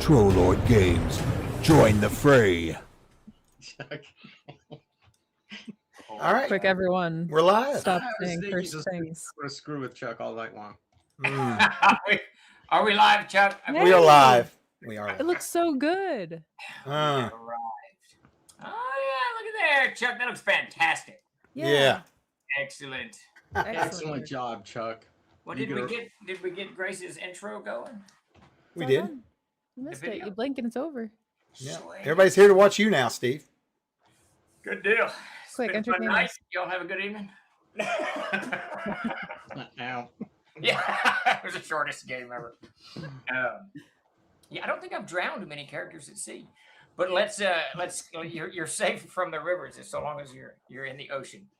Trollord Games. Join the fray. All right. Quick, everyone. We're live. Stop I was saying thinking cursed just things. I'm gonna screw with Chuck all night long. Are we live, Chuck? Yeah. We are live. We are It live. looks so good. We have arrived. Oh, yeah, look at there, Chuck. That looks fantastic. Yeah. Excellent. Excellent job, Chuck. What You did we get get? Did we get Grace's intro going? We It's did. all done. You missed The it. video? You blink and it's over. Yeah. Sweet. Everybody's here to watch you now, Steve. Good deal. Quick, It's been a fun entertain night. us. Y'all have a good evening. Ow. Yeah, it was the shortest game ever. Yeah, I don't think I've drowned many characters at sea, but let's. You're safe from the rivers so long as you're in the ocean.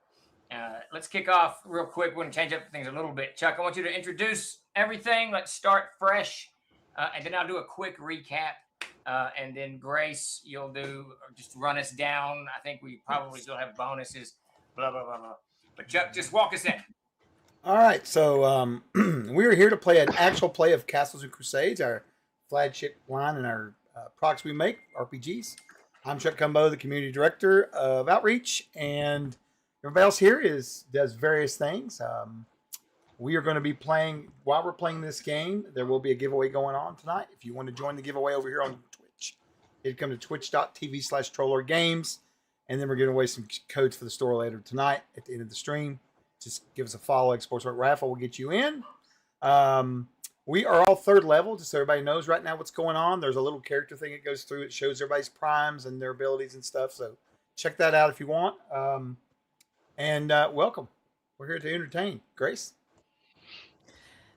Let's kick off real quick. We're gonna change up things a little bit. Chuck, I want you to introduce everything. Let's start fresh, and then I'll do a quick recap. And then Grace, you'll just run us down. I think we probably still have bonuses. Blah blah blah blah. But Chuck, just walk us in. All right. So we are here to play an actual play of Castles and Crusades, our flagship line and our products we make, RPGs. I'm Chuck Cumbo, the community director of Outreach, and everybody else here does various things. We are going to be playing, while we're playing this game, there will be a giveaway going on tonight. If you want to join the giveaway over here on Twitch, you'd come to twitch.tv/TrollorGames, and then we're giving away some codes for the store later tonight at the end of the stream. Just give us a follow. Sports Raffle will get you in. We are all third level, just so everybody knows right now what's going on. There's a little character thing that goes through. It shows everybody's primes and their abilities and stuff. So check that out if you want. And welcome. We're here to entertain. Grace?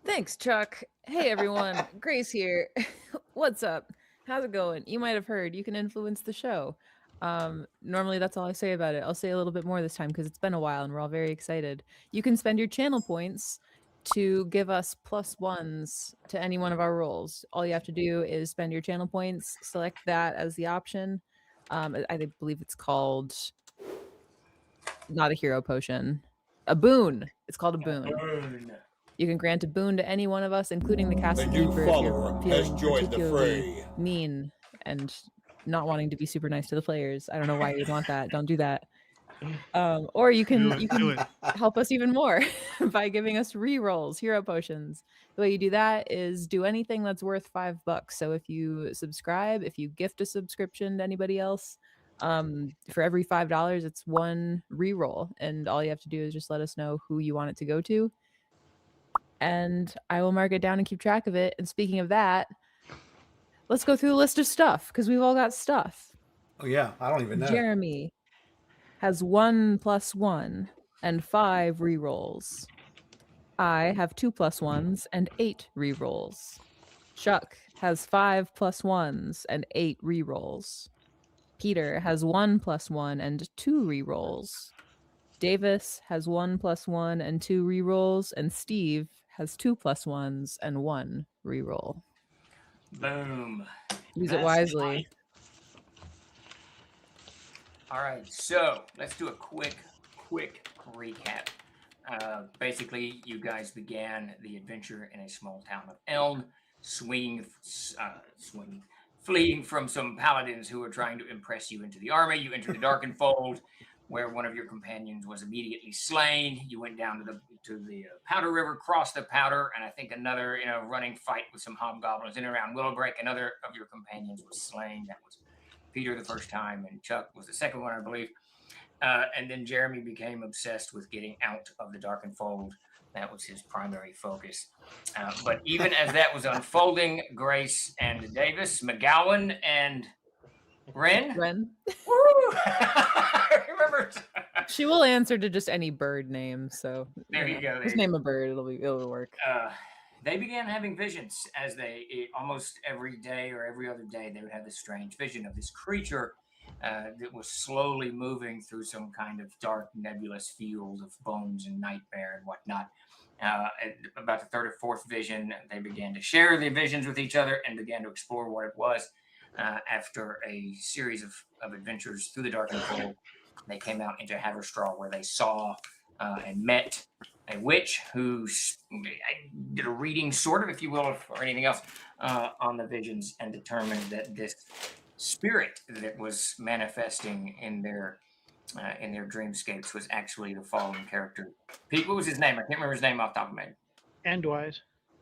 Thanks, Chuck. Hey, everyone. Grace here. What's up? How's it going? You might have heard you can influence the show. Normally, that's all I say about it. I'll say a little bit more this time because it's been a while and we're all very excited. You can spend your channel points to give us +1s to any one of our roles. All you have to do is spend your channel points, select that as the option. I believe it's called not a hero potion, a boon. It's called a boon. You can grant a boon to any one of us, including the cast The new keeper if follower you're has feeling joined the particularly fray. mean and not wanting to be super nice to the players. I don't know why you'd want that. Don't do that. Or you can help us even more by giving us rerolls, hero potions. The way you do that is do anything that's worth $5. So if you subscribe, if you gift a subscription to anybody else, for every $5, it's one reroll, and all you have to do is just let us know who you want it to go to, and I will mark it down and keep track of it. And speaking of that, let's go through the list of stuff because we've all got stuff. Oh, yeah. I don't even know. Jeremy has 1+1 and 5 rerolls. I have 2+1s and 8 rerolls. Chuck has 5+1s and 8 rerolls. Peter has 1+1 and 2 rerolls. Davis has 1+1 and 2 rerolls, and Steve has 2+1s and 1 reroll. Boom. Use it That's wisely. right. All right, so let's do a quick recap. Basically, you guys began the adventure in a small town of Elm, fleeing from some paladins who were trying to impress you into the army. You entered the Darkened Fold, where one of your companions was immediately slain. You went down to the Powder River, crossed the Powder, and I think another in a running fight with some hobgoblins in and around Willowbreak. Another of your companions was slain. That was Peter the first time, and Chuck was the second one, I believe. And then Jeremy became obsessed with getting out of the Darkened Fold. That was his primary focus. But even as that was unfolding, Grace and Davis, McGowan and Ren. Woo! I remember. She will answer to just any bird name. So There you go. Just name a bird. It'll work. They began having visions as almost every day or every other day, they would have this strange vision of this creature that was slowly moving through some kind of dark, nebulous field of bones and nightmare and whatnot. At about the third or fourth vision, they began to share the visions with each other and began to explore what it was. After a series of adventures through the Darkened Fold, they came out into Haverstraw, where they saw and met a witch who did a reading, sort of, if you will, or anything else, on the visions, and determined that this spirit that was manifesting in their dreamscapes was actually the following character. Pete, what was his name? I can't remember his name off the top of my head. Endwise.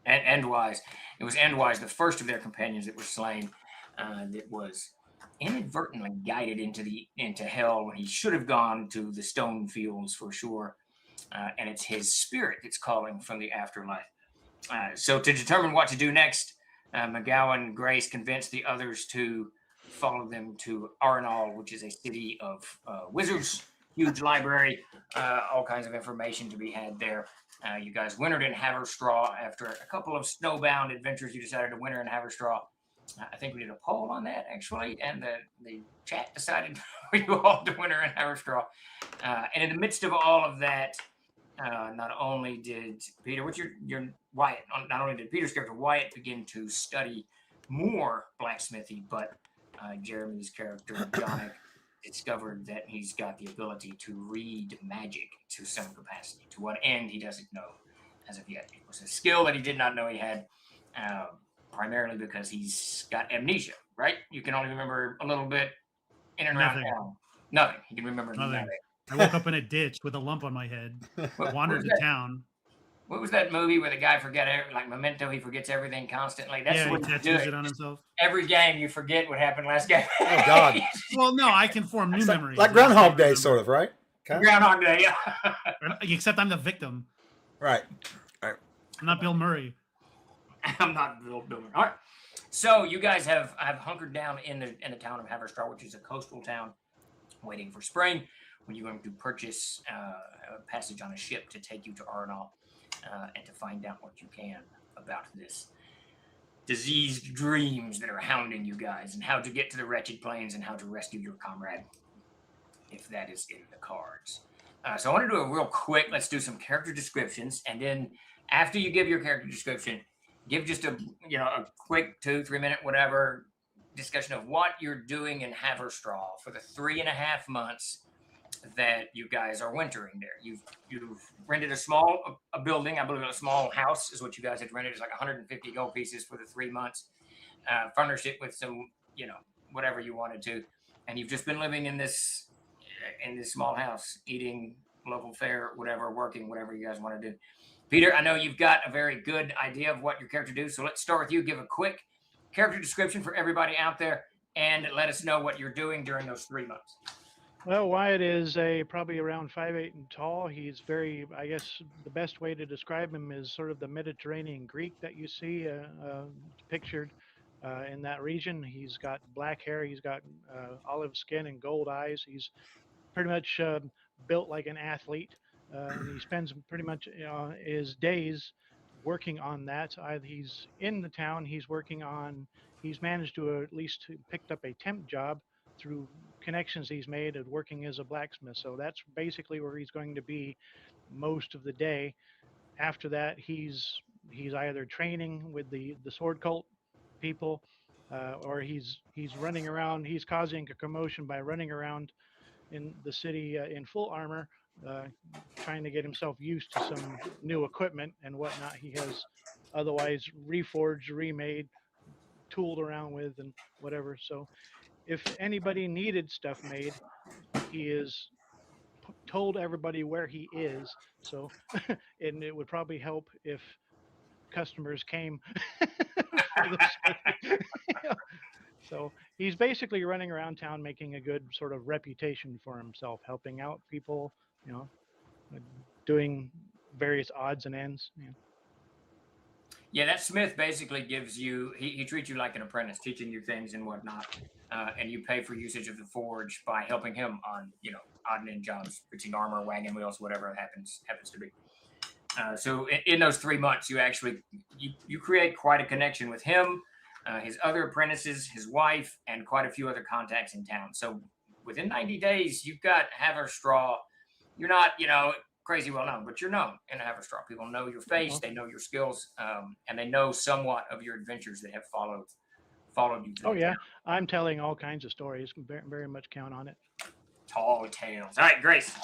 Endwise. It was Endwise, the first of their companions that were slain, that was inadvertently guided into hell when he should have gone to the stone fields for sure. And it's his spirit that's calling from the afterlife. So to determine what to do next, McGowan Grace convinced the others to follow them to Arenal, which is a city of wizards, huge library, all kinds of information to be had there. You guys wintered in Haverstraw. After a couple of snowbound adventures, you decided to winter in Haverstraw. I think we did a poll on that, actually, and the chat decided for you all to winter in Haverstraw. And in the midst of all of that, not only did Peter, what's your Wyatt? Not only did Peter's character Wyatt begin to study more blacksmithy, but Jeremy's character Jonic discovered that he's got the ability to read magic to some capacity. To what end, he doesn't know as of yet. It was a skill that he did not know he had, primarily because he's got amnesia. Right? You can only remember a little bit in and around town. Nothing. He can remember nothing. I woke up in a ditch with a lump on my head, wandered to town. What was that movie where the guy like Memento, he forgets everything constantly? That's he what tattoos it on himself. Every game you forget what happened last game. Oh, God. Well, no, I can form new memories. Like Groundhog Day, sort of, right? Okay. Groundhog Day, yeah. Except I'm the victim. Right. I'm not Bill Murray. I'm not Bill Murray. All right. So you guys have hunkered down in the town of Haverstraw, which is a coastal town, waiting for spring, when you're going to purchase a passage on a ship to take you to Arenal, and to find out what you can about this diseased dreams that are hounding you guys, and how to get to the wretched plains, and how to rescue your comrade, if that is in the cards. So I want to do a real quick, let's do some character descriptions, and then after you give your character description, give just a quick 2-3 minute whatever discussion of what you're doing in Haverstraw for the 3.5 months that you guys are wintering there. You've rented a building, I believe a small house is what you guys had rented. It's like 150 gold pieces for the 3 months. Furnished it with some, whatever you wanted to, and you've just been living in this small house, eating local fare, whatever, working, whatever you guys want to do. Peter, I know you've got a very good idea of what your character does, so let's start with you. Give a quick character description for everybody out there, and let us know what you're doing during those 3 months. Well, Wyatt is probably around 5'8" and tall. He's very, I guess the best way to describe him is sort of the Mediterranean Greek that you see pictured in that region. He's got black hair, he's got olive skin and gold eyes. He's pretty much built like an athlete, and he spends pretty much his days working on that. He's in the town, he's managed to at least picked up a temp job through connections he's made at working as a blacksmith. So that's basically where he's going to be most of the day. After that, he's either training with the sword cult people, or he's running around. He's causing a commotion by running around in the city in full armor, trying to get himself used to some new equipment and whatnot he has otherwise reforged, remade, tooled around with, and whatever. So if anybody needed stuff made, he is told everybody where he is. So, and it would probably help if customers came. So he's basically running around town making a good sort of reputation for himself, helping out people, doing various odds and ends. Yeah, that Smith basically gives you, he treats you like an apprentice, teaching you things and whatnot. And you pay for usage of the forge by helping him on, odd and end jobs, fixing armor, wagon wheels, whatever it happens to be. So in those 3 months, you actually, you create quite a connection with him, his other apprentices, his wife, and quite a few other contacts in town. So within 90 days, you've got Haverstraw. You're not, crazy well known, but you're known in Haverstraw. People know your face, they know your skills, and they know somewhat of your adventures that have followed you. Oh yeah, I'm telling all kinds of stories. Very, very much count on it. Tall tales. All right, Grace.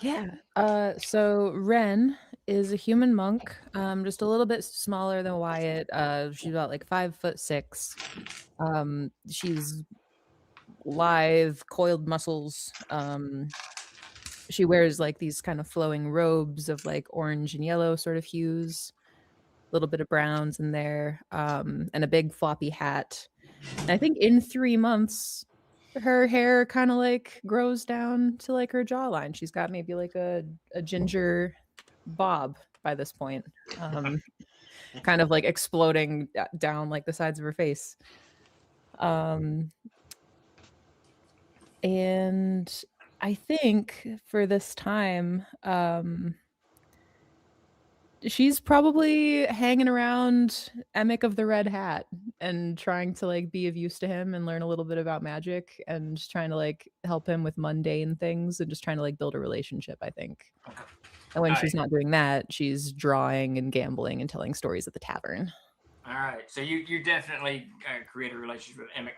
Yeah. So Ren is a human monk, just a little bit smaller than Wyatt. She's about like 5'6". She's lithe, coiled muscles. She wears like these kind of flowing robes of like orange and yellow sort of hues, a little bit of browns in there, and a big floppy hat. And I think in 3 months, her hair kind of like grows down to like her jawline. She's got maybe like a ginger bob by this point, kind of like exploding down like the sides of her face. And I think for this time, she's probably hanging around Emic of the Red Hat and trying to like be of use to him and learn a little bit about magic and just trying to like help him with mundane things and just trying to like build a relationship, I think. And when she's not doing that, she's drawing and gambling and telling stories at the tavern. All right, so you definitely create a relationship with Emic.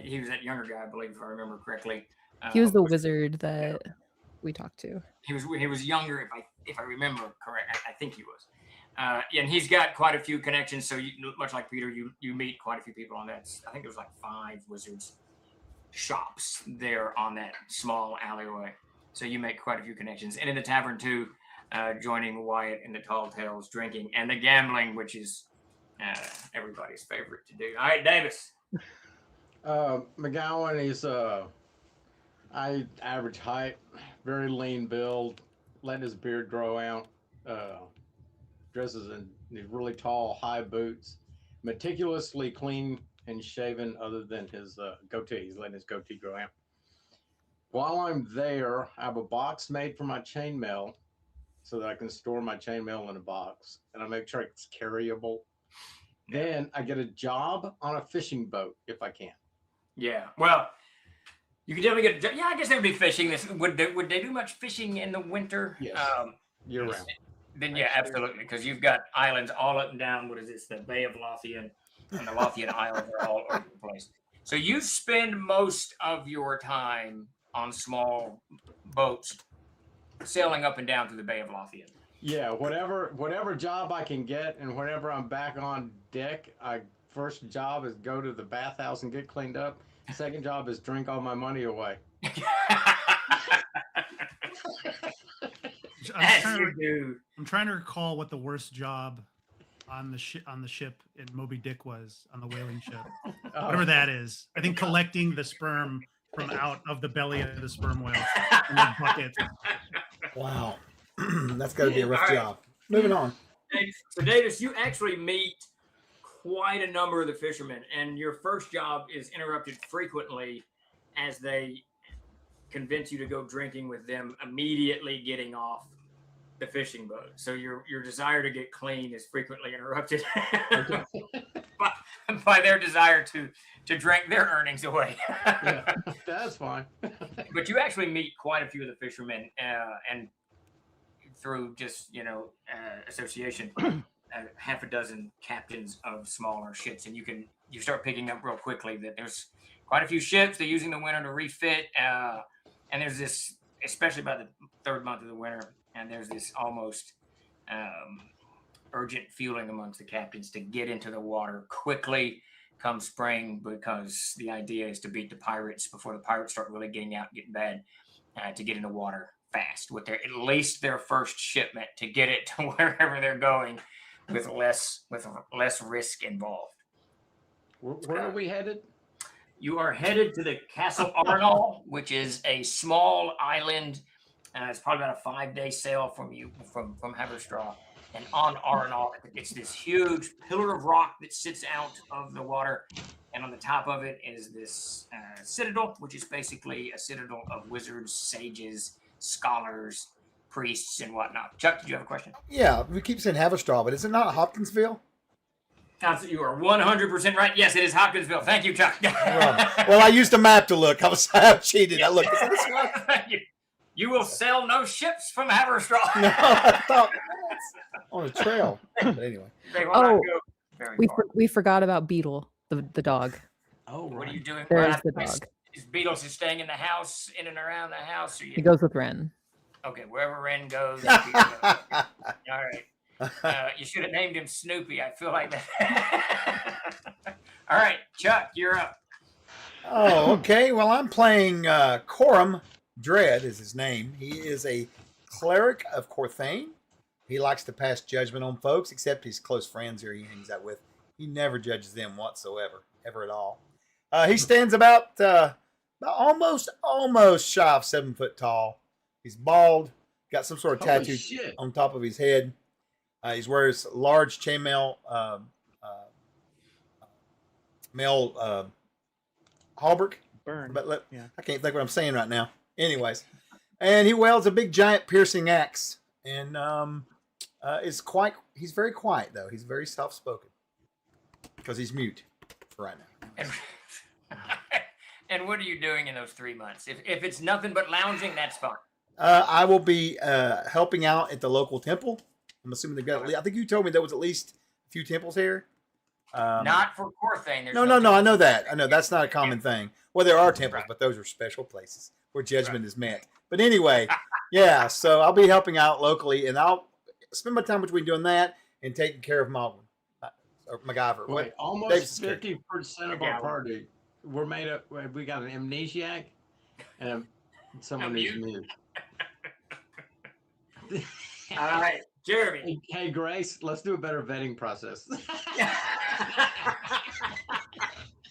He was that younger guy, I believe, if I remember correctly. He was the wizard that we talked to. He was younger, if I remember correct. I think he was. And he's got quite a few connections. So much like Peter, you meet quite a few people on that. I think there was like 5 wizards shops there on that small alleyway. So you make quite a few connections. And in the tavern too, joining Wyatt in the Tall Tales drinking and the gambling, which is everybody's favorite to do. All right, Davis. McGowan is average height, very lean build, letting his beard grow out, dresses in these really tall, high boots, meticulously clean and shaven other than his goatee. He's letting his goatee grow out. While I'm there, I have a box made for my chainmail so that I can store my chainmail in a box, and I make sure it's carryable. Then I get a job on a fishing boat if I can. Yeah, well, you could definitely get. Yeah, I guess they would be fishing. Would they do much fishing in the winter? Yes, year round. Then yeah, absolutely, because you've got islands all up and down. What is this? The Bay of Lothian and the Lothian Islands are all over the place. So you spend most of your time on small boats, sailing up and down through the Bay of Lothian. Yeah, whatever job I can get, and whenever I'm back on deck, first job is go to the bathhouse and get cleaned up. Second job is drink all my money away. I'm trying to recall what the worst job on the ship in Moby Dick was, on the whaling ship. Whatever that is. I think collecting the sperm from out of the belly of the sperm whale in a bucket. Wow. That's got to be a rough job. Moving on. So Davis, you actually meet quite a number of the fishermen, and your first job is interrupted frequently as they convince you to go drinking with them immediately getting off the fishing boat. So your desire to get clean is frequently interrupted by their desire to drink their earnings away. Yeah, that's fine. But you actually meet quite a few of the fishermen, and through just association. Half a dozen captains of smaller ships, and you start picking up real quickly that there's quite a few ships. They're using the winter to refit, and there's this, especially by the 3rd month of the winter, and there's this almost urgent feeling amongst the captains to get into the water quickly come spring, because the idea is to beat the pirates before the pirates start really getting out and getting bad, to get in the water fast with at least their first shipment, to get it to wherever they're going with less risk involved. Where are we headed? You are headed to the Castle Arnall, which is a small island. It's probably about a 5-day sail from Haverstraw. And on Arnall, it's this huge pillar of rock that sits out of the water. And on the top of it is this citadel, which is basically a citadel of wizards, sages, scholars, priests, and whatnot. Chuck, did you have a question? Yeah, we keep saying Haverstraw, but is it not Hopkinsville? You are 100% right. Yes, it is Hopkinsville. Thank you, Chuck. Well, I used a map to look. I cheated. I looked. Is that this one? You will sell no ships from Haverstraw. No, I thought on a trail. But anyway. We forgot about Beetle, the dog. Oh, right. What are you doing? There's the dog. Is Beetle just staying in the house, in and around the house? Or He goes with Ren. Okay, wherever Ren goes, Peter goes. All right. You should have named him Snoopy. I feel like that. All right, Chuck, you're up. Oh, okay. Well, I'm playing Coram Dread is his name. He is a cleric of Corthane. He likes to pass judgment on folks, except his close friends here he hangs out with. He never judges them whatsoever, ever at all. He stands about almost shy of 7 foot tall. He's bald, got some sort of Holy tattoo shit. on top of his head. He wears large chainmail hauberk. Burn. But Yeah. I can't think what I'm saying right now. Anyways, and he wields a big giant piercing axe, and he's very quiet though. He's very soft spoken because he's mute for right now. And, and what are you doing in those 3 months? If it's nothing but lounging, that's fine. I will be helping out at the local temple. I'm assuming they've got. I think you told me there was at least a few temples here. Not for Corthane. There's No. I temples. know that. I know that's not a common thing. Well, there are temples, but those are special places where judgment is met. But anyway, yeah. So I'll be helping out locally, and I'll spend my time between doing that and taking care of Malvin or MacGyver. Wait, almost Davis's character. 50% of our party we're made up. We got an amnesiac and someone who's mute. All right, Jeremy. Hey, Grace, let's do a better vetting process.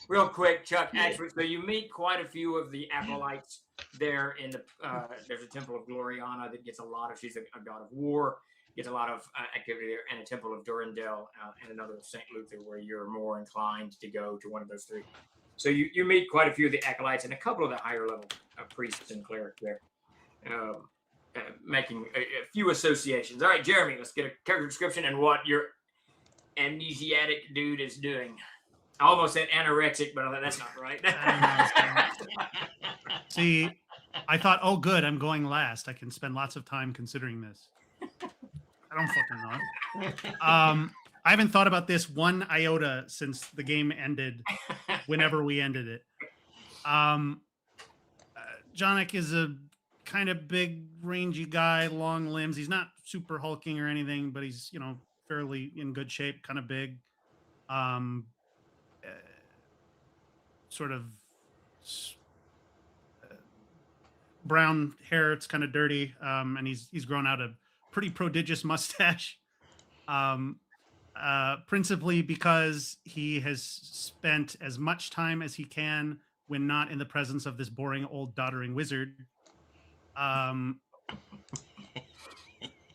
Real quick, Chuck. Actually, so you meet quite a few of the acolytes there in the. There's a temple of Gloriana that gets a lot of. She's a god of war. Gets a lot of activity there, and a temple of Durandal and another of Saint Luther, where you're more inclined to go to one of those three. So you meet quite a few of the acolytes and a couple of the higher level priests and clerics there, making a few associations. All right, Jeremy, let's get a character description and what your amnesiatic dude is doing. I almost said anorexic, but that's not right. See, I thought, oh, good, I'm going last. I can spend lots of time considering this. I don't fucking know. I haven't thought about this one iota since the game ended, whenever we ended it. Jonik is a kind of big, rangy guy, long limbs. He's not super hulking or anything, but he's, fairly in good shape, kind of big. Sort of brown hair. It's kind of dirty. And he's grown out a pretty prodigious mustache. Principally because he has spent as much time as he can when not in the presence of this boring old doddering wizard.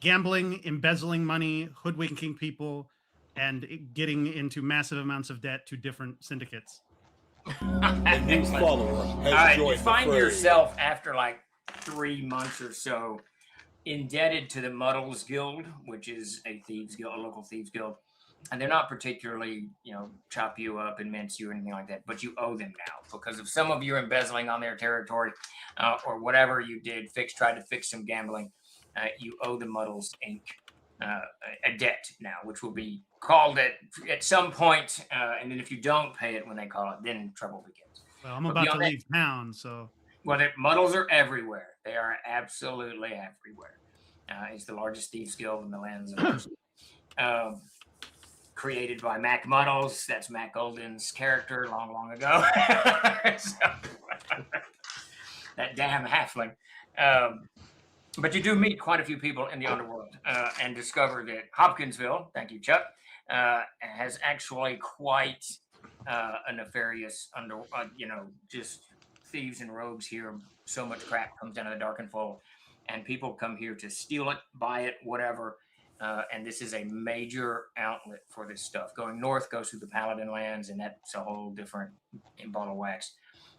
Gambling, embezzling money, hoodwinking people, and getting into massive amounts of debt to different syndicates. A new follower has All right, you joined the find fray. yourself after like 3 months or so indebted to the Muddles Guild, which is a thieves guild, a local thieves guild, and they're not particularly, chop you up and mince you or anything like that, but you owe them now because of some of your embezzling on their territory, or whatever you did, tried to fix some gambling. You owe the Muddles Inc. A debt now, which will be called at some point, and then if you don't pay it when they call it, then trouble begins. Well, I'm about to leave town, so. Well, the Muddles are everywhere. They are absolutely everywhere. It's the largest thieves guild in the lands of created by Mac Muddles. That's Mac Golden's character long ago. That damn halfling. But you do meet quite a few people in the underworld and discover that Hopkinsville, thank you, Chuck, has actually quite a nefarious just thieves and rogues here. So much crap comes down to the Darkenfold, and people come here to steal it, buy it, whatever. And this is a major outlet for this stuff. Going north goes through the Paladin lands, and that's a whole different ball of wax.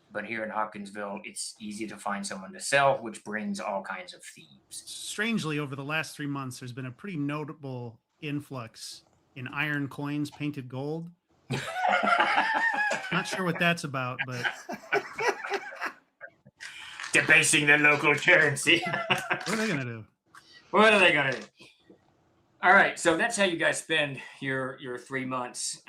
But here in Hopkinsville, it's easy to find someone to sell, which brings all kinds of thieves. Strangely, over the last 3 months, there's been a pretty notable influx in iron coins painted gold. Not sure what that's about, but Debasing the local currency. what are they going to do? What are they going to do? All right, so that's how you guys spend your 3 months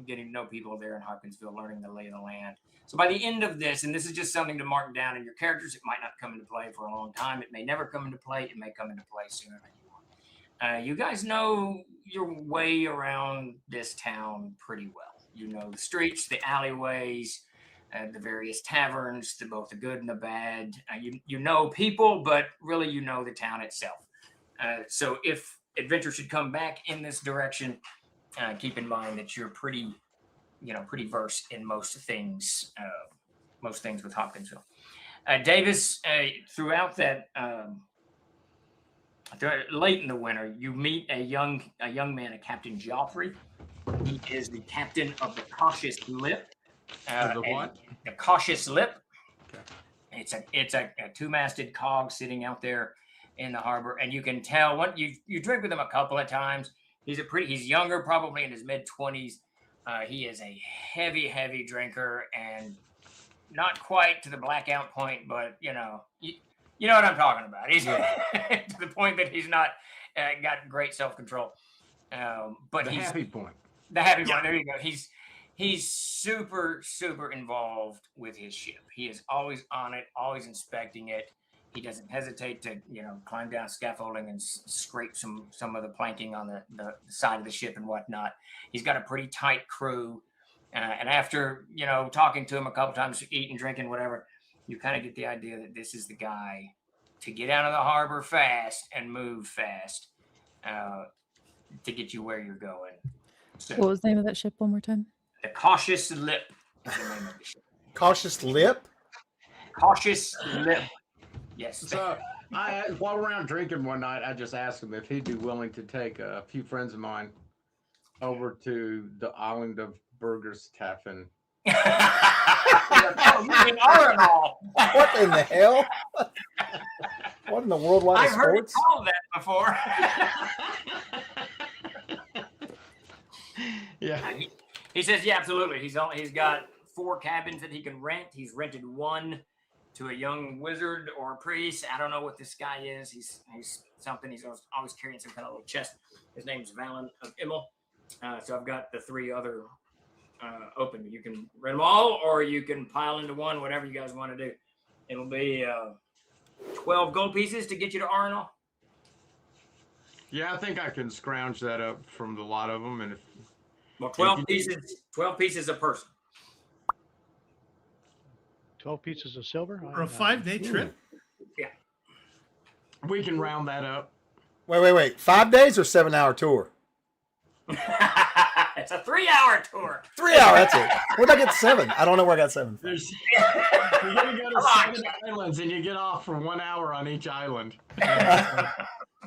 getting to know people there in Hopkinsville, learning the lay of the land. So by the end of this, and this is just something to mark down in your characters, it might not come into play for a long time. It may never come into play. It may come into play sooner than you want. You guys know your way around this town pretty well. You know the streets, the alleyways, the various taverns, both the good and the bad. You know people, but really you know the town itself. So if adventure should come back in this direction, keep in mind that you're pretty versed in most things with Hopkinsville. Davis, throughout that, late in the winter, you meet a young man, a Captain Joffrey. He is the captain of the Cautious Lip. The what? The Cautious Lip. Okay. It's a two-masted cog sitting out there in the harbor, and you can tell when you drink with him a couple of times. He's younger, probably in his mid-20s. He is a heavy drinker, and not quite to the blackout point, but you know what I'm talking about. He's to the point that he's not got great self-control. But he's happy point. The happy point. There you go. He's super involved with his ship. He is always on it, always inspecting it. He doesn't hesitate to climb down scaffolding and scrape some of the planking on the side of the ship and whatnot. He's got a pretty tight crew, and after talking to him a couple times, eating, drinking, whatever, you kind of get the idea that this is the guy to get out of the harbor fast and move fast to get you where you're going. So, What was the name of that ship one more time? the Cautious Lip is the name of the ship. Cautious Lip? Cautious Lip. Yes. So while we're out drinking one night, I just asked him if he'd be willing to take a few friends of mine over to the island of Burgerstaffen. Oh, you mean Arnold. What in the hell? What in the world wide I've of heard it sports? called that before. Yeah. He says, yeah, absolutely. He's got 4 cabins that he can rent. He's rented one to a young wizard or a priest. I don't know what this guy is. He's something. He's always carrying some kind of little chest. His name's Valen of Immel. So I've got the 3 other open. You can rent them all, or you can pile into one, whatever you guys want to do. It'll be 12 gold pieces to get you to Arnold. Yeah, I think I can scrounge that up from the lot of them, and if 12 pieces a person. 12 pieces of silver For a 5-day trip? Yeah. we can round that up. Wait. 5 days or 7-hour tour? It's a 3-hour tour. 3 hour, that's it. Where'd I get 7? I don't know where I got 7 from. You're going to go to 7 islands, and you get off for 1 hour on each island.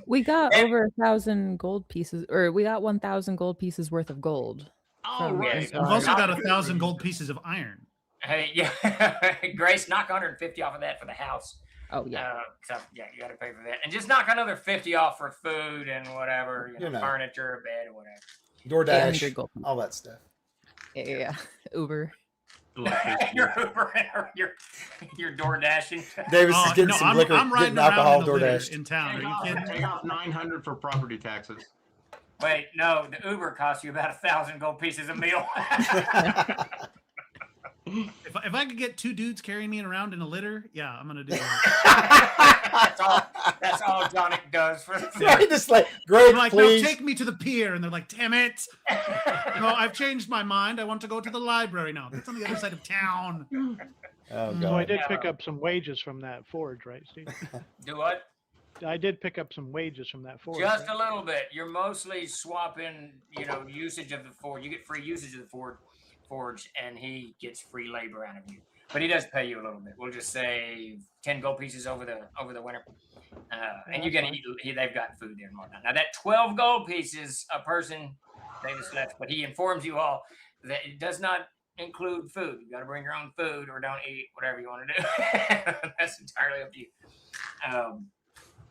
We got over 1,000 gold pieces, or we got 1,000 gold pieces worth of gold. Oh, from right. this We've one. also got 1,000 gold pieces of iron. Hey, yeah, Grace, knock 150 off of that for the house. Oh yeah. So yeah, you got to pay for that, and just knock another 50 off for food and whatever, furniture, bed, or whatever. DoorDash, 800 gold. all that stuff. Yeah. Uber. Your Uber, your door dashing. Davis is getting some liquor, I'm riding getting alcohol around in, DoorDash. in town. Are you kidding? Take off 900 for property taxes. Wait, no, the Uber costs you about 1,000 gold pieces a meal. If I could get 2 dudes carrying me around in a litter, yeah, I'm gonna do that. That's all Johnny does for the Yeah, just like, great, I'm like, please. no, take me to the pier, and they're like, damn it! No, I've changed my mind. I want to go to the library now. That's on the other side of town. Oh, So I God. did pick up some wages from that forge, right, Steve? Do what? I did pick up some wages from that forge. Just right? a little bit. You're mostly swapping, usage of the forge. You get free usage of the forge, and he gets free labor out of you. But he does pay you a little bit. We'll just say 10 gold pieces over the winter, and you can eat. They've got food there and whatnot. Now that 12 gold pieces a person, Davis left, but he informs you all that it does not include food. You got to bring your own food, or don't eat, whatever you want to do. That's entirely up to you.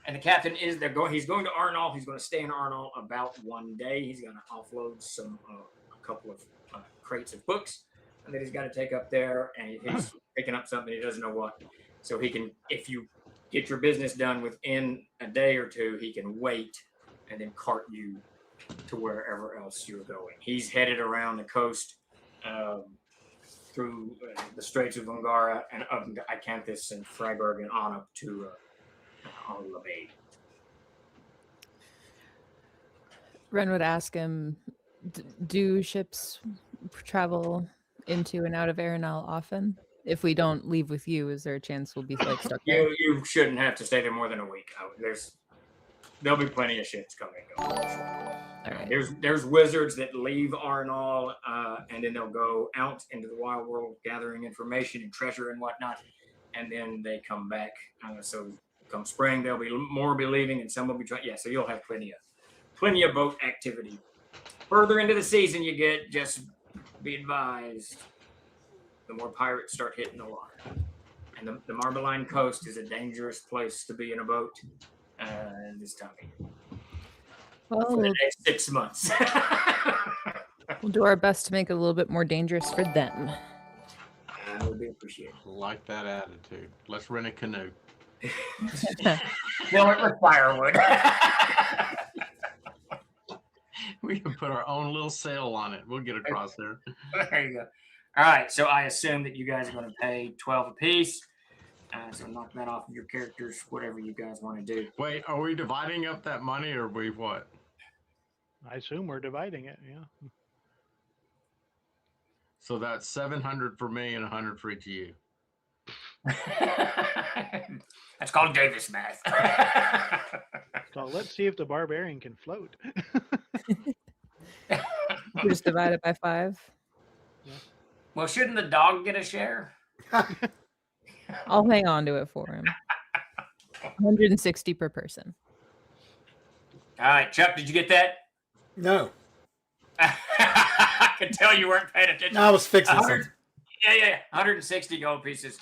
And the captain he's going to Arnold. He's going to stay in Arnold about 1 day. He's going to offload a couple of crates of books that he's got to take up there, and he's picking up something he doesn't know what. So he can, if you get your business done within a day or two, he can wait and then cart you to wherever else you're going. He's headed around the coast through the Straits of Ungara and up into Icanthus and Freiburg and on up to La Bay. Ren would ask him, do ships travel into and out of Arenal often? If we don't leave with you, is there a chance we'll be like stuck there? You shouldn't have to stay there more than a week. There'll be plenty of ships coming and going. All right. There's wizards that leave Arenal and then they'll go out into the wild world gathering information and treasure and whatnot, and then they come back. So come spring, there'll be more be leaving and some will be trying. Yeah, so you'll have plenty of boat activity. Further into the season you get, just be advised, the more pirates start hitting the water. And the Marbeline coast is a dangerous place to be in a boat this time of year. Well, For the next 6 months. we'll do our best to make it a little bit more dangerous for them. That would be appreciated. Like that attitude. Let's rent a canoe. Fill it with firewood. We can put our own little sail on it. We'll get across there. There you go. All right, so I assume that you guys are going to pay 12 apiece. So knock that off of your characters, whatever you guys want to do. Wait, are we dividing up that money or we what? I assume we're dividing it. Yeah. So that's 700 for me and 100 for each of you. That's called Davis math. So let's see if the barbarian can float. We just divide it by 5. Well, shouldn't the dog get a share? I'll hang on to it for him. 160 per person. All right, Chuck, did you get that? No, I can tell you weren't paying attention. I was fixing 100 something. Yeah. 160 gold pieces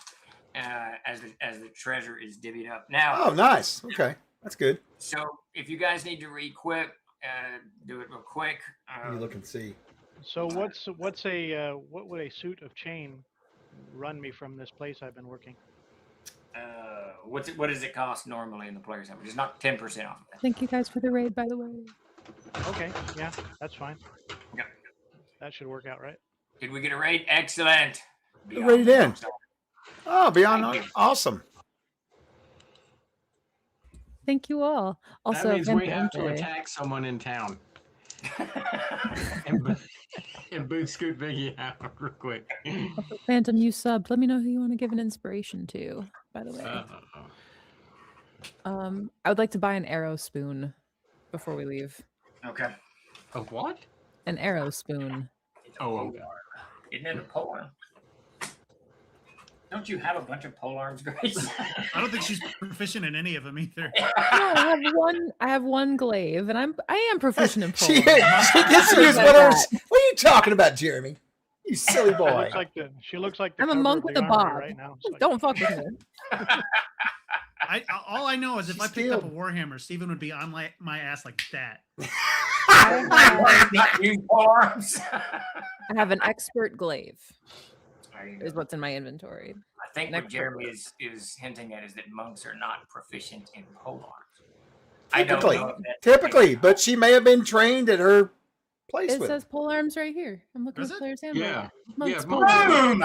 as the treasure is divvied up. Now, Oh, nice. Okay, that's good. so if you guys need to re-equip, do it real quick. Let me look and see. So what would a suit of chain run me from this place I've been working? What does it cost normally in the player's average? Just knock 10% off of that. Thank you guys for the raid, by the way. Okay, yeah, that's fine. Yeah. That should work out right. Did we get a raid? Excellent. Raid in. Oh, beyond Thank you. awesome. Thank you all. Also, that means we Vent have to MJ. attack someone in town. and boot scoot Biggie out real quick. Also, Phantom, you subbed. Let me know who you want to give an inspiration to, by the way. I would like to buy an arrow spoon before we leave. Okay. Of what? An arrow spoon. Oh, okay. Isn't it a polearm? Don't you have a bunch of polearms, Grace? I don't think she's proficient in any of them either. No, I have one glaive, and I am proficient in She pole. gets to use whatever. What are you talking about, Jeremy? You silly boy. She looks like the I'm a cover monk of with the a armor bob. right now. It's like- Don't fuck with me. All I know is if She's I picked up a skilled. Warhammer, Steven would be on my ass like that. Not use polearms. I have an expert glaive. Is what's in my inventory. I think Next what Jeremy is hinting at is that monks are not proficient in polearms. I don't Typically, know if that's typically, but she may have been trained at her place It with says pole arms right here. I'm looking Does at it? player's handbook. Yeah. Monks Yeah, pole monks arms. Boom!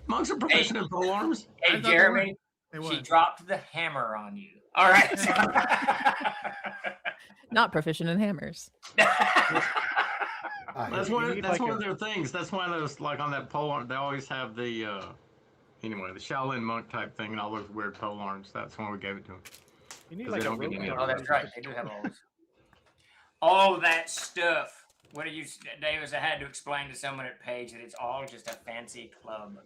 Monks are proficient in pole arms. I Hey, thought they Jeremy, They she would. dropped the hammer on you. All right. Not proficient in hammers. That's You one. need That's like one a- of their things. That's one of those like on that pole arm. They always have the anyway the Shaolin monk type thing and all those weird pole arms. That's when we gave it to them. You need 'Cause like they a don't get rope any of guard. Oh, that's right. They do have all those. All that stuff. What do you, Davis? I had to explain to someone at Page that it's all just a fancy club.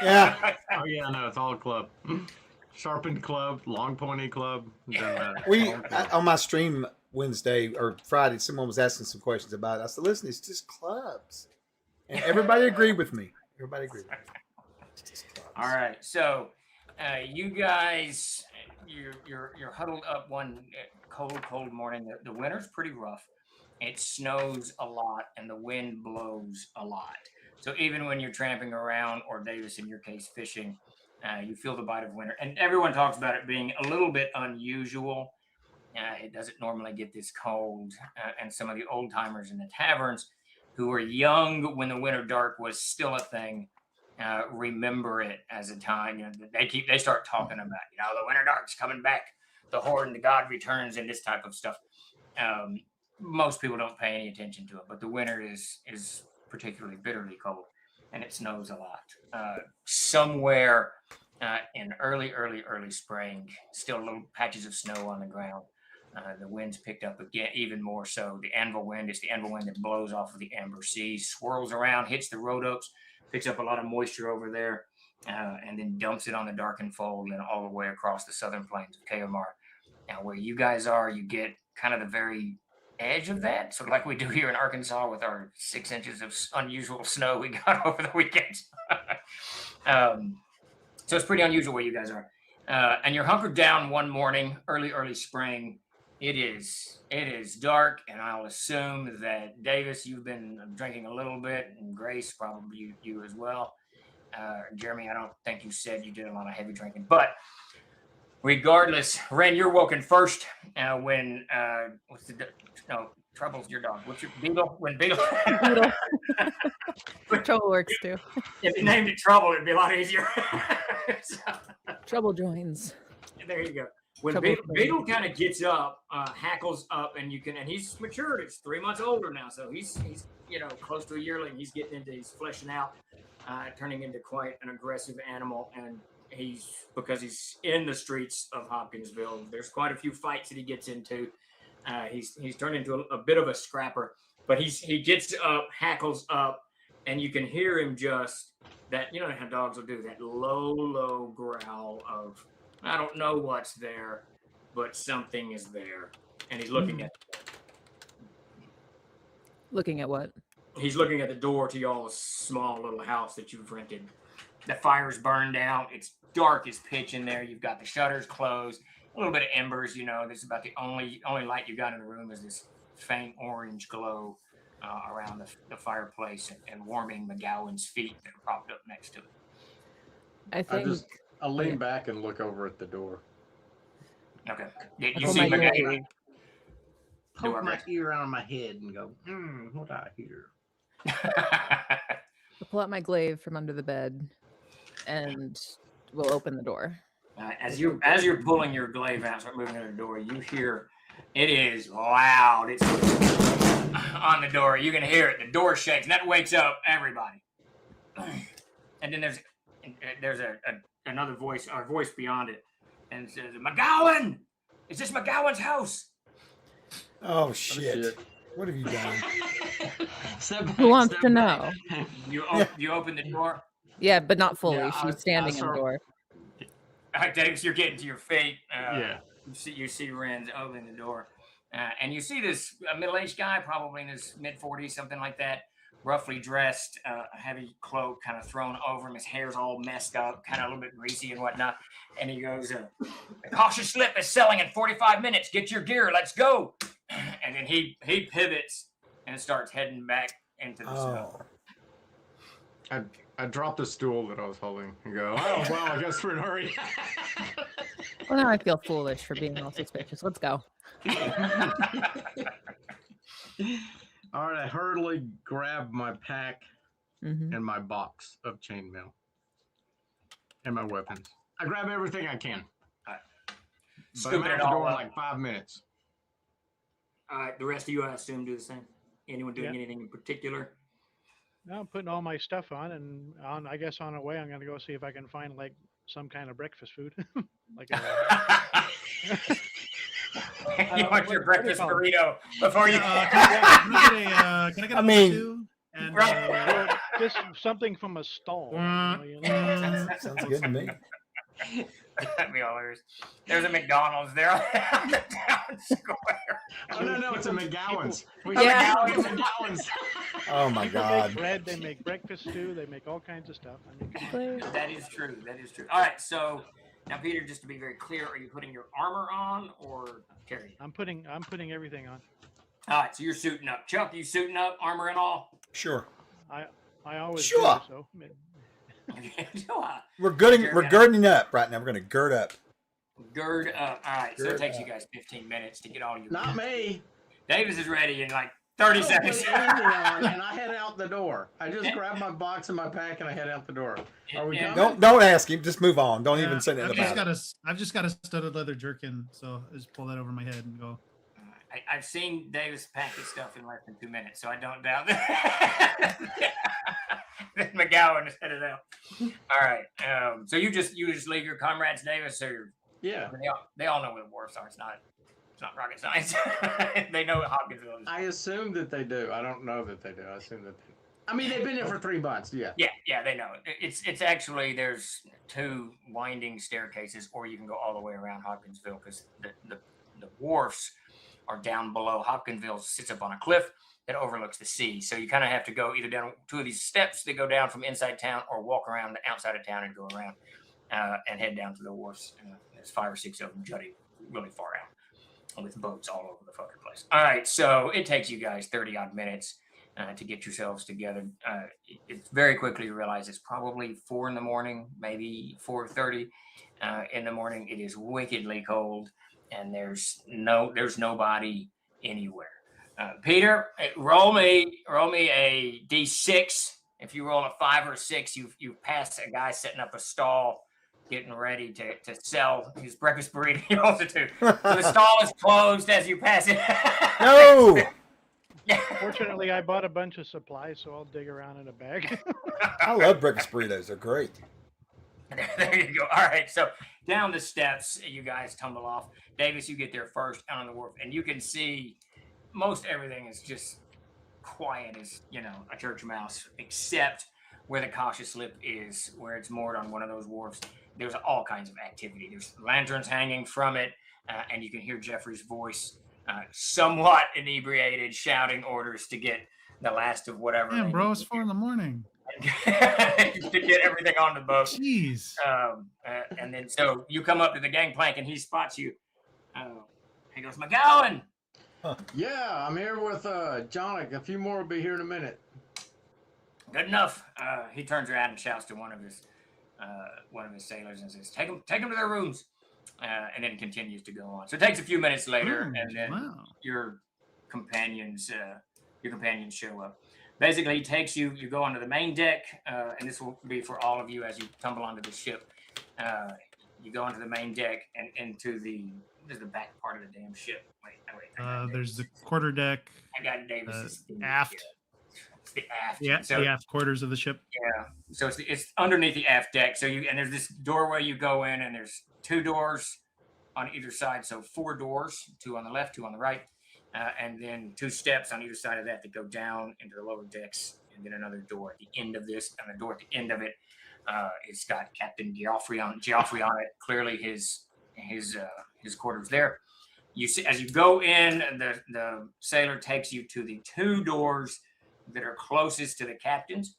Yeah. Oh yeah, no, it's all a club. Sharpened club, long pointy club. doesn't matter. We All a club. on my stream Wednesday or Friday, someone was asking some questions about it. I said, "Listen, it's just clubs," and everybody agreed with me. Everybody agreed. It's just clubs. All right, so you guys, you're huddled up one cold morning. The winter's pretty rough. It snows a lot and the wind blows a lot. So even when you're tramping around, or Davis in your case fishing, you feel the bite of winter. And everyone talks about it being a little bit unusual. It doesn't normally get this cold. And some of the old timers in the taverns who were young when the Winter Dark was still a thing remember it as a time. You know, they start talking about, you know, the Winter Dark's coming back, the Horde and the God returns, and this type of stuff. Most people don't pay any attention to it, but the winter is particularly bitterly cold, and it snows a lot. Somewhere in early spring, still little patches of snow on the ground. The wind's picked up again, even more so. The anvil wind is the anvil wind that blows off of the amber sea, swirls around, hits the road oaks, picks up a lot of moisture over there, and then dumps it on the darkened fold and all the way across the southern plains of Kayamar. Now, where you guys are, you get kind of the very edge of that, sort of like we do here in Arkansas with our 6 inches of unusual snow we got over the weekend. So it's pretty unusual where you guys are. And you're hunkered down one morning, early spring. It is dark, and I'll assume that Davis, you've been drinking a little bit, and Grace, probably you as well. Jeremy, I don't think you said you did a lot of heavy drinking, but regardless, Ren, you're woken first when Trouble's your dog. What's your Beetle? When Beetle Trouble works too. If you named it Trouble, it'd be a lot easier. Trouble joins. There you go. When Trouble Beetle kind of gets up, hackles up, and he's matured. It's 3 months older now, so he's close to a yearling. He's he's fleshing out, turning into quite an aggressive animal, and because he's in the streets of Hopkinsville. There's quite a few fights that he gets into. He's turned into a bit of a scrapper, but he gets up, hackles up, and you can hear him just that, you know how dogs will do, that low growl of, I don't know what's there, but something is there. And he's looking at what? He's looking at the door to y'all's small little house that you've rented. The fire's burned out. It's dark as pitch in there. You've got the shutters closed, a little bit of embers. You know, this is about the only light you got in the room is this faint orange glow around the fireplace and warming McGowan's feet that are propped up next to it. I think I'll lean back and look over at the door. Okay. You Oh see my McGowan. Poke my ear on my head and go, what I hear. I'll pull out my glaive from under the bed, and we'll open the door. As you're pulling your glaive out, start moving to the door, you hear it is loud. It's on the door. You can hear it. The door shakes, and that wakes up everybody. And then there's another voice, our voice beyond it, and it says, "McGowan, is this McGowan's house?" Oh shit! What have you done? Who wants to know? You open the door. Yeah, but not fully. Yeah, She's standing in the door. All right, Davis, you're getting to your feet. Yeah. You see Ren's opening the door, and you see this middle-aged guy, probably in his mid-40s, something like that, roughly dressed, a heavy cloak kind of thrown over him. His hair's all messed up, kind of a little bit greasy and whatnot. And he goes, "The cautious slip is selling in 45 minutes. Get your gear. Let's go." And then he pivots and starts heading back into the snow. I dropped the stool that I was holding and go, "Oh, well, I guess we're in a hurry." Well, now I feel foolish for being all suspicious. Let's go. All right, I hurriedly grab my pack Mm-hmm. and my box of chainmail and my weapons. I grab everything I can. Right. But I'm Scooping out it the all door in up. like 5 minutes. All right, the rest of you, I assume, do the same. Anyone doing anything in particular? Now I'm putting all my stuff on, and I guess on the way I'm gonna go see if I can find like some kind of breakfast food, like You want your breakfast burrito before you. Can I get a I mean- two? And, Right. just something from a stall. Sounds good to me. That'd be all there's. There's a McDonald's there on the town square. Oh, no, it's a McGowan's. We Yeah. got McGowan's. Oh my People God. make bread, they make breakfast stew, they make all kinds of stuff. I mean, come on. That is true. That is true. All right. So now, Peter, just to be very clear, are you putting your armor on or carrying? I'm putting everything on. All right. So you're suiting up. Chuck, you suiting up, armor and all? Sure. I always Sure. do, so We're girding up right now. We're gonna gird up. Gird up. All right. So it Gird takes up. you guys 15 minutes to get all your. Not me. Davis is ready in like 30 I don't seconds. put anything on, and I head out the door. I just grab my box and my pack, and I head out the door. Are we Yeah. coming? Don't ask him. Just move on. Don't Yeah, even say I've anything just about it. I've just got a studded leather jerkin, so I just pull that over my head and go. I've seen Davis pack his stuff in less than 2 minutes, so I don't doubt that. McGowan set it out. All right. So you just leave your comrades, Davis, or Yeah. they all know where the wharfs are. It's not rocket science. They know what Hopkinsville is. I assume that they do. I don't know that they do. I assume that. I mean, they've been there for 3 months. Yeah. Yeah, they know. It's actually there's 2 winding staircases, or you can go all the way around Hopkinsville because the wharfs are down below. Hopkinsville sits up on a cliff that overlooks the sea. So you kind of have to go either down 2 of these steps that go down from inside town, or walk around the outside of town and go around and head down to the wharfs. There's 5 or 6 of them jutting really far out with boats all over the fucking place. All right, so it takes you guys 30 odd minutes to get yourselves together. It's very quickly you realize it's probably 4 in the morning, maybe 4:30 in the morning. It is wickedly cold, and there's nobody anywhere. Peter, roll me a d6. If you roll a 5 or a 6, you pass a guy setting up a stall, getting ready to sell his breakfast burrito. He rolls a 2. So the stall is closed as you pass it. No. Fortunately, I bought a bunch of supplies, so I'll dig around in a bag. I love breakfast burritos. They're great. There you go. All right, so down the steps, you guys tumble off. Davis, you get there first out on the wharf, and you can see most everything is just quiet as a church mouse, except where the cautious lip is, where it's moored on one of those wharfs. There's all kinds of activity. There's lanterns hanging from it, and you can hear Jeffrey's voice, somewhat inebriated, shouting orders to get the last of whatever. Damn, bro, it's 4 in the morning. to get everything on the boat. Jeez. And then so you come up to the gangplank, and he spots you. He goes, McGowan. Yeah, I'm here with Jonic. A few more will be here in a minute. Good enough. He turns around and shouts to one of his sailors and says, "Take them to their rooms," and then continues to go on. So it takes a few minutes later, and then your companions show up. Basically, he takes you. You go onto the main deck, and this will be for all of you as you tumble onto the ship. You go onto the main deck and into the back part of the damn ship. Wait. There's the quarter deck. I got Davis's aft. It's the aft. Yeah, so, the aft quarters of the ship. Yeah. So it's underneath the aft deck. So there's this doorway you go in, and there's 2 doors on either side. So 4 doors, 2 on the left, 2 on the right, and then 2 steps on either side of that go down into the lower decks, and then another door at the end of this, and the door at the end of it, it's got Captain Geoffrey on it. Clearly his quarters there. You see, as you go in, the sailor takes you to the 2 doors that are closest to the captain's.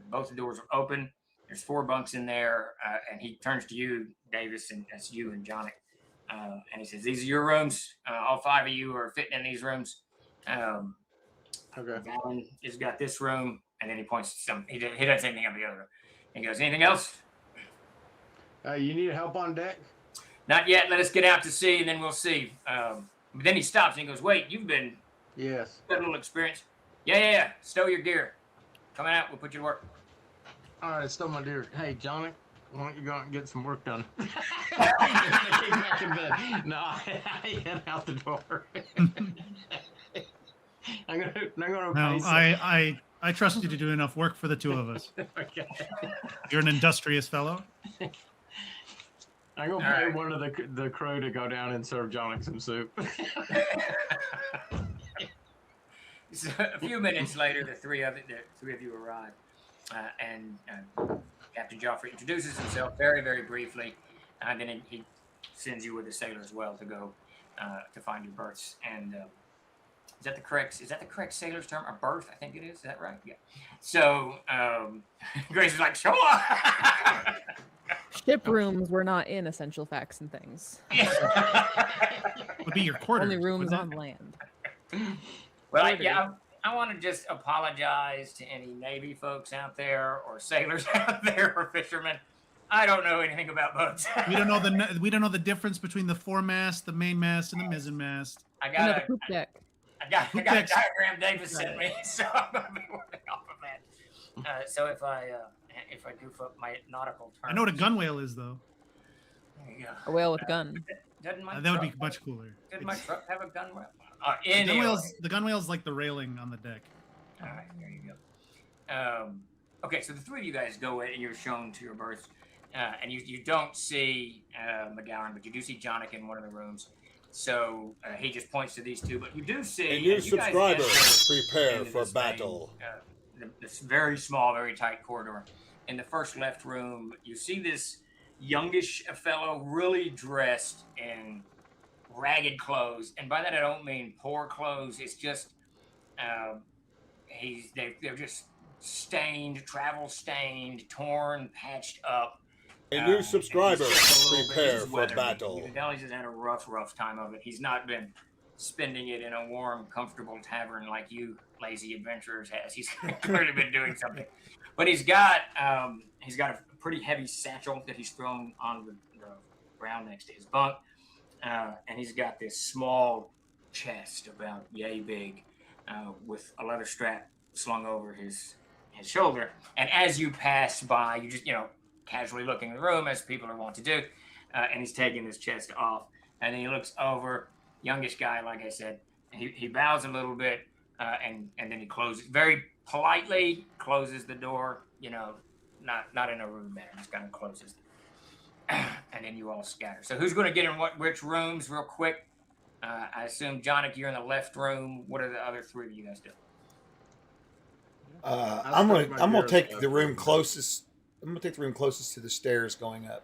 Both the doors are open. There's 4 bunks in there, and he turns to you, Davis, and that's you and Jonic, and he says, "These are your rooms. All 5 of you are fitting in these rooms." Okay. Alan has got this room, and then he points to some. He doesn't say anything on the other room. He goes, "Anything else?" You need help on deck? Not yet. Let us get out to sea, and then we'll see. But then he stops and he goes, "Wait, you've Yes. got a little experience." Yeah. Stow your gear. Coming out. We'll put you to work. All right, still my dear. Hey, Johnny, why don't you go out and get some work done? No, I head out the door. I'm gonna. No, I trust you to do enough work for the 2 of us. Okay. You're an industrious fellow. I'm gonna pay one of the crew to go down and serve Johnny some soup. So a few minutes later, the three of you arrive, and Captain Joffrey introduces himself very, very briefly, and then he sends you with a sailor as well to go to find your berths. And is that the correct sailor's term? A berth, I think it is. Is that right? Yeah. So Grace is like, "Sure." Ship rooms were not in essential facts and things. Would be your quarters. Only rooms wouldn't on land. Well, I want to just apologize to any Navy folks out there, or sailors out there, or fishermen. I don't know anything about boats. We don't know the difference between the foremast, the mainmast, and the mizzenmast. I And got the poop deck. I got a text? diagram Davis sent me, so I'm gonna be working off of that. So if I goof up my nautical terms, I know what a gun whale is, though. there you go. A whale with a gun. Doesn't my That would be truck much cooler. Did my It's- truck have a gun wheel? the gun whale's like the railing on the deck. All right, there you go. Okay, so the three of you guys go in and you're shown to your berths, and you don't see McGowan, but you do see Jonik in one of the rooms. So he just points to these two, but you do see A new as you guys subscriber. enter Prepare into for this main, battle. this very small, very tight corridor. In the first left room, you see this youngish fellow, really dressed in ragged clothes, and by that I don't mean poor clothes. It's just they're just stained, travel stained, torn, patched up. A new and subscriber. he's just a little bit- Prepare he's for weathered. battle. You can tell he's just had a rough time of it. He's not been spending it in a warm, comfortable tavern like you lazy adventurers has. He's clearly been doing something. But he's got a pretty heavy satchel that he's thrown on the ground next to his bunk. And he's got this small chest about yay big with a leather strap slung over his shoulder. And as you pass by, you just, casually looking in the room as people are wont to do. And he's taking his chest off. And then he looks over, youngish guy, like I said. He bows a little bit and then he closes, very politely closes the door, not in a rude manner, just kind of closes. And then you all scatter. So who's going to get in which rooms real quick? I assume, Jonik, you're in the left room. What are the other three of you guys doing? I'm gonna take the room closest. I'm gonna take the room closest to the stairs going up.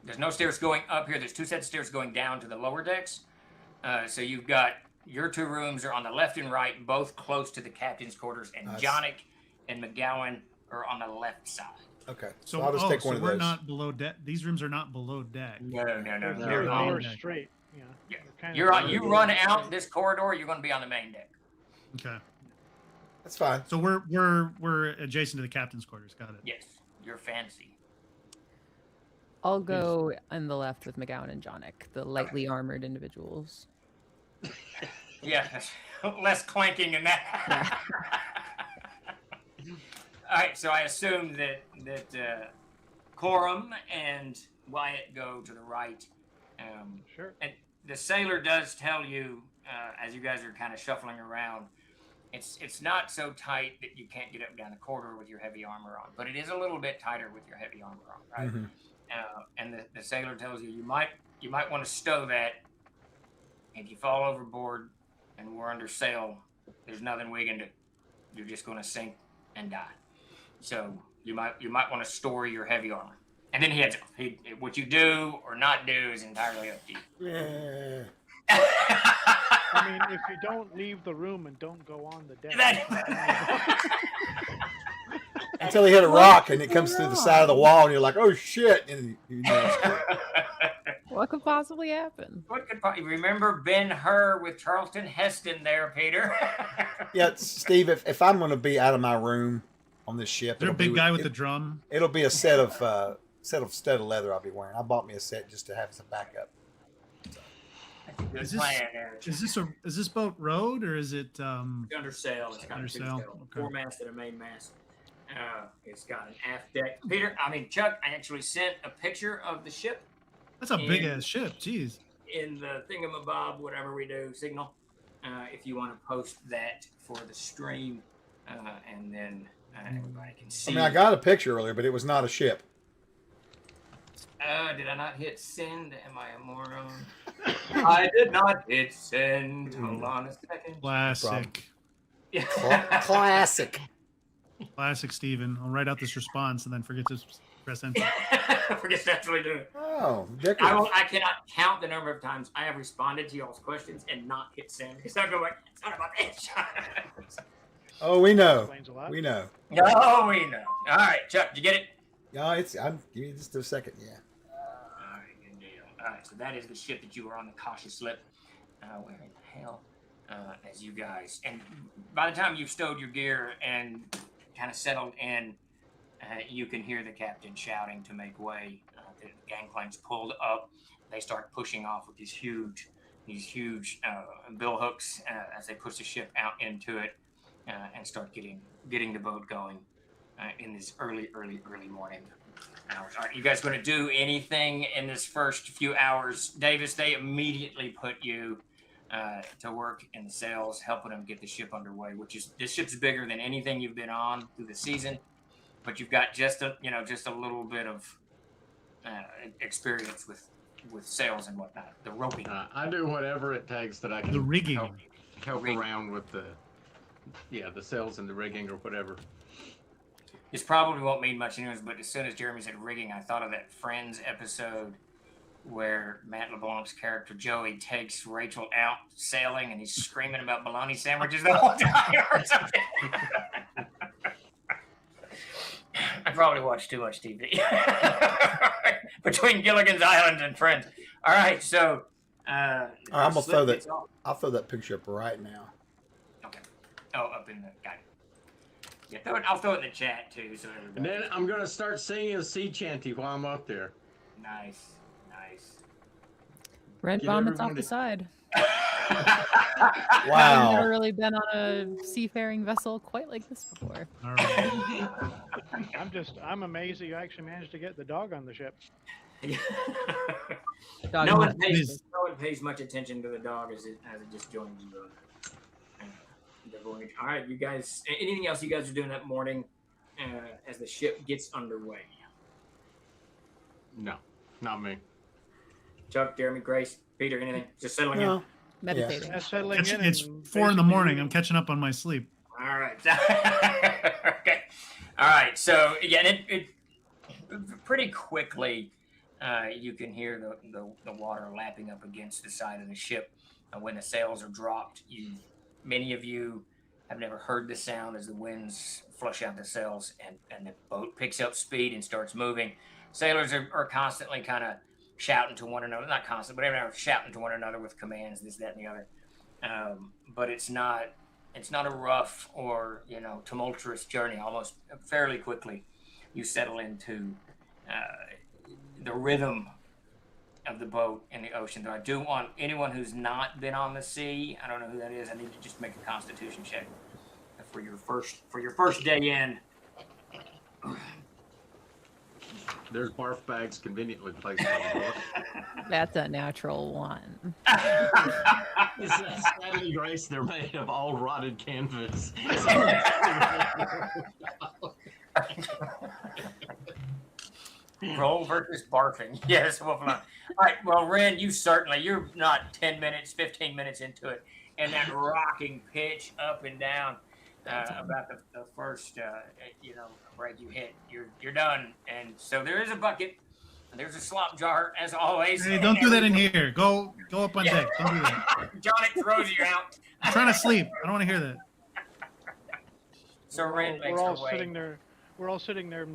There's no stairs going up here. There's two sets of stairs going down to the lower decks. So you've got your two rooms are on the left and right, both close to the captain's quarters, and Nice. Jonik and McGowan are on the left side. Okay, So, I'll just take one of we're those. not below deck. These rooms are not below deck. No. They're on more deck. straight. Yeah. Yeah. They're kind of You straight. run out this corridor, you're going to be on the main deck. Okay. That's fine. So we're adjacent to the captain's quarters. Got it. Yes, you're fancy. I'll go on the left with McGowan and Jonik, the lightly armored individuals. Yeah, less clanking than that. All right, so I assume that Coram and Wyatt go to the right. Sure. And the sailor does tell you, as you guys are kind of shuffling around, it's not so tight that you can't get up and down the corridor with your heavy armor on, but it is a little bit tighter with your heavy armor on, right? Mhm. And the sailor tells you might want to stow that. If you fall overboard and we're under sail, there's nothing we can do. You're just going to sink and die. So you might want to store your heavy armor. And then he heads off. What you do or not do is entirely up to you. Yeah. I mean, if you don't leave the room and don't go on the deck. Until he hit a rock and it comes through the side of the wall and you're like, oh shit! And What could possibly happen? Remember Ben-Hur with Charlton Heston there, Peter? yeah, Steve. If I'm going to be out of my room on this ship, Is there a big guy with the drum? It'll be a set of stud of leather I'll be wearing. I bought me a set just to have as a backup. Good Is this- plan there. Is this boat rowed or is it? It's under sail. It's got Under two sail, sail, okay. foremast and a mainmast. It's got an aft deck. Chuck, I actually sent a picture of the ship That's a big ass ship. Jeez. in the thingamabob, whatever we do, signal. If you want to post that for the stream, and then everybody can see. I mean, I got a picture earlier, but it was not a ship. Did I not hit send? Am I a moron? I did not hit send. Hold on a second. Classic. Classic. Classic Steven. I'll write out this response and then forget to press enter. Forget to actually do it. Oh, decorative. I cannot count the number of times I have responded to y'all's questions and not hit send because I go like, son of a bitch. Oh, we know. Explains a lot. We know. No, we know. All right, Chuck, did you get it? Yeah, give me just a second. Yeah. All right, good deal. All right, so that is the ship that you were on the cautious slip. Where in the hell? As you guys, and by the time you've stowed your gear and kind of settled in, you can hear the captain shouting to make way. The gangplank's pulled up. They start pushing off with these huge these huge bill hooks as they push the ship out into it and start getting the boat going in this early morning hours. Are you guys going to do anything in this first few hours? Davis, they immediately put you to work in the sails, helping them get the ship underway, this ship's bigger than anything you've been on through the season, but you've got just a little bit of experience with sails and whatnot, the roping. I do whatever it takes that I can The rigging. help around with the sails and the rigging or whatever. This probably won't mean much news, but as soon as Jeremy said rigging, I thought of that Friends episode where Matt LeBlanc's character Joey takes Rachel out sailing and he's screaming about bologna sandwiches the whole time or something. I probably watched too much TV. Between Gilligan's Island and Friends. All right, so I'm gonna throw that. I'll throw that picture up right now. Okay. Oh, up in the got it. Yeah, I'll throw it in the chat too. So And then I'm gonna start singing a sea chanty while I'm up there. nice. Red Get vomits off everyone the to- side. I've never Wow. really been on a seafaring vessel quite like this before. All right. I'm amazed that you actually managed to get the dog on the ship. Dog no vomit. one pays much attention to the dog as it just joins the voyage. All right, you guys. Anything else you guys are doing that morning as the ship gets underway? No, not me. Chuck, Jeremy, Grace, Peter, anything? Just settling in. No. Meditating. Yeah, settling in. It's and 4 in the basically morning. reading. I'm catching up on my sleep. All right. Okay. All right. So again, it pretty quickly you can hear the water lapping up against the side of the ship when the sails are dropped. Many of you have never heard the sound as the winds flush out the sails and the boat picks up speed and starts moving. Sailors are constantly kind of shouting to one another, not constant, but every now and then shouting to one another with commands, this, that, and the other. But it's not a rough or tumultuous journey. Almost fairly quickly, you settle into the rhythm of the boat in the ocean. Though I do want anyone who's not been on the sea, I don't know who that is, I need to just make a constitution check for your first day in. There's barf bags conveniently placed on the boat. That's a natural one. Sadly, Grace, they're made of all rotted canvas. Roll versus barfing. Yes, well, fine. All right. Well, Ren, you're not 10 minutes, 15 minutes into it, and that rocking pitch up and down about the first, break you hit. You're done, and so there is a bucket. There's a slop jar, as always. Hey, don't do that in here. Go up on deck. Don't do that. John, it throws you out. I'm trying to sleep. I don't want to hear that. So Ren makes we're her all way. sitting there. We're all sitting there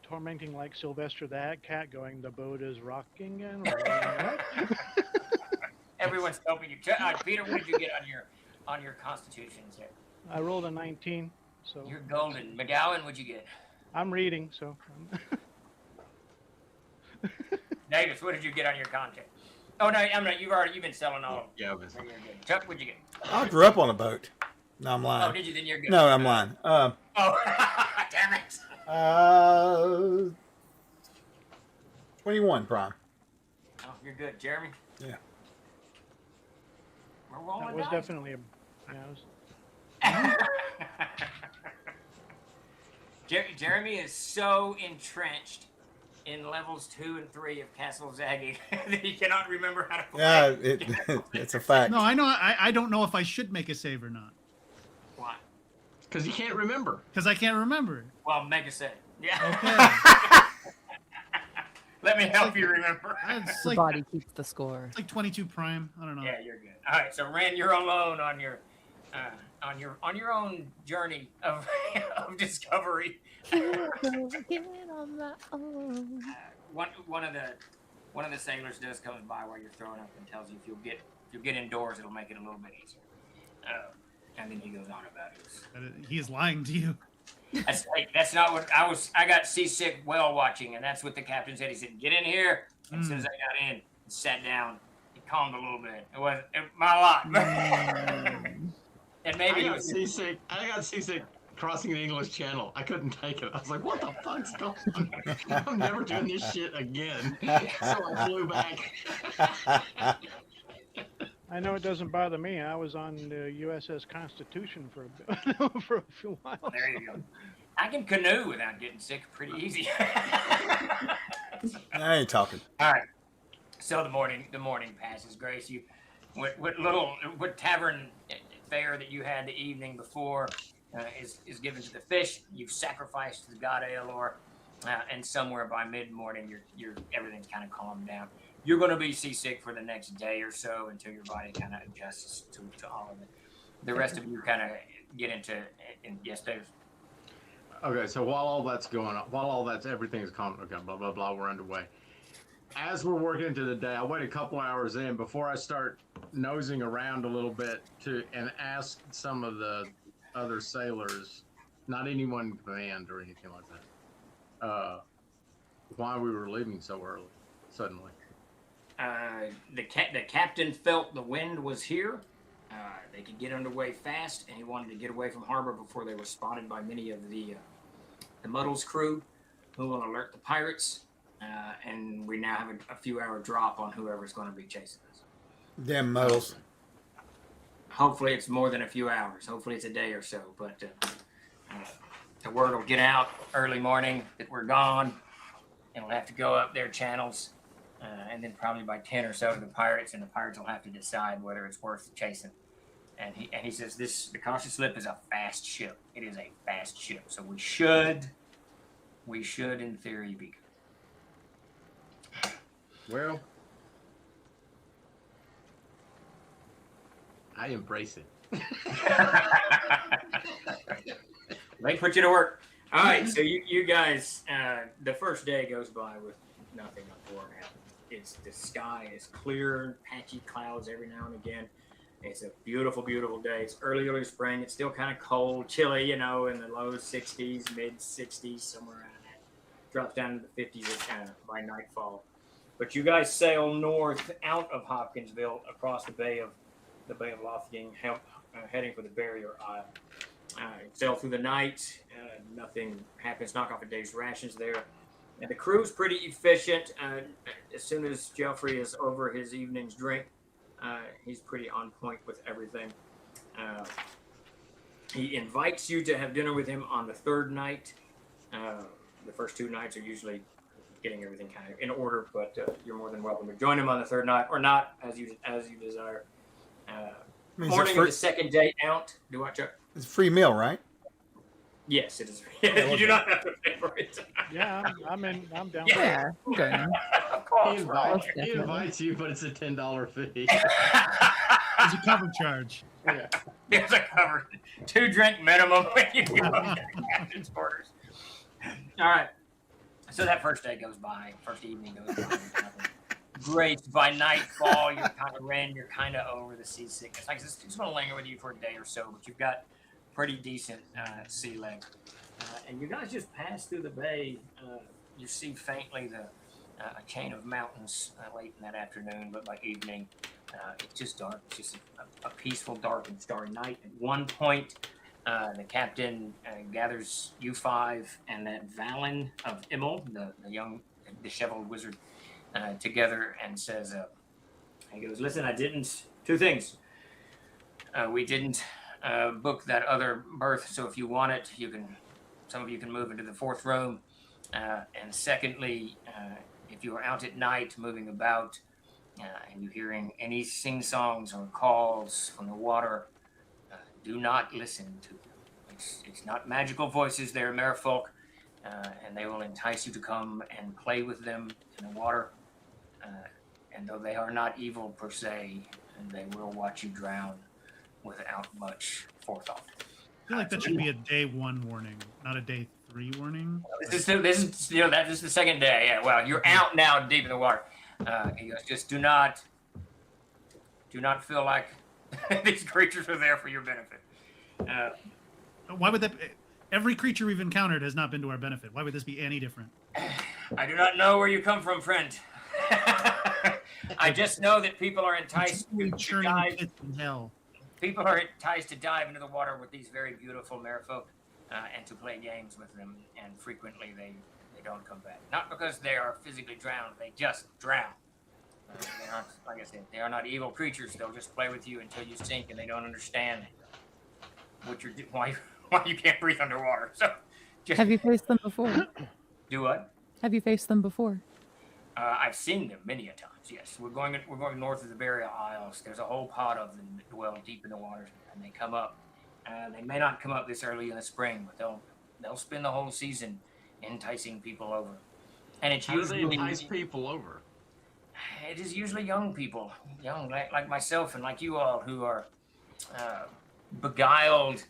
tormenting like Sylvester that cat, going, "The boat is rocking and rolling." Everyone's helping you. Peter, what did you get on your Constitution check? I rolled a 19, so You're golden. McGowan, what'd you get? I'm reading. So Davis, what did you get on your content? Oh no, I'm not. You've been selling all of them. Yeah, it was- So you're good. Chuck, what'd you get? I grew up on a boat. No, I'm Oh, lying. did you? Then you're good. No, I'm lying. Oh, damn it. 21 prime. Oh, you're good, Jeremy. Yeah. We're rolling that was dice. definitely a. Yeah, it was, Jeremy is so entrenched in levels 2 and 3 of Castle Zaggy that he cannot remember how to play. Yeah, it's a fact. No, I know. I don't know if I should make a save or not Why? Because you can't remember. because I can't remember. Well, make a save. Yeah. Okay. Let me help you remember. It's The like body keeps the score. it's like 22 prime. I don't know. Yeah, you're good. All right, so Ren, you're alone on your own journey of of discovery. One of the sailors does comes by while you're throwing up and tells you if you'll get indoors, it'll make it a little bit easier. And then he goes on about it. He is lying to you. That's not what I was. I got seasick whale watching, and that's what the captain said. He said, "Get in here." And as soon as I got in and sat down, he calmed a little bit. It wasn't my lot. And maybe I he got was seasick. I got seasick crossing the English Channel. I couldn't take it. I was like, "What the fuck's going on? I'm never doing this shit again." So I flew back. I know it doesn't bother me. I was on the USS Constitution for for a few while. there you go. I can canoe without getting sick pretty easy. I ain't talking. All right. So the morning passes. Grace, you what tavern fare that you had the evening before is given to the fish. You've sacrificed to the god Aelor, and somewhere by mid-morning, you're everything's kind of calmed down. You're going to be seasick for the next day or so until your body kind of adjusts to all of it. The rest of you kind of get into yes, Dave. Okay, so while all that's going on, everything is calm. Okay, blah blah blah. We're underway. As we're working into the day, I wait a couple hours in before I start nosing around a little bit and ask some of the other sailors, not anyone in command or anything like that, why we were leaving so early, suddenly. The captain felt the wind was here. They could get underway fast, and he wanted to get away from harbor before they were spotted by many of the Muddles crew, who will alert the pirates. And we now have a few-hour drop on whoever's going to be chasing us. Damn muddles. Hopefully it's more than a few hours. Hopefully it's a day or so. But the word will get out early morning that we're gone, and we'll have to go up their channels. And then probably by 10 or so to the pirates, and the pirates will have to decide whether it's worth chasing. And he says the Cautious Slip is a fast ship. It is a fast ship. So we should in theory be good. Well, I embrace it. They put you to work. All right, so you guys, the first day goes by with nothing untoward happening. The sky is clear, patchy clouds every now and again. It's a beautiful, beautiful day. It's early spring. It's still kind of cold, chilly, in the low 60s, mid 60s, somewhere around that. Drops down to the 50s by nightfall. But you guys sail north out of Hopkinsville across the Bay of Lothgang, heading for the Barrier Isle. Sail through the night. Nothing happens. Knock off a day's rations there. And the crew's pretty efficient. As soon as Geoffrey is over his evening's drink, he's pretty on point with everything. He invites you to have dinner with him on the third night. The first two nights are usually getting everything kind of in order, but you're more than welcome to join him on the third night, or not, as you desire. Morning of the second day out. Do what, Chuck? It's a free meal, right? Yes, it is. You do not have to pay for it. Yeah, I'm down. Yeah, okay. Of course, He invites you, but it's a $10 fee. There's a cover charge. Yeah. There's a cover. 2 drink minimum when you go to the captain's quarters. All right. So that first day goes by. First evening goes by. Great. By nightfall, you're kind of over the seasickness. Like it's going to linger with you for a day or so, but you've got pretty decent sea leg. And you guys just pass through the bay. You see faintly a chain of mountains late in that afternoon, but by evening, it's just dark. It's just a peaceful, dark, and starry night. At one point, the captain gathers you 5 and that Valen of Immel, the young disheveled wizard, together and says, he goes, listen, two things. We didn't book that other berth, so if you want it, some of you can move into the 4th room. And secondly, if you are out at night moving about and you're hearing any sing-songs or calls from the water, do not listen to them. It's not magical voices, they're merfolk, and they will entice you to come and play with them in the water. And though they are not evil per se, they will watch you drown without much forethought. I feel like that should be a day 1 warning, not a day 3 warning. This is that is the second day. Yeah, well, you're out now deep in the water. He goes, just do not feel like these creatures are there for your benefit. Why would that? Every creature we've encountered has not been to our benefit. Why would this be any different? I do not know where you come from, friend. I just know that people are enticed to Churning dive. pits in hell. People are enticed to dive into the water with these very beautiful merfolk and to play games with them, and frequently they don't come back. Not because they are physically drowned, they just drown. They're not, like I said, they are not evil creatures. They'll just play with you until you sink, and they don't understand what you're why you can't breathe underwater. So, just Have you faced them before? do what? Have you faced them before? I've seen them many a times. Yes, we're going north of the Burial Isles. There's a whole pod of them that dwell deep in the waters, and they come up. They may not come up this early in the spring, but they'll spend the whole season enticing people over. And it's How do they usually entice people over? it is usually young people, young like myself and like you all, who are beguiled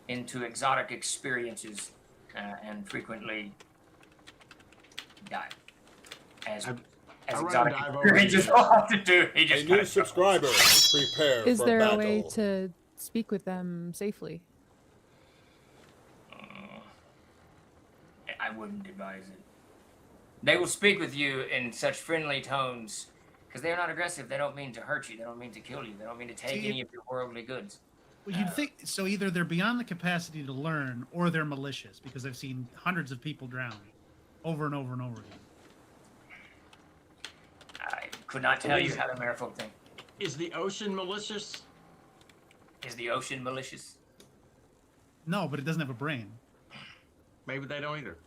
into exotic experiences and frequently die. As I exotic rather dive over experiences you. often do. He A just new kind of subscriber. Prepare Is for there battle. a way to speak with them safely? I wouldn't advise it. They will speak with you in such friendly tones because they are not aggressive. They don't mean to hurt you. They don't mean to kill you. They don't mean to take any of your worldly goods. Well, you'd think so. Either they're beyond the capacity to learn, or they're malicious, because I've seen hundreds of people drown over and over and over again. I could not tell you how the merfolk think. Is the ocean malicious? Is the ocean malicious? No, but it doesn't have a brain. Maybe they don't either.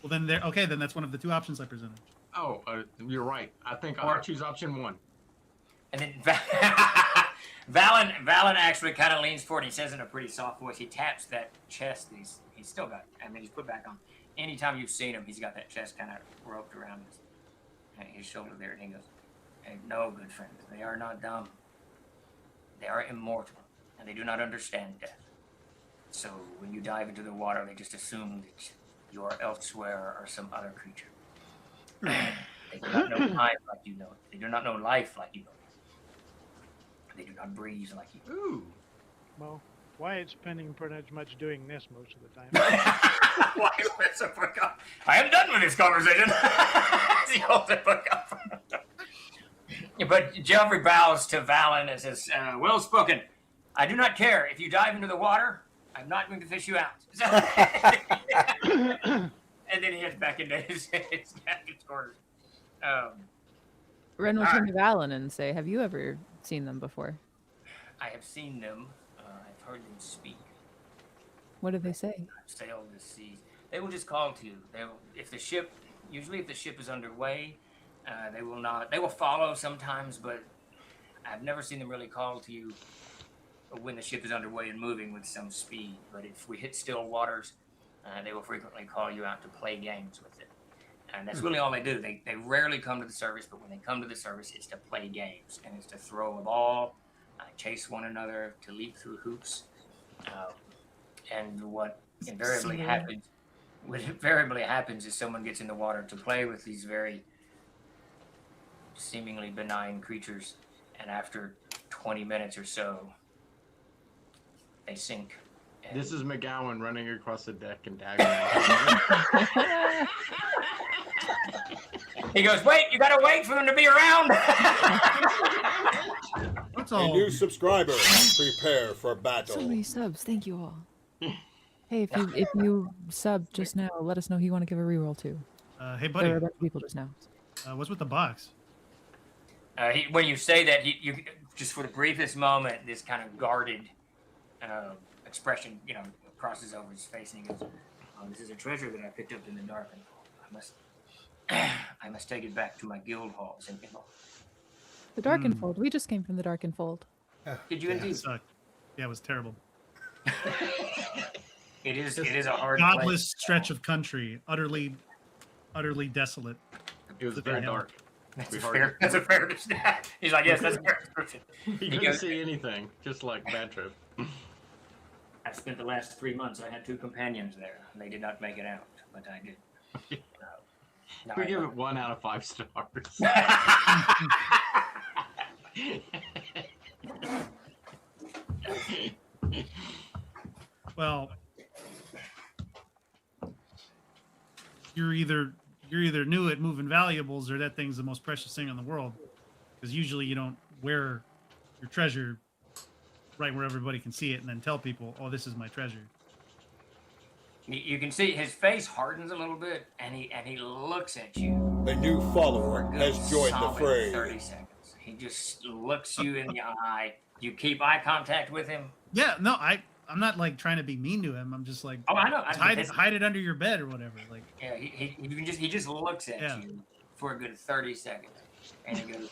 Well, then they're okay. Then that's one of the two options I presented. Oh, you're right. I think Or- I'll choose option 1. And then Valen actually kind of leans forward. He says in a pretty soft voice, he taps that chest that he's still got. I mean, he's put back on. Anytime you've seen him, he's got that chest kind of roped around his shoulder there. And he goes, hey, no, good friends, they are not dumb. They are immortal, and they do not understand death. So when you dive into the water, they just assume that you are elsewhere or some other creature. They do not know time like you know it. They do not know life like you know it. They do not breathe like you. Ooh. Well, Wyatt's spending pretty much doing this most of the time. Why is it book up? I am done with this conversation. He holds the book up. But Geoffrey bows to Valen and says, well spoken. I do not care. If you dive into the water, I'm not going to fish you out. And then he heads back into his captain's quarters. Ren will turn to Valen and say, have you ever seen them before? I have seen them. I've heard them speak. What do they say? I've sailed the seas. They will just call to you. If the ship is underway, they will not. They will follow sometimes, but I've never seen them really call to you when the ship is underway and moving with some speed. But if we hit still waters, they will frequently call you out to play games with it. And that's really all they do. They rarely come to the service, but when they come to the service, it's to play games. And it's to throw a ball, chase one another, to leap through hoops. And what invariably happens is someone gets in the water to play with these very seemingly benign creatures. And after 20 minutes or so, they sink. This is McGowan running across the deck and daggering. He goes, wait, you gotta wait for them to be around. What's A all? new subscriber. Prepare for battle. So many subs. Thank you all. Hey, if you sub just now, let us know who you want to give a reroll to. Hey, There buddy. were a bunch of people just now. What's with the box? When you say that, you just for the briefest moment, this kind of guarded expression, crosses over his face, and he goes, oh, "This is a treasure that I picked up in the dark, and I must take it back to my guild halls." And The Darkenfold. We just came from the Darkenfold. did you It indeed? sucked. Yeah, it was terrible. It is a hard Godless place. stretch of country, utterly desolate. It was What very the hell? dark. That's We a hardly- fair. That's a fair description. He's like, yes, that's a fair description. He couldn't goes- see anything, just like Bad Trip. I spent the last 3 months. I had 2 companions there. They did not make it out, but I did. No, We I give don't. it 1 out of 5 stars. Well, you're either new at moving valuables, or that thing's the most precious thing in the world. because usually you don't wear your treasure right where everybody can see it and then tell people, "Oh, this is my treasure." You can see his face hardens a little bit, and he looks at you. A new For follower a good has joined the solid fray. 30 seconds. He just looks you in the eye. You keep eye contact with him. Yeah, no, I'm not like trying to be mean to him. I'm just like, Oh, I know. hide it under your bed or whatever. Like, Yeah, he just looks at Yeah. you for a good 30 seconds, and he goes,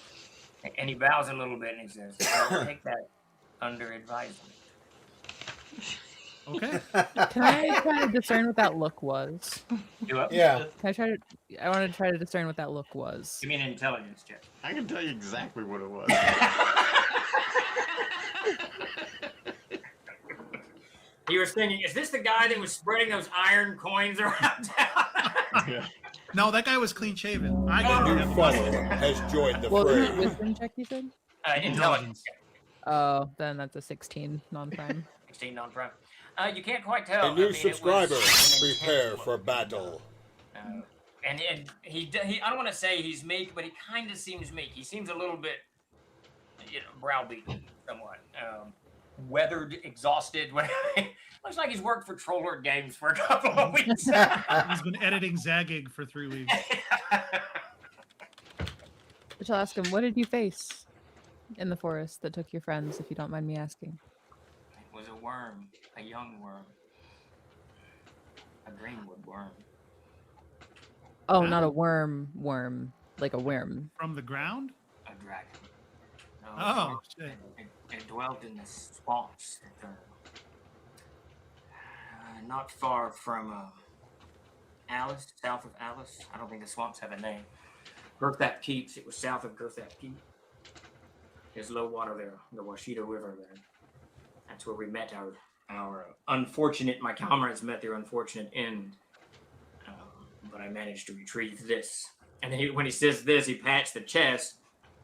and he bows a little bit, and he says, "I'll take that under advisement." okay. Can I try to discern what that look was? Do it. Yeah. Can I try to? I want to try to discern what that look was. Give me an intelligence check. I can tell you exactly what it was. He was thinking, is this the guy that was spreading those iron coins around town? Yeah. No, that guy was clean shaven. I A got new him. follower has joined the Well, is it fray. wisdom check you said? Intelligence. Oh, then that's a 16 non-prime. 16 non-prime. You can't quite tell. A new I mean, it was subscriber. an intense Prepare look. for battle. And he I don't want to say he's meek, but he kind of seems meek. He seems a little bit, browbeaten somewhat. Weathered, exhausted. Looks like he's worked for Trollord Games for a couple of weeks. He's been editing Zagig for 3 weeks. Which I'll ask him, what did you face in the forest that took your friends, if you don't mind me asking? It was a worm, a young worm, a greenwood worm. Oh, not a worm, like a worm. From the ground? A dragon. No, Oh, shit. it dwelt in the swamps that are not far from Alice, south of Alice. I don't think the swamps have a name. Girthap Keeps. It was south of Girthap Keep. There's low water there, the Washita River there. That's where we met our unfortunate. My comrades met their unfortunate end. But I managed to retrieve this. And then when he says this, he pats the chest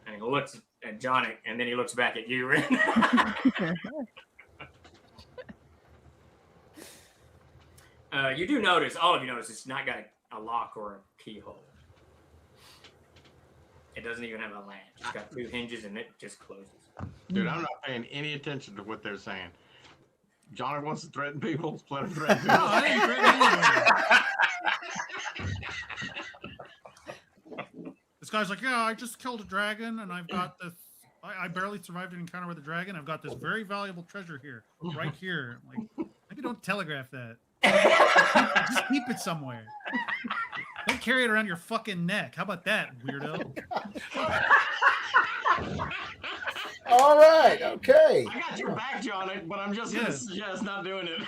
and he looks at Johnny, and then he looks back at you. You do notice, all of you notice, it's not got a lock or a keyhole. It doesn't even have a latch. It's got 2 hinges and it just closes. Dude, I'm not paying any attention to what they're saying. Johnny wants to threaten people. Let him threaten people. No, I ain't threatening anybody. This guy's like, yeah, I just killed a dragon, and I've got this. I barely survived an encounter with a dragon. I've got this very valuable treasure here, right here. I'm like, maybe don't telegraph that. Just keep it somewhere. Don't carry it around your fucking neck. How about that, weirdo? All right. Okay. I got your back, Johnny, but I'm just going to suggest not doing it.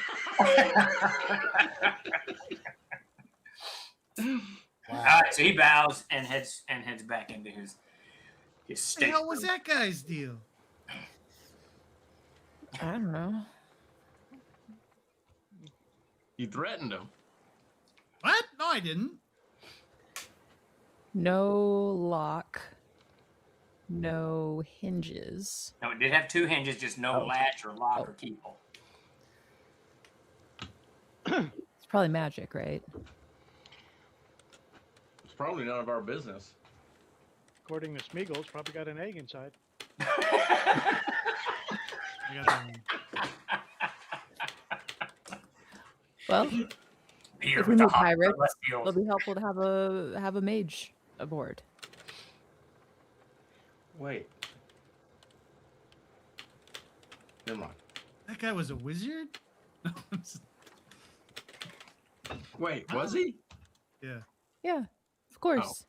Wow. All right, so he bows and heads back into his What the state. hell was that guy's deal? I don't know. You threatened him. What? No, I didn't. No lock. No hinges. No, it did have 2 hinges, just no latch or lock or keyhole. It's probably magic, right? It's probably none of our business. According to Smeagol, it's probably got an egg inside. I got that one. Well, Here if we with the meet hot pirates, celestials. it'll be helpful to have a mage aboard. Wait. Never mind. That guy was a wizard? Wait, was he? Yeah. Yeah, of course.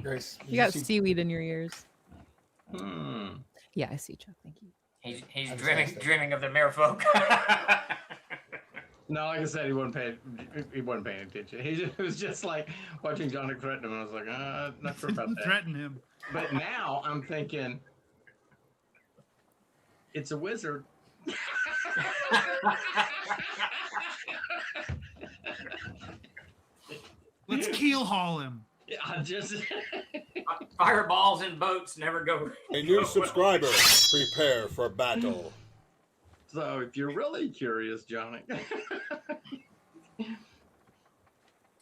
Grace, You got seaweed in your ears. Hmm. Yeah, I see, Chuck. Thank you. He's That's dreaming nice. dreaming of the merfolk. No, like I said, he wasn't paying attention. He was just like watching Johnny threaten him, and I was like, not sure about that. Threaten him. But now I'm thinking, it's a wizard. Let's keel haul him. I just Fireballs and boats never go. A new subscriber. Prepare for battle. So if you're really curious, Johnny,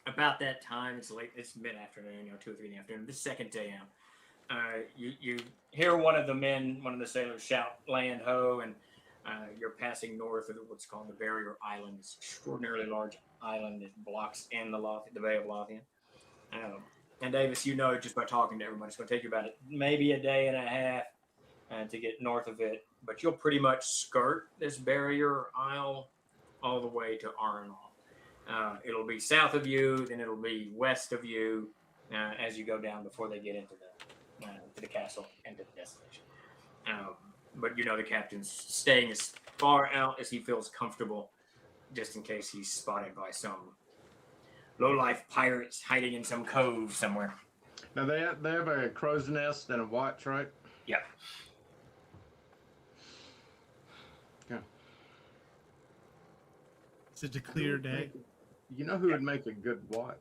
about that time, it's late. It's mid-afternoon, 2 or 3 in the afternoon. The second day out, you hear one of the sailors shout, "Land ho!" and you're passing north of what's called the Barrier Island. This extraordinarily large island that blocks in the Bay of Lothian. And Davis, just by talking to everybody, it's going to take you about maybe a day and a half to get north of it, but you'll pretty much skirt this barrier isle all the way to Arnall. It'll be south of you, then it'll be west of you as you go down before they get into the castle and to the destination. But the captain's staying as far out as he feels comfortable, just in case he's spotted by some low-life pirates hiding in some cove somewhere. Now they have a crow's nest and a watch, right? Yeah. Yeah. Such a clear day. You know who would make a good watch?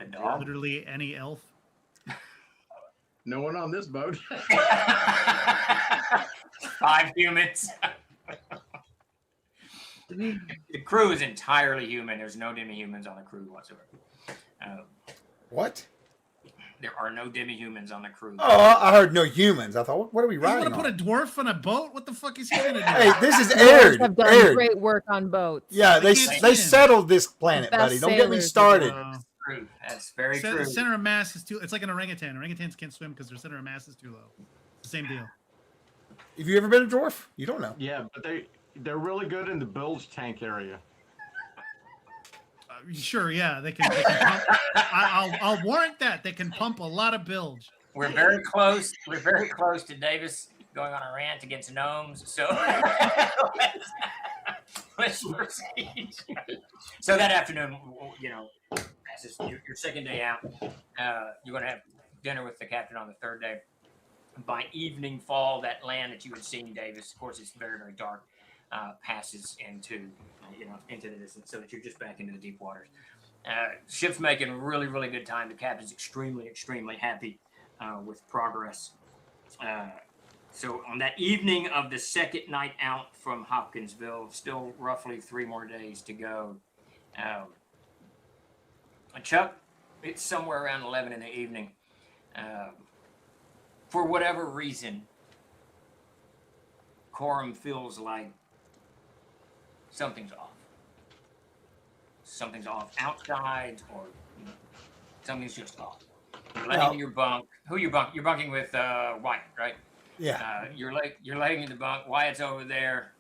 A dog. Literally any elf. No one on this boat. 5 humans. The crew is entirely human. There's no demi-humans on the crew whatsoever. What? There are no demi-humans on the crew. Oh, I heard no humans. I thought, what are we You riding want to put a dwarf on a boat? What the fuck is he gonna do? Hey, this is Sailors aired. have done Aired. great work on boats. Yeah, They they can't they swim. settled this planet, Best buddy. Don't get me sailors started. True. That's very The true. center of mass is too. It's like an orangutan. Orangutans can't swim because their center of mass is too low. It's the same deal. Have you ever been a dwarf? You don't know. Yeah, but they're really good in the bilge tank area. Sure, yeah, they can pump. I'll warrant that they can pump a lot of bilge. We're very close. We're very close to Davis going on a rant against gnomes. So let's proceed. So that afternoon, passes your second day out. You're going to have dinner with the captain on the third day. By evening fall, that land that you had seen, Davis, of course, it's very, very dark, passes into the distance, so that you're just back into the deep waters. Ship's making really, really good time. The captain's extremely, extremely happy with progress. So on that evening of the second night out from Hopkinsville, still roughly 3 more days to go. Chuck, it's somewhere around 11 in the evening. For whatever reason, Coram feels like something's off. Something's off outside, or something's just off. You're laying in your bunk. Who you bunk? You're bunking with Wyatt, right? Yeah. You're laying in the bunk. Wyatt's over there,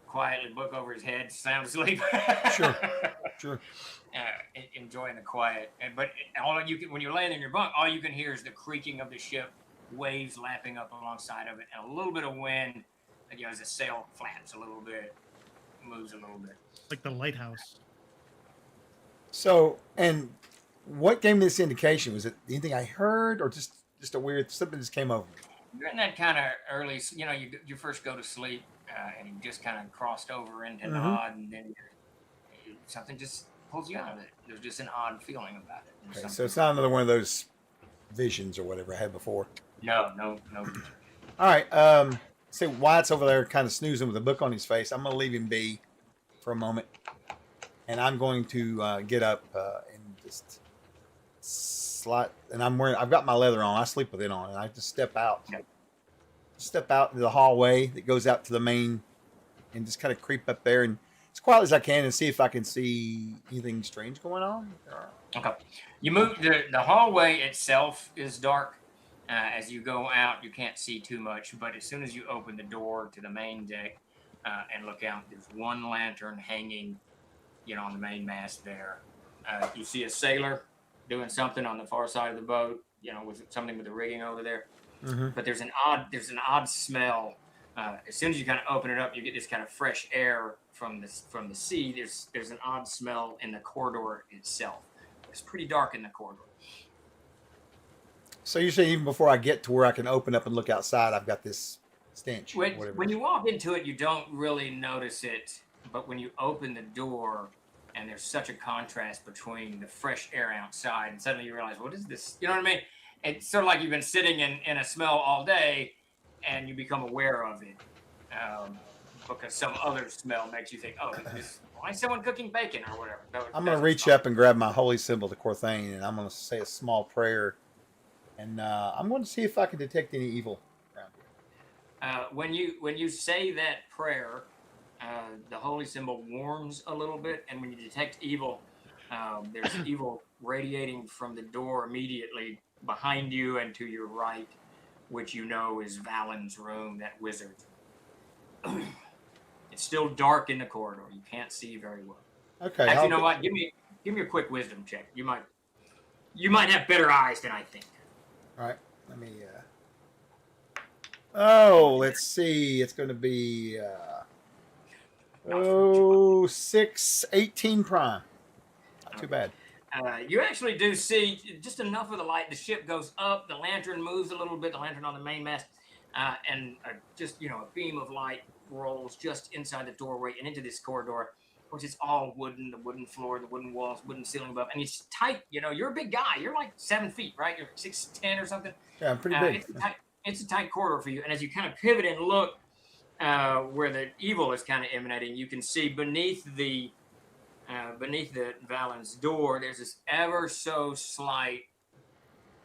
quietly, book over his head, sound asleep. Sure. Enjoying the quiet. But when you're laying in your bunk, all you can hear is the creaking of the ship, waves lapping up alongside of it, and a little bit of wind. As the sail flaps a little bit, moves a little bit. Like the lighthouse. So, and what gave me this indication? Was it anything I heard, or just a weird something just came over me? You're in that kind of early, you first go to sleep, and you just kind of crossed over into nod, and then something just pulls you out of it. There's just an odd feeling about it. Okay, so it's not another one of those visions or whatever I had before. No. All right. So Wyatt's over there kind of snoozing with a book on his face. I'm going to leave him be for a moment. And I'm going to get up and just slide. And I've got my leather on. I sleep with it on. And I just step out. Okay. Step out into the hallway that goes out to the main and just kind of creep up there and as quiet as I can and see if I can see anything strange going on. Okay. You move, the hallway itself is dark. As you go out, you can't see too much, but as soon as you open the door to the main deck and look out, there's one lantern hanging, on the main mast there. You see a sailor doing something on the far side of the boat, with something with the rigging over there. Mm-hmm. But there's an odd smell. As soon as you kind of open it up, you get this kind of fresh air from the sea. There's an odd smell in the corridor itself. It's pretty dark in the corridor. So you're saying even before I get to where I can open up and look outside, I've got this stench. When you walk into it, you don't really notice it. But when you open the door, and there's such a contrast between the fresh air outside, and suddenly you realize, what is this? You know what I mean? It's sort of like you've been sitting in a smell all day, and you become aware of it. Because some other smell makes you think, oh, like someone cooking bacon or whatever. I'm going to reach up and grab my holy symbol, the Corthane, and I'm going to say a small prayer. And I'm going to see if I can detect any evil around here. When you say that prayer, the holy symbol warms a little bit, and when you detect evil, there's evil radiating from the door immediately behind you and to your right, which you know is Valen's room, that wizard. It's still dark in the corridor. You can't see very well. Okay. Actually, you know what? Give me a quick wisdom check. You might have better eyes than I think. All right. Let me. Oh, let's see. It's going to be 18 prime. Not too bad. You actually do see just enough of the light. The ship goes up. The lantern moves a little bit. The lantern on the main mast, and just a beam of light rolls just inside the doorway and into this corridor. Of course, it's all wooden. The wooden floor, the wooden walls, wooden ceiling above, and it's tight. You're a big guy. You're like 7 feet, right? You're 6'10" or something. Yeah, I'm pretty big. It's a tight corridor for you. And as you kind of pivot and look where the evil is kind of emanating, you can see beneath the Valen's door, there's this ever so slight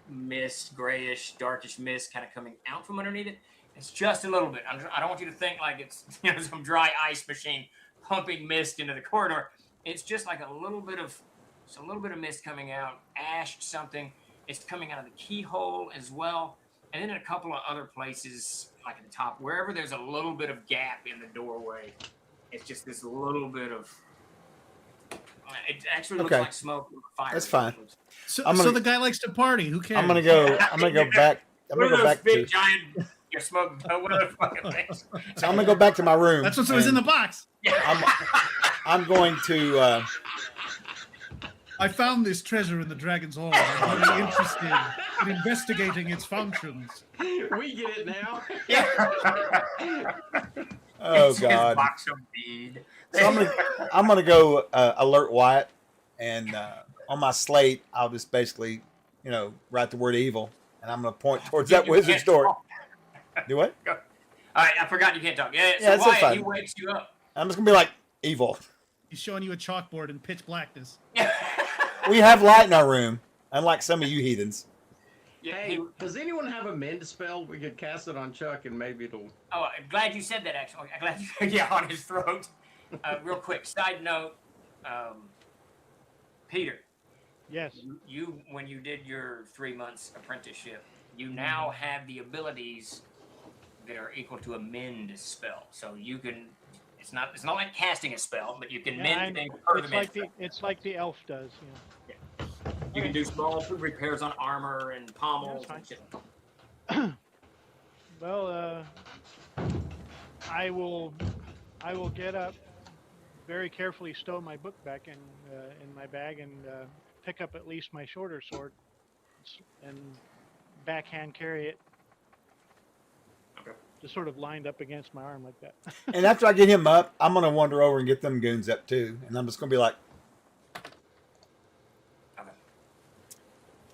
mist, grayish, darkish mist kind of coming out from underneath it. It's just a little bit. I don't want you to think like it's some dry ice machine pumping mist into the corridor. It's just like a little bit of mist coming out, ash something. It's coming out of the keyhole as well. And then in a couple of other places, like at the top, wherever there's a little bit of gap in the doorway, it's just this little bit of. It actually looks like smoke from a fire. That's fine. So the guy likes to party. Who cares? I'm gonna go back. I'm gonna go back big to. giant. Smoke. One of those fucking things. So I'm gonna go back to my room. That's what was in the box. I'm going to. I found this treasure in the Dragon's Hall. I'm very interested in investigating its functions. We get it now. Oh God! Box of bead. So I'm gonna go alert Wyatt, and on my slate I'll just basically write the word evil, and I'm gonna point towards that wizard's door. Do what? All right, I forgot you can't talk. Yeah, so that's Wyatt, fine. he wakes you up. I'm just gonna be like evil. He's showing you a chalkboard in pitch blackness. We have light in our room, unlike some of you heathens. Hey, does anyone have a mend spell? We could cast it on Chuck, and maybe it'll. Oh, I'm glad you said that. Actually, I'm glad you on his throat. Real quick, side note, Peter. Yes. You when you did your 3 months apprenticeship, you now have the abilities that are equal to a mend spell. So you can. It's not like casting a spell, but you can mend things. It's like the elf does. Yeah. You can do small repairs on armor and pommels and shit. Well, I will get up, very carefully stow my book back in my bag, and pick up at least my shorter sword, and backhand carry it. Okay. Just sort of lined up against my arm like that. And after I get him up, I'm gonna wander over and get them goons up too, and I'm just gonna be like, Okay.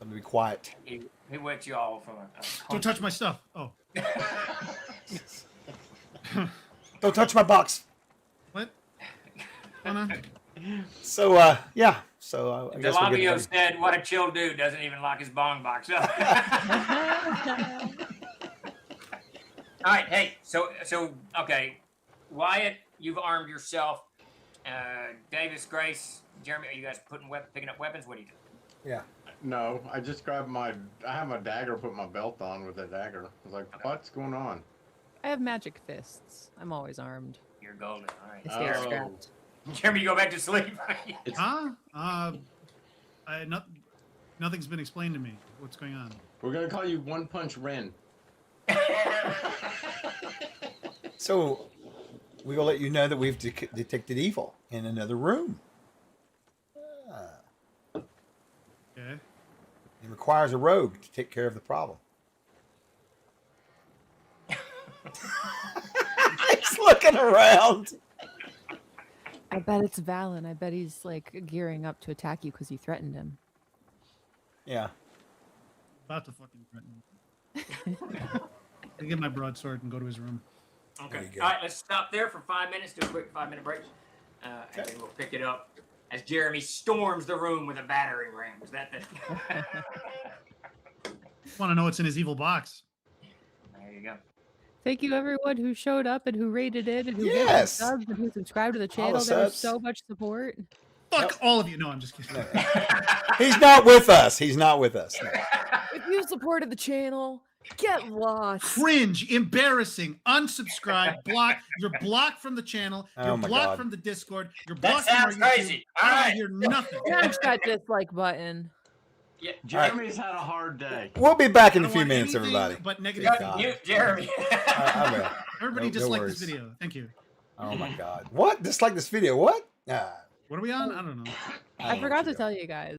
I'm gonna be quiet. He wakes you all from a Don't touch my stuff. Oh. Don't touch my box. What? Oh, no. So yeah. So I guess we'll get Delavio them. said, "What a chill dude doesn't even lock his bong box up." All right, hey, so okay, Wyatt, you've armed yourself. Davis, Grace, Jeremy, are you guys picking up weapons? What do you do? Yeah. No, I just grabbed I have my dagger, put my belt on with a dagger. I was like, what's going on? I have magic fists. I'm always armed. You're golden. All right. I stay Oh. strapped. Jeremy, you go back to sleep. Huh? Nothing's been explained to me. What's going on? We're gonna call you One Punch Ren. So we will let you know that we've detected evil in another room. Okay. It requires a rogue to take care of the problem. He's looking around. I bet it's Valen. I bet he's like gearing up to attack you because you threatened him. Yeah. About to fucking threaten me. I get my broadsword and go to his room. Okay. There you go. All right, let's stop there for 5 minutes. Do a quick 5-minute break. and then we'll pick it up as Jeremy storms the room with a battering ram. Is that the? Want to know what's in his evil box? There you go. Thank you, everyone who showed up and who rated it and who gave Yes. us subs and who subscribed to the All channel. the There was subs. so much support. Fuck all of you. No, I'm just kidding. He's not with us. He's not with us. No. If you supported the channel, get lost. Cringe, embarrassing, unsubscribe, block. You're blocked from the channel. Oh You're my blocked God. from the Discord. You're That blocked from our sounds YouTube. crazy. I All don't right. hear nothing. Smash that dislike button. Yeah. Jeremy's had a hard day. We'll be back I in a don't few want minutes, anything everybody. But negative. Got God. mute Jeremy. I'm in. Everybody No dislike worries. this video. Thank you. Oh my God. What? Dislike this video? What? What are we on? I don't know. I forgot to tell you guys.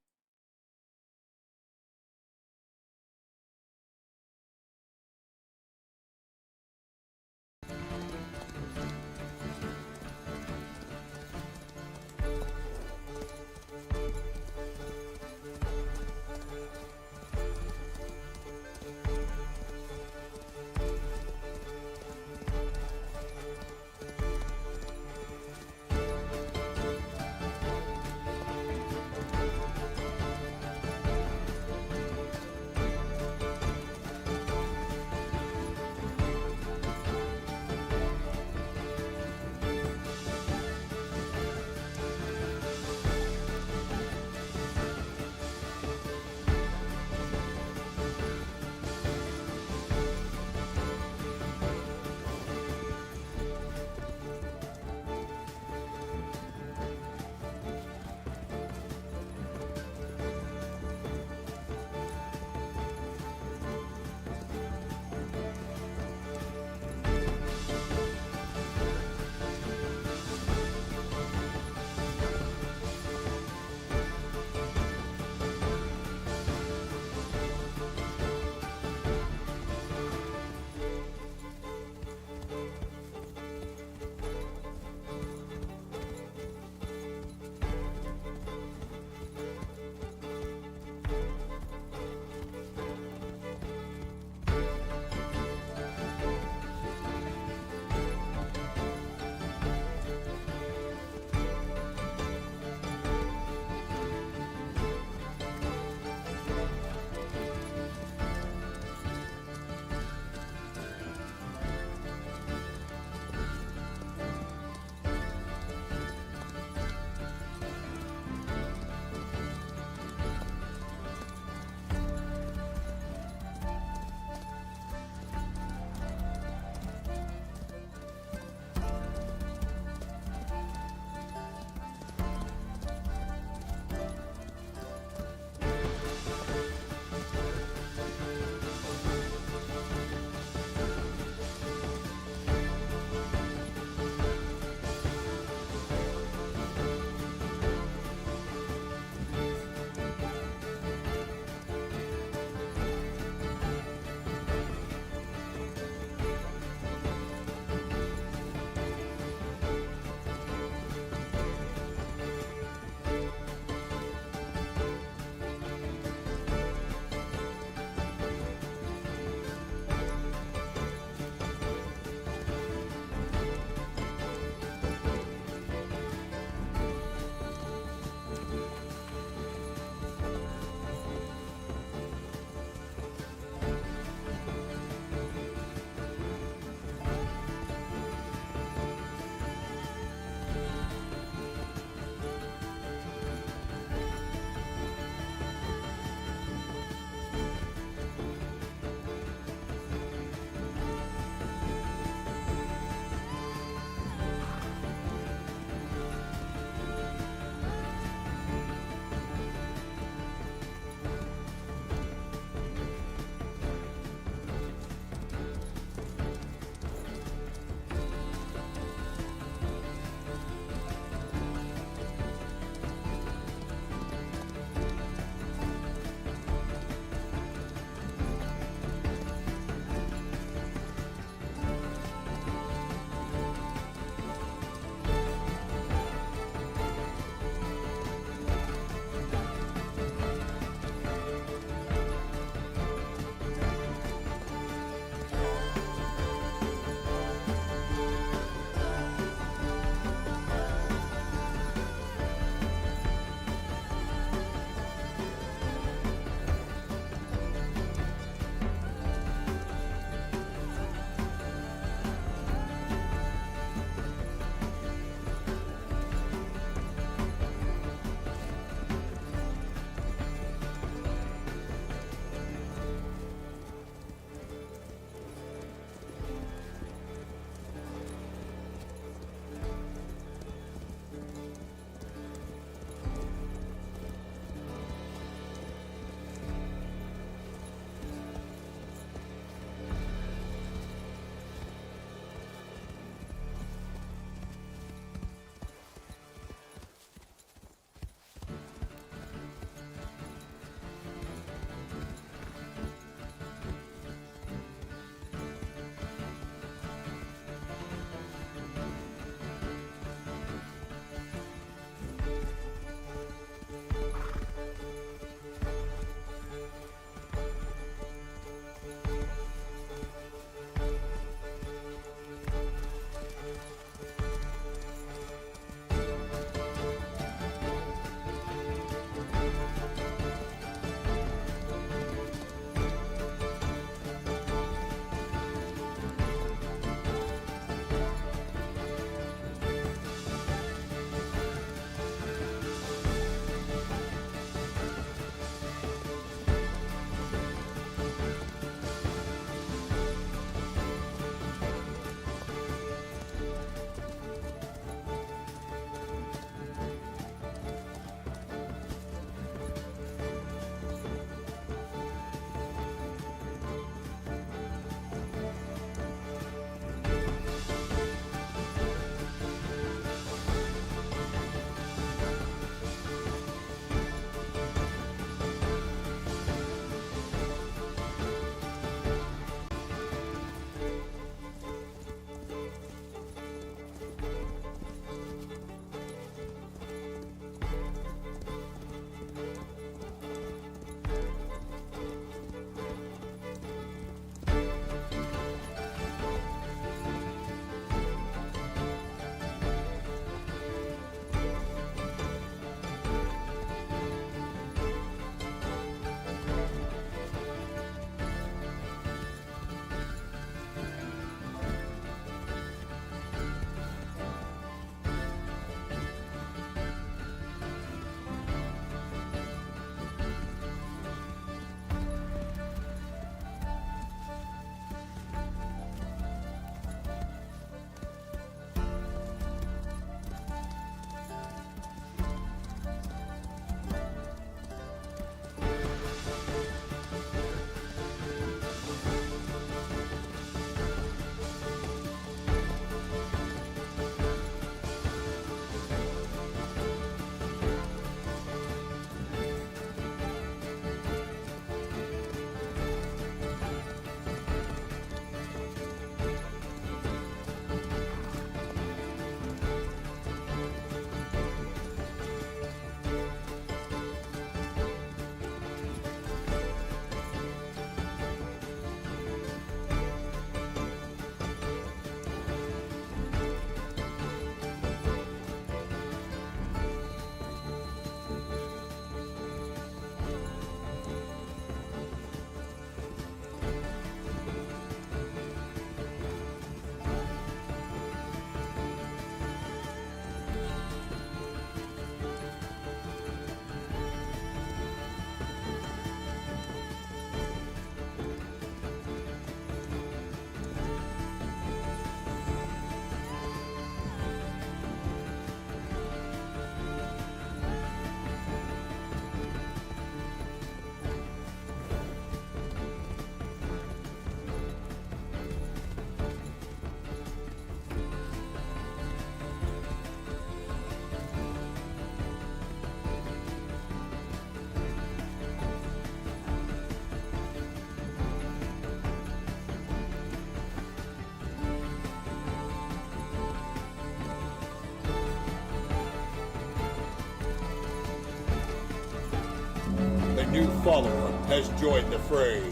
new follower has joined the fray.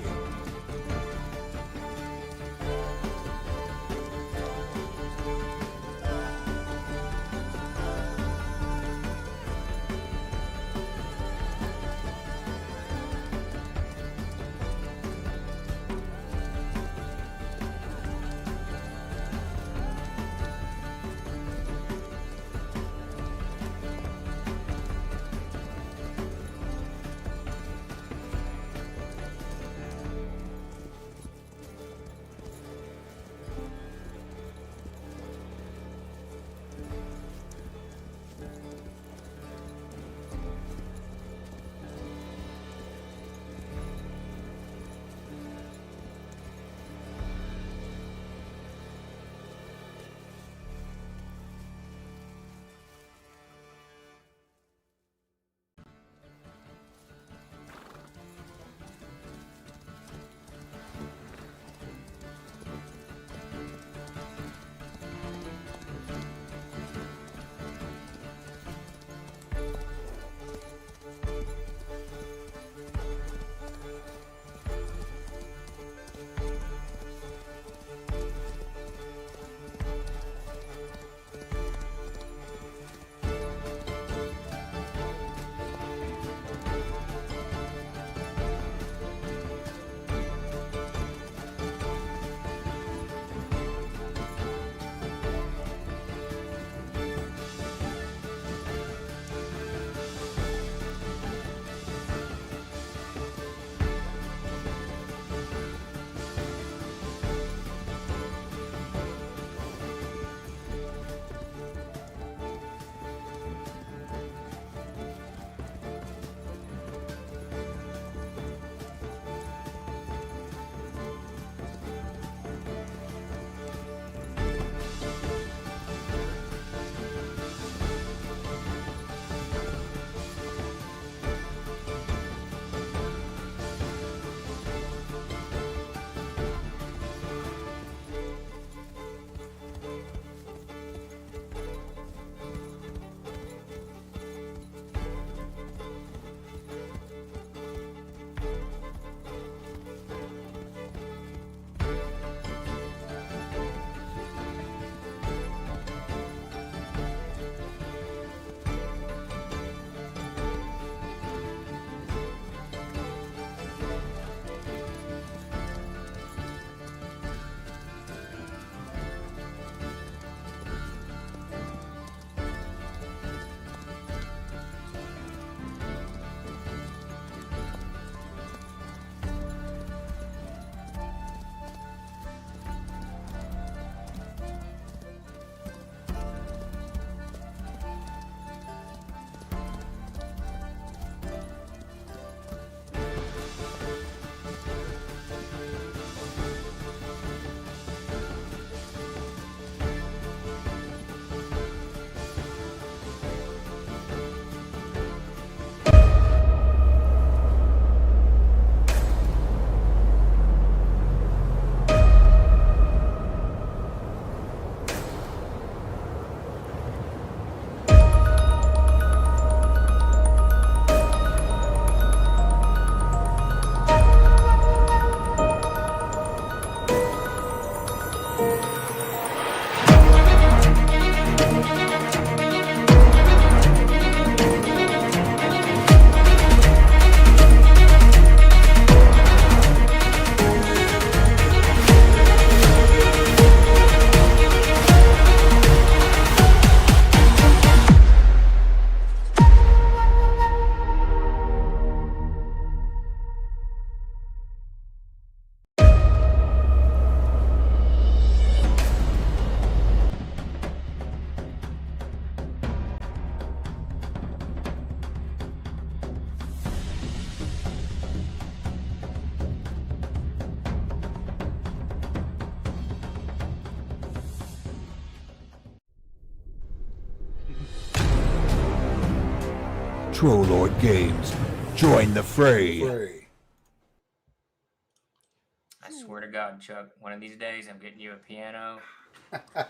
Trollord Games. Join the fray. I swear to God, Chuck, one of these days I'm getting you a piano. We're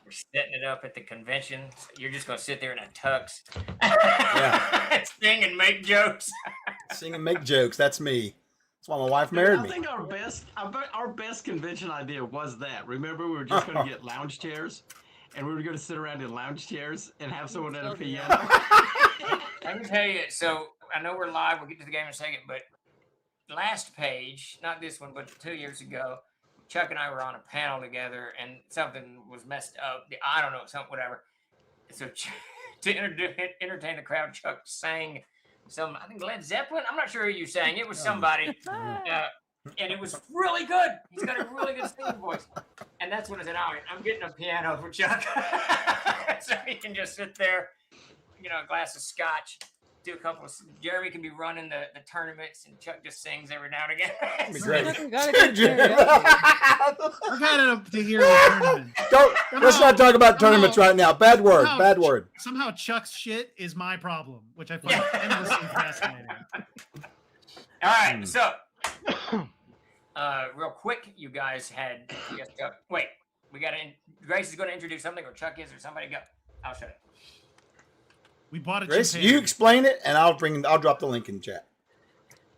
setting it up at the convention. You're just going to sit there in a tux, Yeah. sing and make jokes. Sing and make jokes. That's me. That's why my wife married I me. think our best convention idea was that. Remember, we were just going to get lounge chairs, and we were going to sit around in lounge chairs and have someone at a Still do piano. Let me tell you. So I know we're live. We'll get to the game in a second, but last page, not this one, but 2 years ago, Chuck and I were on a panel together, and something was messed up. I don't know, something, whatever. So to entertain the crowd, Chuck sang some, I think Led Zeppelin. I'm not sure who you sang. It was somebody, and it was really good. He's got a really good singing voice, and that's when I said, "All right, I'm getting a piano for Chuck, so he can just sit there, a glass of scotch." Do a couple of Jeremy can be running the tournaments and Chuck just sings every now and again. That'd be great. We're kind of to hear a tournament. Let's not talk about tournaments right now. Bad word. Bad word. Somehow Chuck's shit is my problem, which I find endlessly fascinating. All right, so real quick, you guys had Chuck. Wait, we got to. Grace is going to introduce something, or Chuck is, or somebody go. I'll shut it. We bought a Grace, chimpanzee. you explain it, and I'll drop the link in chat.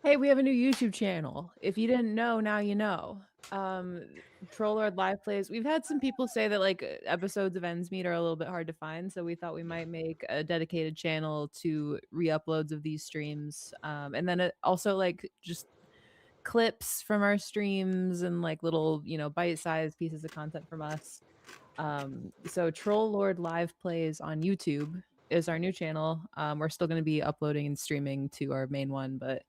Hey, we have a new YouTube channel. If you didn't know, now you know. Troll Lord Live Plays. We've had some people say that episodes of Ends Meet are a little bit hard to find, so we thought we might make a dedicated channel to re-uploads of these streams. And then also just clips from our streams and little, bite-sized pieces of content from us. So Troll Lord Live Plays on YouTube is our new channel. We're still going to be uploading and streaming to our main one, but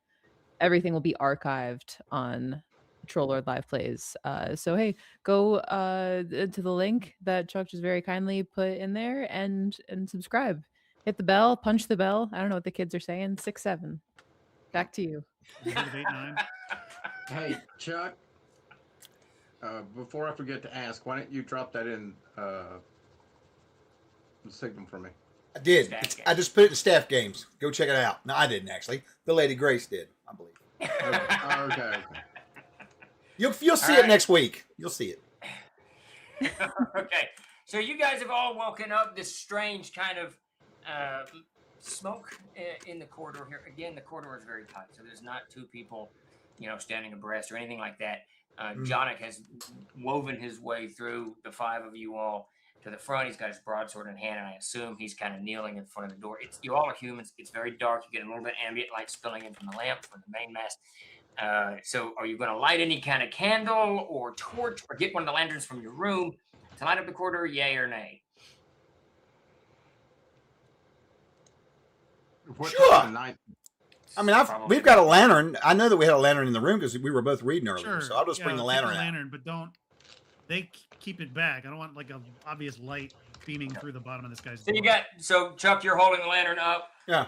everything will be archived on Troll Lord Live Plays. So hey, go to the link that Chuck just very kindly put in there and subscribe. Hit the bell, punch the bell. I don't know what the kids are saying. 6-7. Back to you. 8-9. Hey, Chuck. Before I forget to ask, why don't you drop that in the signal for me? I did. I just put it in staff games. Go check it out. No, I didn't actually. The Lady Grace did, I believe. Okay. You'll see it next week. You'll see it. Okay, so you guys have all woken up this strange kind of smoke in the corridor here. Again, the corridor is very tight, so there's not two people, standing abreast or anything like that. Jonik has woven his way through the five of you all to the front. He's got his broadsword in hand, and I assume he's kind of kneeling in front of the door. You all are humans. It's very dark. You get a little bit of ambient light spilling in from the lamp from the main mast. So are you going to light any kind of candle or torch or get one of the lanterns from your room to light up the corridor, yay or nay? Sure. I mean, we've got a lantern. I know that we had a lantern in the room because we were both reading earlier. Sure. So I'll just bring the lantern out. But they keep it back. I don't want an obvious light beaming through the bottom of this guy's door. So Chuck, you're holding the lantern up. Yeah.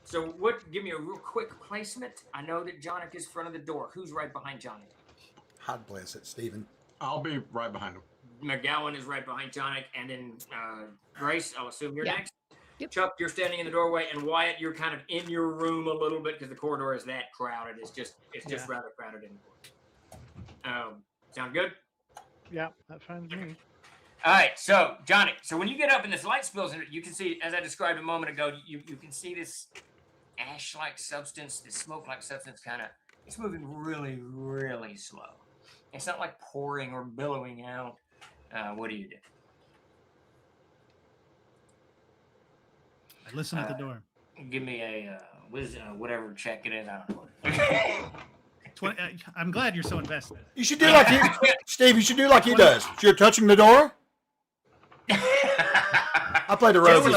So give me a real quick placement. I know that Jonik is front of the door. Who's right behind Jonik? God bless it, Stephen. I'll be right behind him. McGowan is right behind Jonik, and then Grace, I'll assume you're next. Yep. Chuck, you're standing in the doorway, and Wyatt, you're kind of in your room a little bit because the corridor is that crowded. It's just rather crowded in the sound good? Yeah, that's fine with me. All right, so Johnny, when you get up and this light spills in it, you can see, as I described a moment ago, you can see this ash-like substance, this smoke-like substance it's moving really, really slow. It's not like pouring or billowing out. What do you do? I listen at the door. Give me a whatever check it is. I don't know. I'm glad you're so invested. You should do like Steve. You should do like he does. You're touching the door. I played the roses.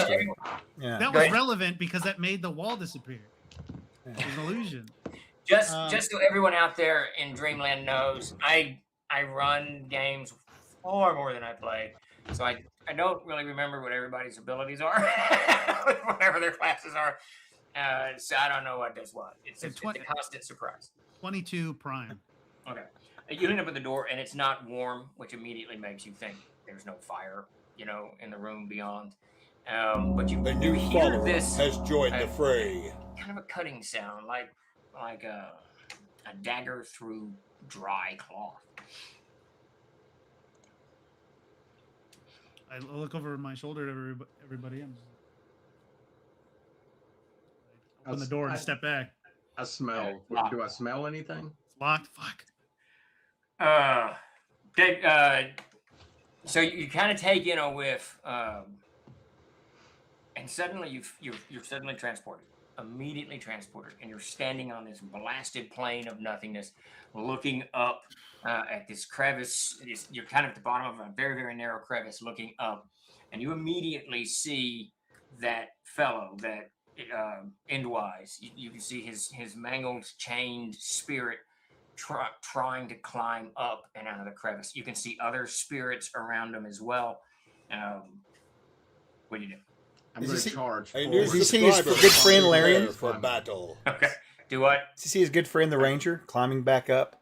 Yeah. That was relevant because that made the wall disappear. It was an illusion. Just so everyone out there in Dreamland knows, I run games far more than I play, so I don't really remember what everybody's abilities are, whatever their classes are. So I don't know what does what. It's a constant surprise. 22 prime. Okay. You end up at the door, and it's not warm, which immediately makes you think there's no fire, in the room beyond. But you hear this has joined the fray. Kind of a cutting sound, like a dagger through dry cloth. I look over my shoulder at everybody. Open the door and step back. I smell. Locked. Do I smell anything? It's locked. Fuck. So you kind of take in a whiff, and suddenly you're suddenly transported, immediately transported, and you're standing on this blasted plain of nothingness, looking up at this crevice. You're kind of at the bottom of a very, very narrow crevice, looking up, and you immediately see that fellow, that endwise. You can see his mangled, chained spirit trying to climb up and out of the crevice. You can see other spirits around him as well. What do you do? I'm going to charge. A forward. new Does he see his subscriber good friend Larian? prepare for battle. Okay. Do what? Does he see his good friend the Ranger climbing back up?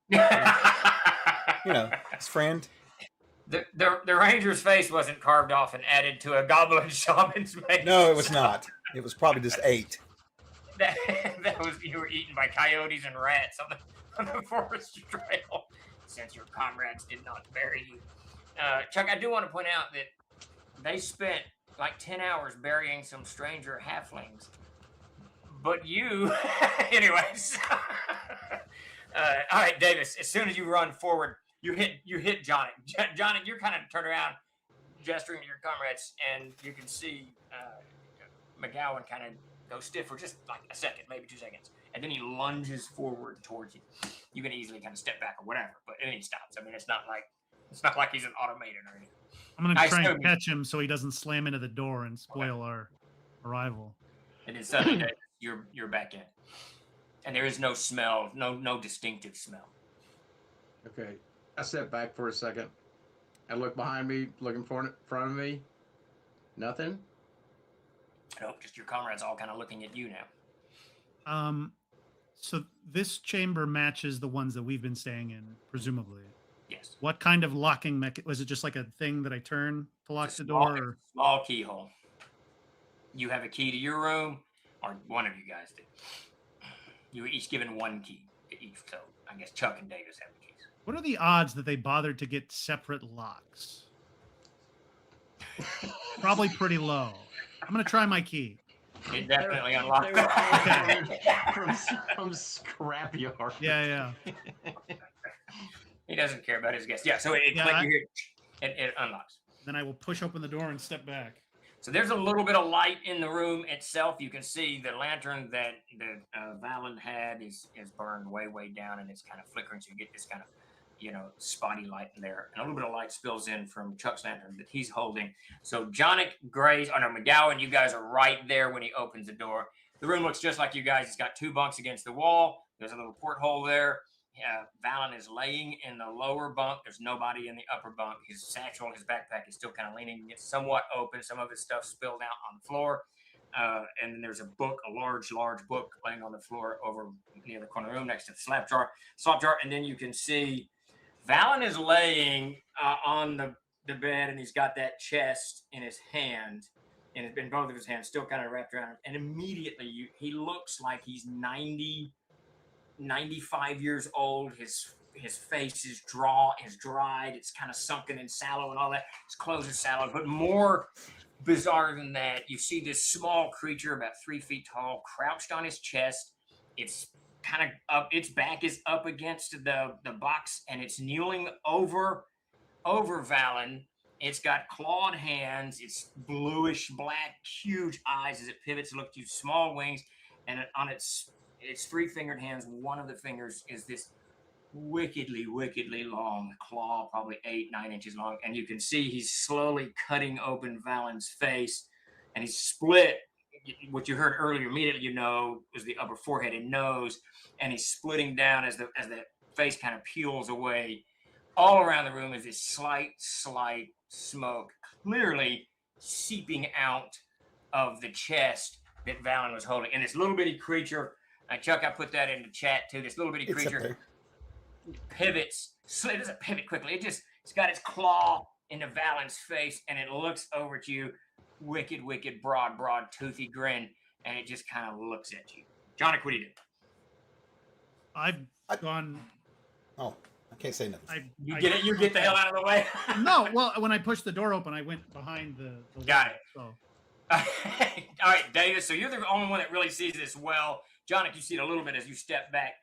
You know, his friend. The ranger's face wasn't carved off and added to a goblin shaman's face. No, it was not. It was probably just 8. That was, you were eaten by coyotes and rats on the forest trail, since your comrades did not bury you. Chuck, I do want to point out that they spent like 10 hours burying some stranger halflings. But you, anyways. All right, Davis, as soon as you run forward, you hit Johnny. Johnny, you're kind of turned around, gesturing to your comrades, and you can see McGowan kind of go stiff for just like a second, maybe 2 seconds. And then he lunges forward towards you. You can easily kind of step back or whatever, but then he stops. I mean, it's not like he's an automaton or anything. I'm gonna try and assume- catch him so he doesn't slam into the door and spoil our arrival. And then suddenly you're back in, and there is no smell, no distinctive smell. Okay. I step back for a second. I look behind me, looking for in front of me. Nothing. Nope, just your comrades all kind of looking at you now. So this chamber matches the ones that we've been staying in, presumably. Yes. What kind of locking was it? Just like a thing that I turn to lock the door? Or? Small keyhole. You have a key to your room, or one of you guys did. You were each given one key to each, so I guess Chuck and Davis have the keys. What are the odds that they bothered to get separate locks? Probably pretty low. I'm gonna try my key. It definitely unlocked. from scrapyard. Yeah. He doesn't care about his guests. Yeah, so it unlocks. Then I will push open the door and step back. So there's a little bit of light in the room itself. You can see the lantern that Valen had is burned way down, and it's kind of flickering. So you get this kind of, spotty light in there. And a little bit of light spills in from Chuck's lantern that he's holding. So McGowan, you guys are right there when he opens the door. The room looks just like you guys. It's got 2 bunks against the wall. There's a little porthole there. Valen is laying in the lower bunk. There's nobody in the upper bunk. His satchel, his backpack is still kind of leaning. It's somewhat open. Some of his stuff spilled out on the floor. And then there's a book, a large book laying on the floor over near the corner of the room next to the slop jar. And then you can see Valen is laying on the bed, and he's got that chest in his hand, and it's been both of his hands still kind of wrapped around him. And immediately he looks like he's 95 years old. His face is dried. It's kind of sunken and sallow and all that. His clothes are sallow. But more bizarre than that, you see this small creature about 3 feet tall, crouched on his chest. It's kind of up. Its back is up against the box, and it's kneeling over Valen. It's got clawed hands. It's bluish black, huge eyes as it pivots to look at you, small wings, and on its 3-fingered hands, one of the fingers is this wickedly long claw, probably 8-9 inches long. And you can see he's slowly cutting open Valen's face, and he's split. What you heard earlier, immediately was the upper forehead and nose, and he's splitting down as the face kind of peels away. All around the room is this slight smoke, clearly seeping out of the chest that Valen was holding. And this little bitty creature, Chuck, I put that in the chat too. This little bitty creature pivots. It doesn't pivot quickly. It's got its claw into Valen's face, and it looks over at you, wicked, broad, toothy grin, and it just kind of looks at you. Johnny, what do you do? I've gone. Oh, I can't say nothing. You get the hell out of the way. No, well, when I pushed the door open, I went behind the Got wall, it. So. All right, Davis. So you're the only one that really sees this well. Jonik, you see it a little bit as you step back.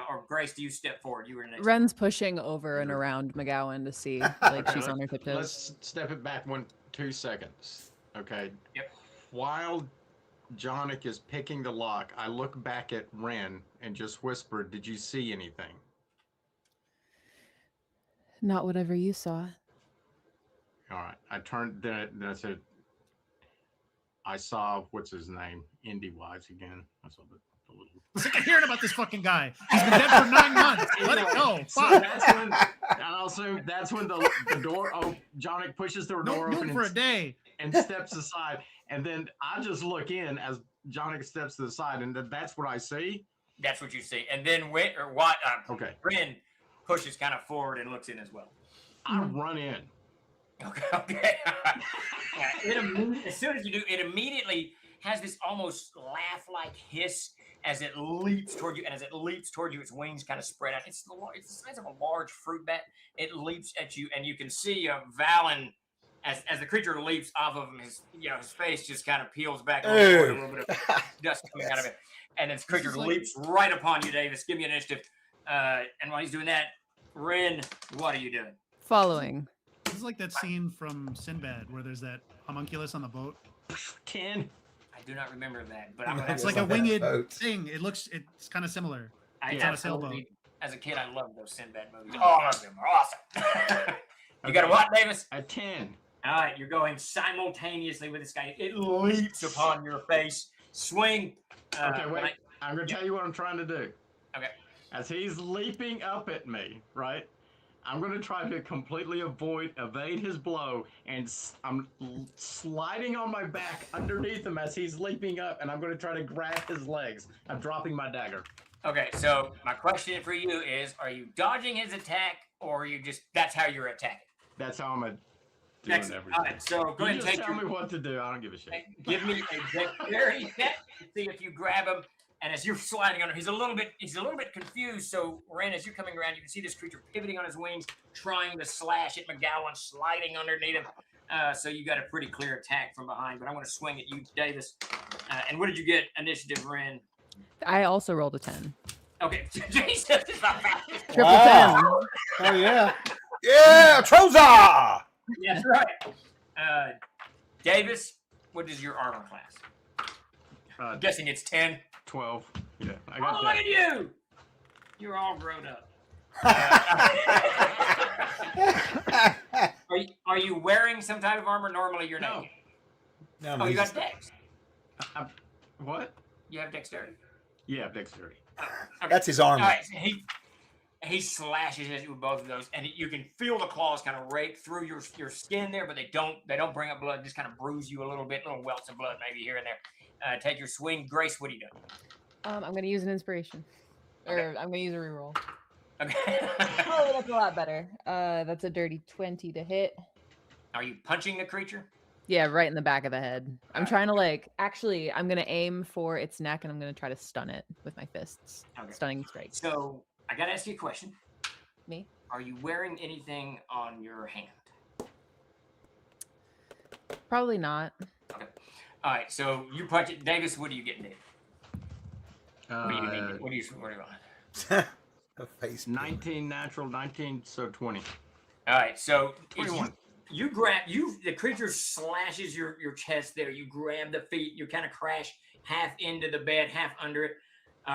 Or Grace, do you step forward? You were next. Ren's pushing over and around McGowan to see like she's on her tiptoes. Let's step it back 2 seconds. Okay. Yep. While Jonik is picking the lock, I look back at Ren and just whisper, "Did you see anything?" Not whatever you saw. All right. I turned. Then I said, "I saw what's his name, Indy Wise again." I saw the little. Sick of hearing about this fucking guy. He's been dead for 9 months. Let it go. So Fuck. that's when the door. Oh, Jonik pushes the door open for a day and steps aside, and then I just look in as Jonik steps to the side, and that's what I see. That's what you see, and then Okay. Ren pushes kind of forward and looks in as well. I run in. Okay. As soon as you do, it immediately has this almost laugh-like hiss as it leaps toward you, and as it leaps toward you, its wings kind of spread out. It's the size of a large fruit bat. It leaps at you, and you can see Valen as the creature leaps off of him. His face just kind of peels back a little bit of dust coming out of it, and this creature leaps right upon you, Davis. Give me an initiative. And while he's doing that, Ren, what are you doing? Following. This is like that scene from Sinbad where there's that homunculus on the boat. 10. I do not remember that, but It's like a winged thing. It's kind of similar. It's on a sailboat. As a kid, I loved those Sinbad movies. All of them are awesome. You got a what, Davis? A 10. All right, you're going simultaneously with this guy. It leaps upon your face. Swing. Okay, wait. I'm going to tell you what I'm trying to do. Okay. As he's leaping up at me, right? I'm going to try to completely evade his blow, and I'm sliding on my back underneath him as he's leaping up, and I'm going to try to grab his legs. I'm dropping my dagger. Okay, so my question for you is, are you dodging his attack, or are you that's how you're attacking? That's how I'm doing everything. All right, so go ahead and take tell me what to do. I don't give a shit. Give me a dexterity check to see if you grab him. And as you're sliding on him, he's a little bit confused. So, Ren, as you're coming around, you can see this creature pivoting on his wings, trying to slash at McGowan, sliding underneath him. So you got a pretty clear attack from behind. But I want to swing at you, Davis. And what did you get, initiative, Ren? I also rolled a 10. Okay, Jesus, it's not bad. Triple 10. Oh yeah, yeah, Troza. That's right. Davis, what is your armor class? I'm guessing it's 10. 12. Yeah, I got look that. at you! You're all grown up. Are you wearing some type of armor? Normally, you're not. No, Oh, you got dex. What? You have dexterity. Yeah, dexterity. Okay. That's his armor. All right, so he slashes at you with both of those, and you can feel the claws kind of rake through your skin there, but they don't bring up blood. Just kind of bruise you a little bit, little welts of blood maybe here and there. Take your swing. Grace, what are you doing? I'm going to use an inspiration. Or I'm going to use a reroll. Okay. Oh, that's a lot better. That's a dirty 20 to hit. Are you punching the creature? Yeah, right in the back of the head. I'm trying to actually, I'm going to aim for its neck and I'm going to try to stun it with my fists. Okay. Stunning strike. So I got to ask you a question. Me? Are you wearing anything on your hand? Probably not. Okay. All right, so you punch it. Davis, what are you getting, Dave? What do you mean? What do you want? A face. 19 natural, 19, so 20. All right, so 21. You grab the creature slashes your chest there. You grab the feet. You kind of crash half into the bed, half under it.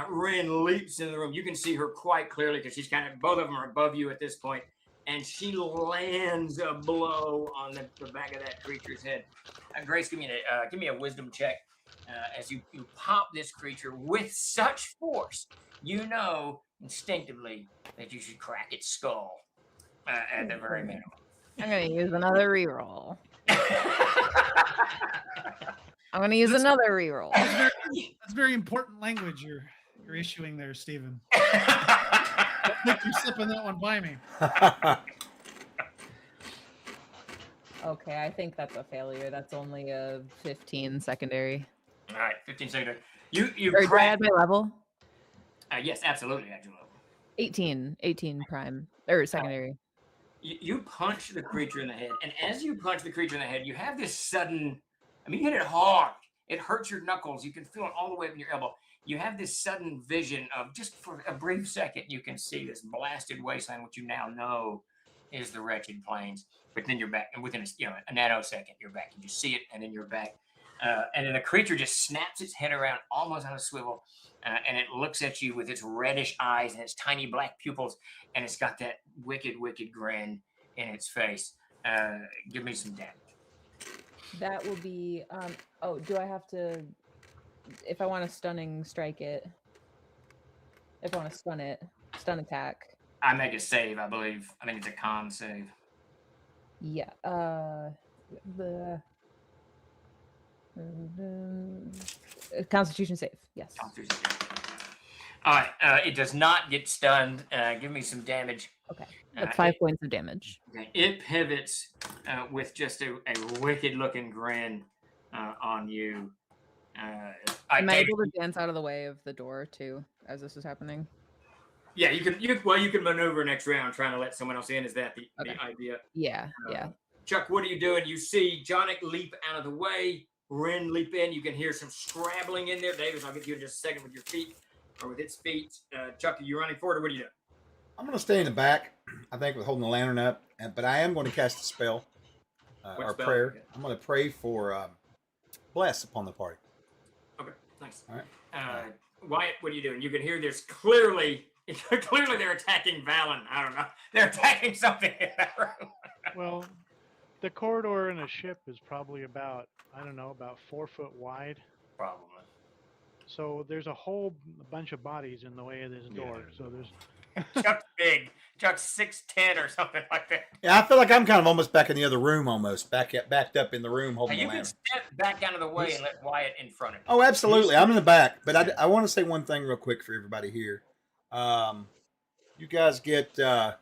Ren leaps in the room. You can see her quite clearly because she's both of them are above you at this point, and she lands a blow on the back of that creature's head. Grace, give me a wisdom check as you pop this creature with such force. You know instinctively that you should crack its skull at the very minimum. I'm going to use another reroll. I'm going to use another reroll. That's very important language you're issuing there, Stephen. I think you're slipping that one by me. Okay, I think that's a failure. That's only a 15 secondary. All right, 15 secondary. You Or do I add my level? Yes, absolutely, add your level. 18 prime or secondary. You punch the creature in the head, and as you punch the creature in the head, you have this sudden. I mean, you hit it hard. It hurts your knuckles. You can feel it all the way up in your elbow. you have this sudden vision of, just for a brief second, you can see this blasted wasteland, which you now know is the wretched plains. But then you're back, and within a nanosecond, you're back. You just see it, and then you're back. And then the creature just snaps its head around almost on a swivel, and it looks at you with its reddish eyes and its tiny black pupils, and it's got that wicked, wicked grin in its face. Give me some damage. That will be. Oh, do I have to? If I want to stunning strike it, if I want to stun attack. I make a save, I believe. I think it's a con save. Yeah. The Constitution save. Yes. Constitution save. All right. It does not get stunned. Give me some damage. Okay. That's 5 points of damage. Okay. It pivots with just a wicked-looking grin on you. Am I able to dance out of the way of the door too, as this is happening? Yeah, you can maneuver next round trying to let someone else in. Is that the idea? Yeah, yeah. Chuck, what are you doing? You see Jonic leap out of the way, Ren leap in. You can hear some scrabbling in there. Davis, I'll get you in just a second with your feet or with its feet. Chuck, are you running forward or what are you doing? I'm going to stay in the back, I think, with holding the lantern up, but I am going to cast a spell or spell? prayer. Okay. I'm going to pray for bless upon the party. Okay, nice. All right. Wyatt, what are you doing? You can hear there's clearly they're attacking Valen. I don't know. They're attacking something in that room. Well, the corridor in a ship is probably about 4 foot wide. Probably. So there's a whole bunch of bodies in the way of this door. So there's Chuck's big. Chuck's 6'10" or something like that. Yeah, I feel like I'm kind of almost back in the other room, backed up in the room holding the You can lantern. step back out of the way and let Wyatt in front of you. Oh, absolutely. I'm in the back, but I want to say one thing real quick for everybody here. You guys get +1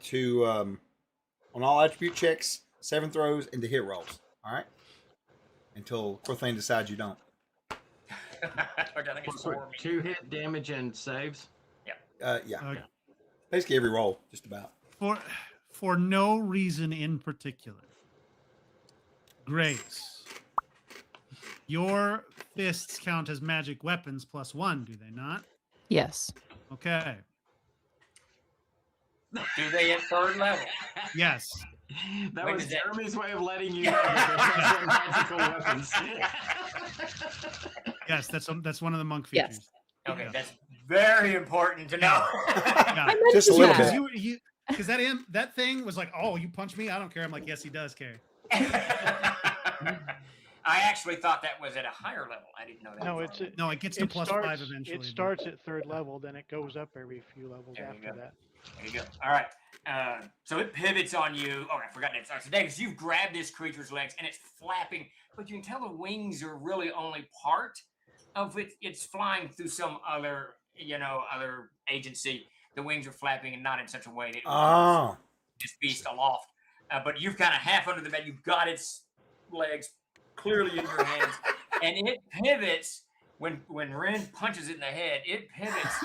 to on all attribute checks, 7 throws, and to hit rolls. All right, until Corthane decides you don't. Which I think is 4 2 hit damage and saves. Yeah. Okay. Basically every roll, just about. For no reason in particular. Grace, your fists count as magic weapons +1, do they not? Yes. Okay. Do they at 3rd level? Yes. That Wait, was is that- Jeremy's way of letting you know that there's magical weapons. Yes, that's one of the monk Yes. features. Okay, Yeah. that's very important to know. Yeah. Just a little Yeah. bit. Because that thing was like, oh, you punch me? I don't care. I'm like, yes, he does care. I actually thought that was at a higher level. I didn't know that. no, was it's No, it gets to +5 eventually. It starts at 3rd level, then it goes up every few levels There you after go. that. There you go. All right. So it pivots on you. Oh, I forgot that. So Davis, you've grabbed this creature's legs and it's flapping, but you can tell the wings are really only part of it. It's flying through some other agency. The wings are flapping and not in such a way that it will Oh. this beast aloft. But you've kind of half under the bed. You've got its legs clearly in your hands, and it pivots when Ren punches it in the head. It pivots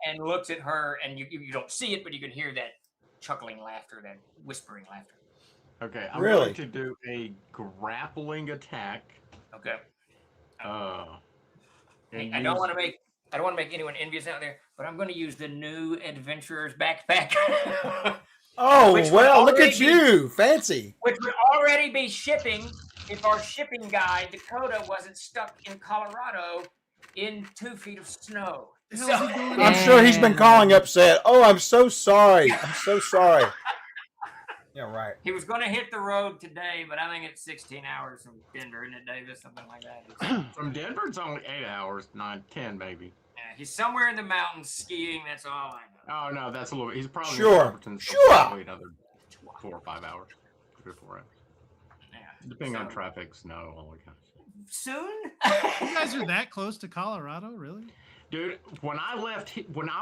and looks at her, and you don't see it, but you can hear that chuckling laughter, that whispering laughter. Okay, I'm Really? going to do a grappling attack. Okay. And I don't use- want to make anyone envious out there, but I'm going to use the new adventurer's backpack. Oh, Which would well, look at already be- you. Fancy. Which would already be shipping if our shipping guy, Dakota, wasn't stuck in Colorado in 2 feet of snow. The hell is he doing? I'm sure he's been calling upset. Oh, I'm so sorry. I'm so sorry. Yeah, right. He was going to hit the road today, but I think it's 16 hours from Denver, isn't it, Davis? Something like that. It's- From Denver, it's only 8 hours, 9, 10 maybe. yeah, he's somewhere in the mountains skiing. That's all I know. Oh no, that's a little. He's probably Sure. in Silverton, so Sure. Probably another 4 or 5 hours, 3 or 4 hours, Yeah. depending on So- traffic, snow, all that kind of stuff. Soon? You guys are that close to Colorado, really? Dude, when I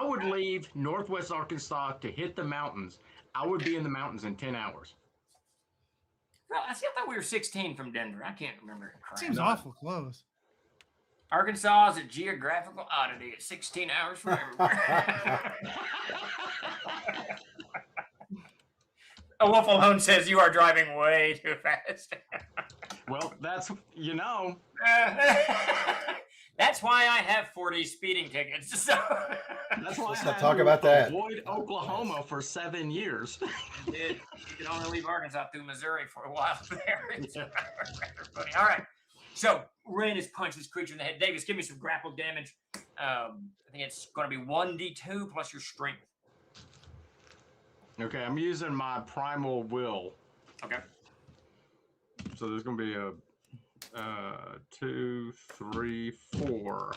would leave Northwest Arkansas to hit the mountains, I would be in the mountains in 10 hours. Well, I thought we were 16 from Denver. I can't remember. Crap. Seems awful close. Arkansas is a geographical oddity. It's 16 hours from everywhere. A Wolf Alone says you are driving way too fast. Well, that's That's why I have 40 speeding tickets. So that's why Let's I not had talk to about that. avoid Oklahoma for 7 years. you did. You could only leave Arkansas through Missouri for a while there. It's rather funny. All right. So Ren has punched this creature in the head. Davis, give me some grapple damage. I think it's going to be 1d2 plus your strength. Okay, I'm using my primal will. Okay. So there's going to be a 2, 3, 4.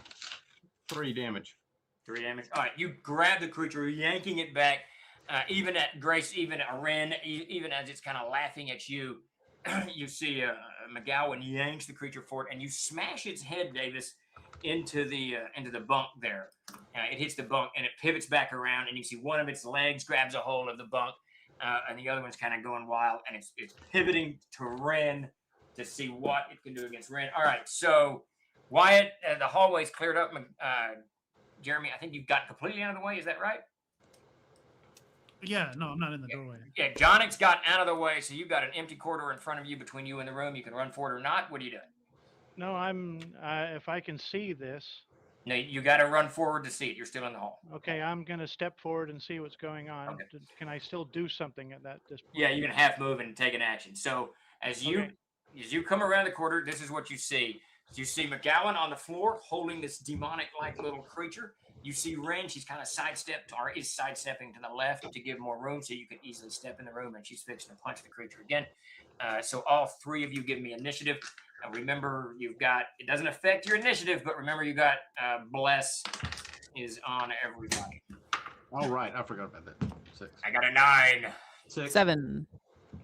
3 damage. 3 damage. All right. You grab the creature, yanking it back. Even at Grace, even at Ren, even as it's kind of laughing at you, you see McGowan yanks the creature forward, and you smash its head, Davis, into the bunk there. It hits the bunk, and it pivots back around, and you see one of its legs grabs a hold of the bunk, and the other one's kind of going wild, and it's pivoting to Ren to see what it can do against Ren. All right, so Wyatt, the hallway's cleared up. Jeremy, I think you've gotten completely out of the way. Is that right? Yeah, no, I'm not in the doorway. Yeah, Johnnick's got out of the way, so you've got an empty corridor in front of you between you and the room. You can run for it or not. What are you doing? No, I'm. If I can see this, No, you got to run forward to see it. You're still in the hall. okay, I'm gonna step forward and see what's going on. Okay. Can I still do something at that? Yeah, you can half move and take an action. So as you come around the corner, this is what you see. You see McGowan on the floor holding this demonic-like little creature. You see Ren, she's kind of sidestepped or is sidestepping to the left to give more room so you can easily step in the room, and she's fixing to punch the creature again. So all three of you give me initiative. Remember, you've got, it doesn't affect your initiative, but remember you got Bless is on everybody. All right, I forgot about that. 6. I got a 9. 6. 7.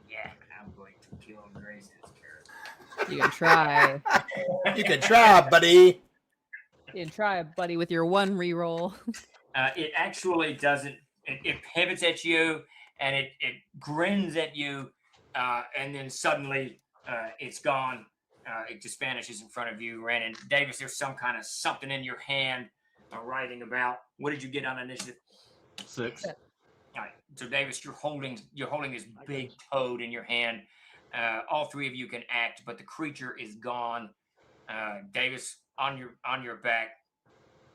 Yeah, I'm going to kill Grace's character. You can try. You can try, buddy. You can try, buddy, with your 1 reroll. It actually doesn't. It pivots at you, and it grins at you, and then suddenly it's gone. It just vanishes in front of you, Ren. And Davis, there's some kind of something in your hand writing about. What did you get on initiative? 6. All right. So Davis, you're holding this big toad in your hand. All three of you can act, but the creature is gone. Davis, on your back,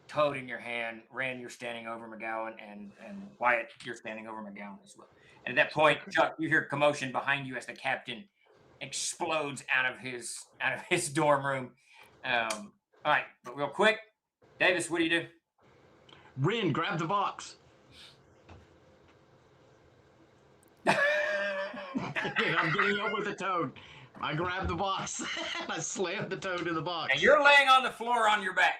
toad in your hand. Ren, you're standing over McGowan, and Wyatt, you're standing over McGowan as well. And at that point, Chuck, you hear commotion behind you as the captain explodes out of his dorm room. All right, but real quick, Davis, what do you do? Ren, grab the box. I'm getting up with the toad. I grab the box. I slam the toad in the box. And you're laying on the floor on your back.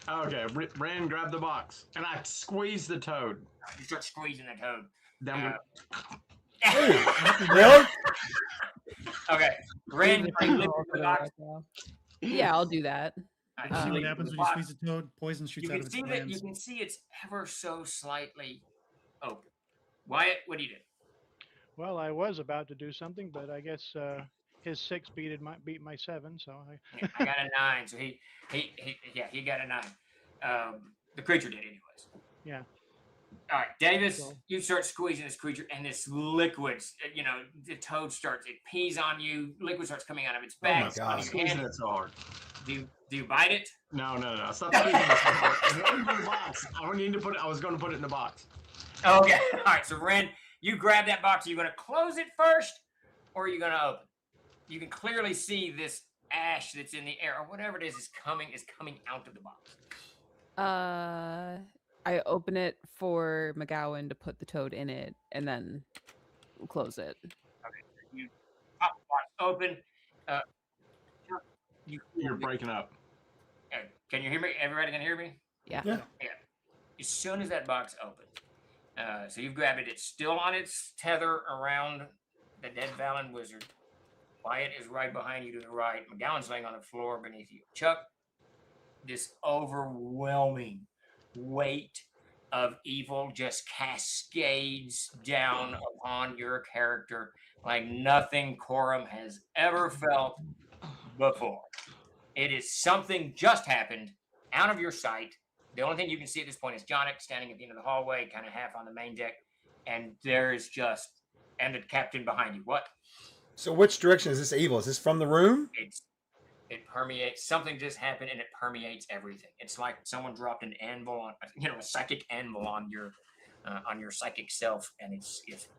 Okay, Ren, grab the box. And I squeeze the toad. You start squeezing the toad. Then Really? Okay. Ren, are you lifting the box? Yeah, I'll do that. See what happens when you squeeze the toad? Poison shoots out of its You glands. can see it's ever so slightly open. Wyatt, what do you do? Well, I was about to do something, but I guess his 6 beat my 7, so Yeah, I got a 9, so he got a 9. The creature did anyways. Yeah. All right, Davis, So- you start squeezing this creature, and this liquid, the toad it pees on you. Liquid starts coming out of its back. my God. on your squeezing hand. it so hard. Do you bite it? No. Stop squeezing it so hard. Put it in the box. I was going to put it in the box. Okay. All right. So Ren, you grab that box. Are you going to close it first, or are you going to open? You can clearly see this ash that's in the air, or whatever it is coming out of the box. I open it for McGowan to put the toad in it, and then close it. Okay. You pop the box open. You're breaking up. Can you hear me? Everybody can hear me? Yeah. Yeah. As soon as that box opens, so you've grabbed it. It's still on its tether around the dead Valen wizard. Wyatt is right behind you to the right. McGowan's laying on the floor beneath you. Chuck, this overwhelming weight of evil just cascades down upon your character like nothing Coram has ever felt before. It is something just happened out of your sight. The only thing you can see at this point is Johnnick standing at the end of the hallway, kind of half on the main deck, and the captain behind you. What? So which direction is this evil? Is this from the room? It permeates. Something just happened, and it permeates everything. It's like someone dropped an anvil on, a psychic anvil on your psychic self, and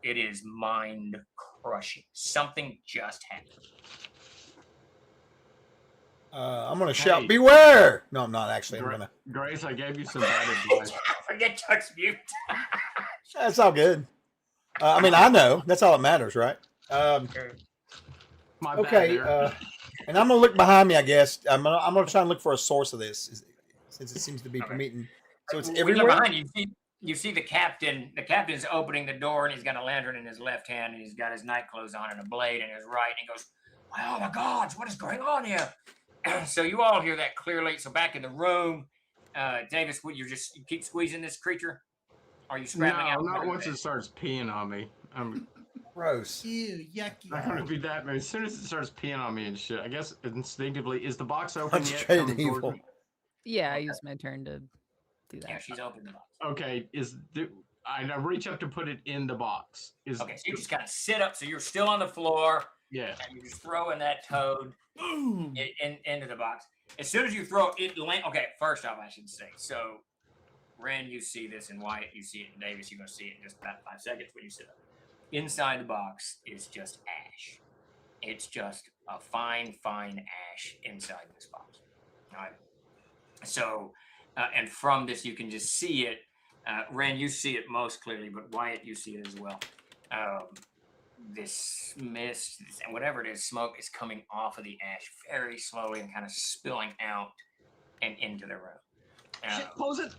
it is mind crushing. Something just happened. I'm gonna shout, "Beware!" No, I'm not actually. I'm gonna. Grace, I gave you some bad advice. Forget Chuck's mute. That's all good. I mean, I know. That's all that matters, right? My Okay. bad there. And I'm gonna look behind me. I guess I'm gonna try and look for a source of this, since it seems to be permeating. So it's When you everywhere. look behind you, you see the captain. The captain's opening the door, and he's got a lantern in his left hand, and he's got his night clothes on and a blade in his right. And he goes, "Oh my gods, what is going on here?" So you all hear that clearly. So back in the room, Davis, you keep squeezing this creature? Are you scrambling out? Not once it starts peeing on me. I'm Gross. Ew, yucky. not gonna be that mad. As soon as it starts peeing on me and shit, I guess instinctively, is the box open yet? Straight Coming towards evil. me? Yeah, I used my turn to do that. Yeah, she's opened the box. Okay, I reach up to put it in the box. Okay, so you just kind of sit up, so you're still on the floor. Yeah. And you just throw in that toad into the box. As soon as you throw it, okay, first off, I should say, so Ren, you see this, and Wyatt, you see it, and Davis, you're going to see it in just about 5 seconds when you sit up. Inside the box is just ash. It's just a fine ash inside this box. All right. So, and from this, you can just see it. Ren, you see it most clearly, but Wyatt, you see it as well. This mist and whatever it is, smoke is coming off of the ash very slowly and kind of spilling out and into the room. Close it.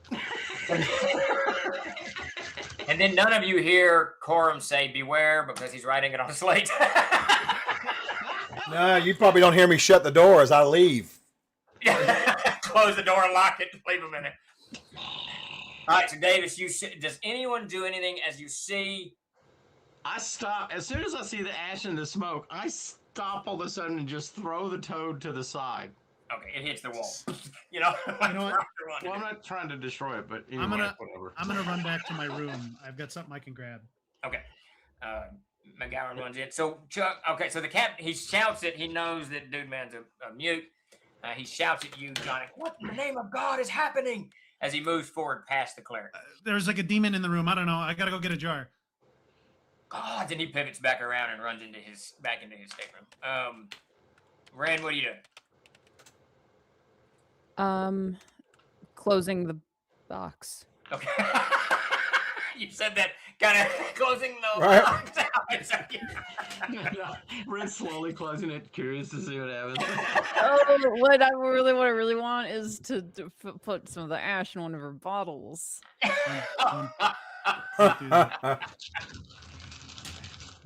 And then none of you hear Coram say "beware" because he's writing it on a slate. No, you probably don't hear me shut the door as I leave. Close the door, lock it, leave him in it. All right, so Davis, does anyone do anything as you see? I stop as soon as I see the ash and the smoke. I stop all of a sudden and just throw the toad to the side. Okay, it hits the wall. You know what? Well, I'm not trying to destroy it, but anyway, whatever. I'm gonna run back to my room. I've got something I can grab. Okay. McGowan runs in. So Chuck, okay, so the captain, he shouts it. He knows that Dude Man's a mute. He shouts at you, Johnny, "What in the name of God is happening?" As he moves forward past the cleric. There's like a demon in the room. I don't know. I gotta go get a jar. God, then he pivots back around and runs back into his stateroom. Ren, what are you doing? Closing the box. Okay. You said that kind of closing the Right. box out. Red's slowly closing it, curious to see what happens. Oh, what I really want is to put some of the ash in one of her bottles. Don't do that.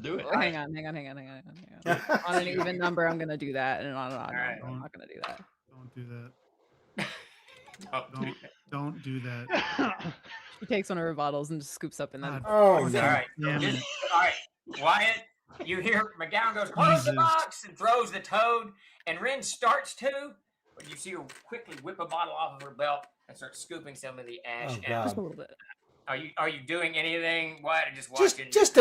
Do it. Oh, hang on. On an even number, I'm gonna do that, and on an odd right. number, I'm not gonna do that. Don't do that. Don't do that. She takes one of her bottles and just scoops up in that. God. Oh, All no. right. Damn it. All right. Wyatt, you hear McGowan goes, "Close the Jesus. box," and throws the toad, and Ren starts to, but you see her quickly whip a bottle off of her belt and start scooping some of the ash Oh, out. Just a little bit. Are you doing anything, Wyatt, or just Just watching? just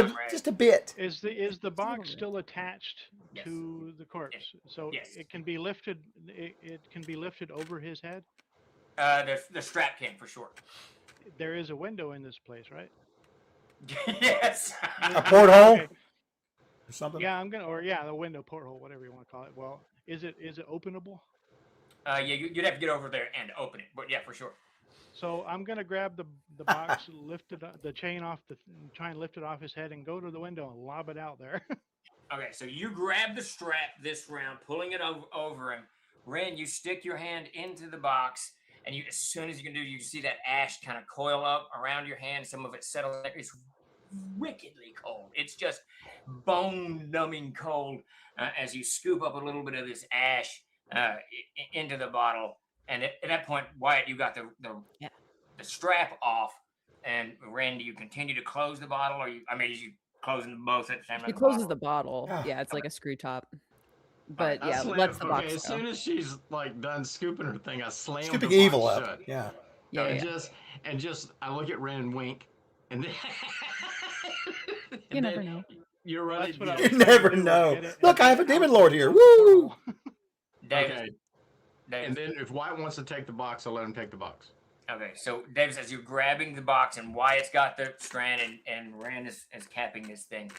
a bit. Is the box bit. still attached Yes. to the corpse? So Yes. it can be lifted. It can be lifted over his head. The strap can for sure. There is a window in this place, right? Yes. A porthole Okay. or something. Yeah, the window, porthole, whatever you want to call it. Well, is it openable? Yeah, you'd have to get over there and open it, but yeah, for sure. So I'm gonna grab the box, lift it, the chain off try and lift it off his head, and go to the window and lob it out there. Okay, so you grab the strap this round, pulling it over him. Ren, you stick your hand into the box, and as soon as you can do, you see that ash kind of coil up around your hand. Some of it settles. It's wickedly cold. It's just bone-numbing cold as you scoop up a little bit of this ash into the bottle. And at that point, Wyatt, you got the strap off. And Ren, do you continue to close the bottle, or you closing both at the same time? She closes the bottle. Ah. Yeah, it's like a screw top. But I yeah, slam- lets the okay, box as go. soon as she's like done scooping her thing, I slam Scooping the box evil shut. up. Yeah. Yeah, and yeah. just I look at Ren and wink, and then You never know. You're ready. That's what I You was trying to never do, was know. get it Look, I and have a get demon out lord the here. portal. Woo! Davis, Okay. Davis. And then if Wyatt wants to take the box, I'll let him take the box. Okay, so Davis, as you're grabbing the box and Wyatt's got the strand and Rand is capping this thing.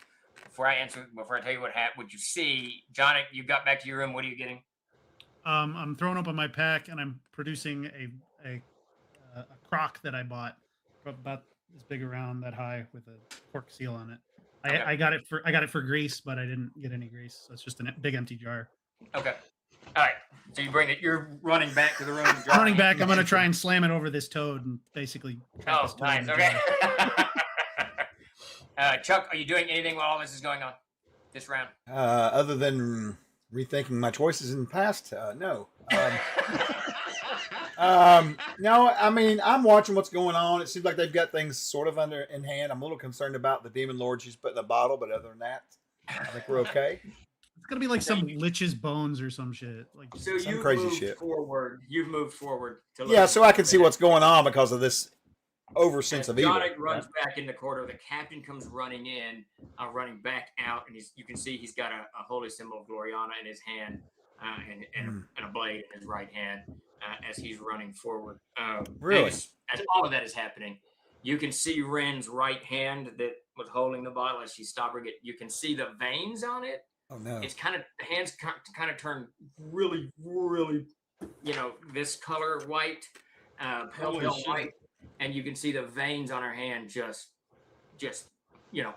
Before I tell you what you see, John, you got back to your room. What are you getting? I'm throwing open my pack and I'm producing a crock that I bought, about this big, around, that high, with a cork seal on it. Okay. I got it for grease, but I didn't get any grease, so it's just a big empty jar. Okay. All right. So you bring it. You're running back to the room. I'm running back. I'm gonna try and slam it over this toad and basically. trap Oh, this toad nice. in the Okay. jar. Chuck, are you doing anything while all this is going on this round? Other than rethinking my choices in the past, no. No, I mean, I'm watching what's going on. It seems like they've got things sort of in hand. I'm a little concerned about the demon lord she's put in a bottle, but other than that, I think we're okay. It's gonna be like some lich's bones or some shit. Like So Some you've crazy moved shit. forward. You've moved forward to look Yeah, at so I can it. see what's going on because of this over sense As of evil. Jonik runs back in the corridor, the captain comes running in, running back out, and you can see he's got a holy symbol of Gloriana in his hand, and a blade in his right hand as he's running forward. Really? As all of that is happening, you can see Ren's right hand that was holding the bottle as she's stopping it. You can see the veins on it. Oh no! It's the hands kind of turn really, this color white, pale white. And you can see the veins on her hand just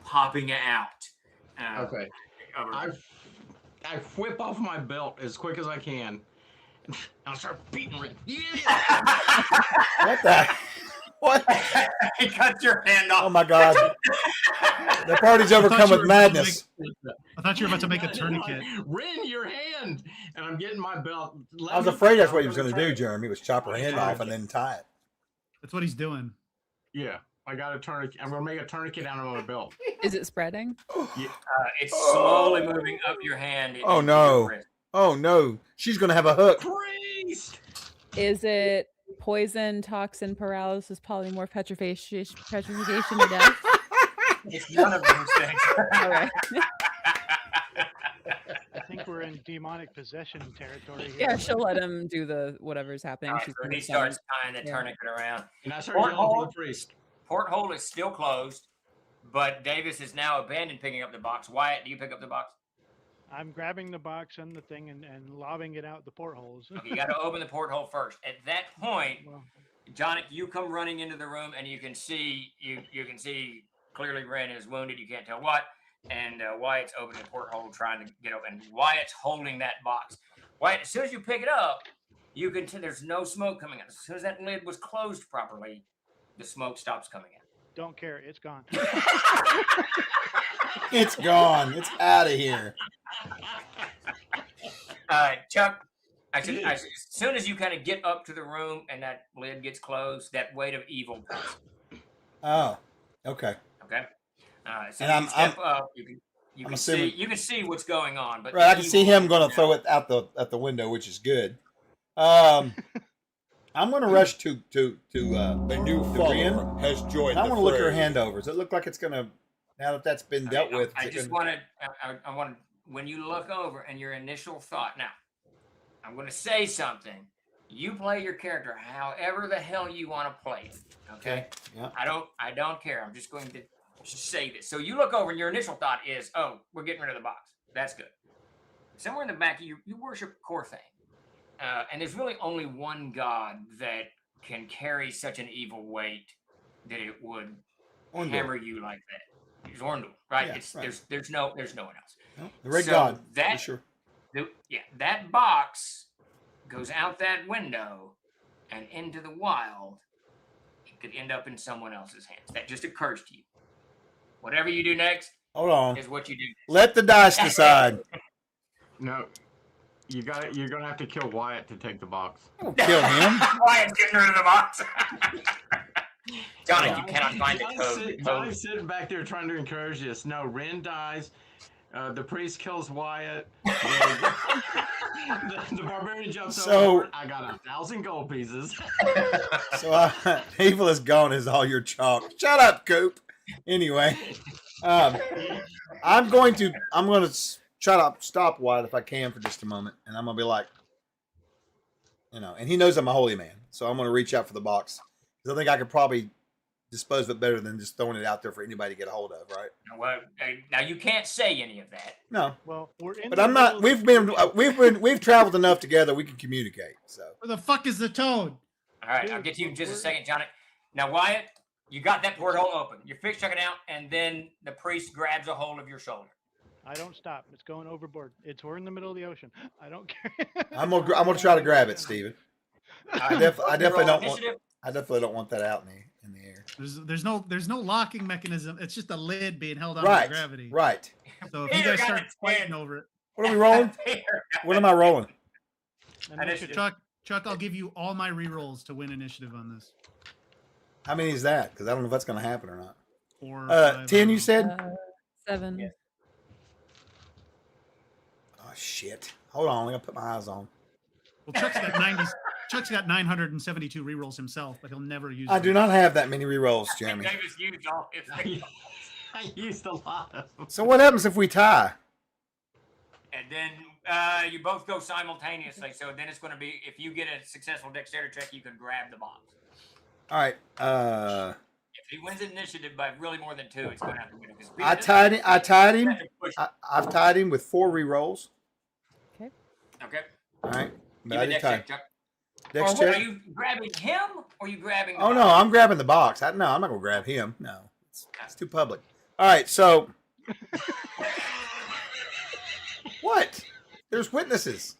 popping out. Okay. I whip off my belt as quick as I can. I'll start beating Ren. Yeah! What the? What? He cut your hand off. Oh my god! The party's overcome with madness. I thought you were about to make a tourniquet. Ren, your hand! And I'm getting my belt. I was afraid that's what he was going to do, Jeremy, was chop her hand off and then tie it. That's what he's doing. Yeah, I got a tourniquet. I'm going to make a tourniquet out of my belt. Is it spreading? Yeah. It's slowly moving up your hand. Oh into no! your wrist. Oh no! She's going to have a hook. Priest! Is it poison, toxin, paralysis, polymorph, petrification to death? It's none of those things. All right. I think we're in demonic possession territory here. Yeah, she'll let him do the whatever's happening. All right, She's so gonna he summon. starts tying the tourniquet around. And I start yelling for the priest. Porthole is still closed, but Davis is now abandoned picking up the box. Wyatt, do you pick up the box? I'm grabbing the box and the thing and lobbing it out the portholes. Okay, you got to open the porthole first. At that point, Well, Jonik, you come running into the room and you can see clearly Ren is wounded. You can't tell what. And Wyatt's opening the porthole trying to get open. And Wyatt's holding that box. Wyatt, as soon as you pick it up, you can there's no smoke coming out. As soon as that lid was closed properly, the smoke stops coming out. don't care. It's gone. It's gone. It's out of here. Chuck, as soon as you kind of get up to the room and that lid gets closed, that weight of evil passes. Oh, okay. Okay. So And you step up. You can see what's going on. But Right, I can see him going to throw it out the window, which is good. I'm going to rush to A new follower has joined I the want to look her fray. hand over. Does it look like it's going to? Now that that's been dealt with, I is it just gonna- want to when you look over and your initial thought. Now, I'm going to say something. You play your character however the hell you want to play it. Okay. Yeah. I don't care. I'm just going to say this. So you look over and your initial thought is, oh, we're getting rid of the box. That's good. Somewhere in the back of you worship Corthane. And there's really only one god that can carry such an evil weight that it would Orndor. hammer you like that. It's Orndor, right? Yeah, It's right. there's no one else. No, the red So god. that- for sure. That box goes out that window and into the wild. It could end up in someone else's hands. That just occurs to you. Whatever you do next Hold on. is what you do. Let the dice decide. No. You're gonna have to kill Wyatt to take the box. Don't kill him. Wyatt's getting rid of the box. Johnny, you cannot find the code. Johnny's sitting back there trying to encourage us. No, Ren dies. The priest kills Wyatt. The barbarian jumps So- over. I got 1,000 gold pieces. So evil is gone is all your chalk. Shut up, Coop. Anyway, I'm going to try to stop Wyatt if I can for just a moment, and I'm gonna be like, and he knows I'm a holy man, so I'm gonna reach out for the box because I think I could probably dispose of it better than just throwing it out there for anybody to get a hold of, right? Well, now you can't say any of that. No. Well, we're in. But I'm not. We've traveled enough together. We can communicate. So. Where the fuck is the toad? All right, I'll get to you in just a second, Johnny. Now, Wyatt, you got that porthole open. Your fish checking out, and then the priest grabs a hold of your shoulder. I don't stop. It's going overboard. We're in the middle of the ocean. I don't care. I'm gonna try to grab it, Steven. I definitely don't want that out in the air. There's no locking mechanism. It's just a lid being held on by gravity. Right. So if you guys start fighting over it, what are we rolling? What am I rolling? Initiative. Chuck, I'll give you all my rerolls to win initiative on this. How many is that? Because I don't know if that's going to happen or not. 4, 5, 10, you said? 7. Yeah. Oh, shit. Hold on. I got to put my eyes on. Well, Chuck's got 972 rerolls himself, but he'll never use I them. do not have that many rerolls, Jeremy. Davis used all his rerolls. I used a lot of them. So what happens if we tie? And then you both go simultaneously. So then it's going to be, if you get a successful dexterity check, you can grab the box. All right. If he wins initiative by really more than 2, it's going to have to win it. I tied him. I've tied him with 4 rerolls. Okay. All right. Give me a dex check, Chuck. Dex Or check. are you grabbing him, or are you grabbing the Oh, box? no. I'm grabbing the box. No, I'm not going to grab him. No. It's too public. All right. So. What? There's witnesses.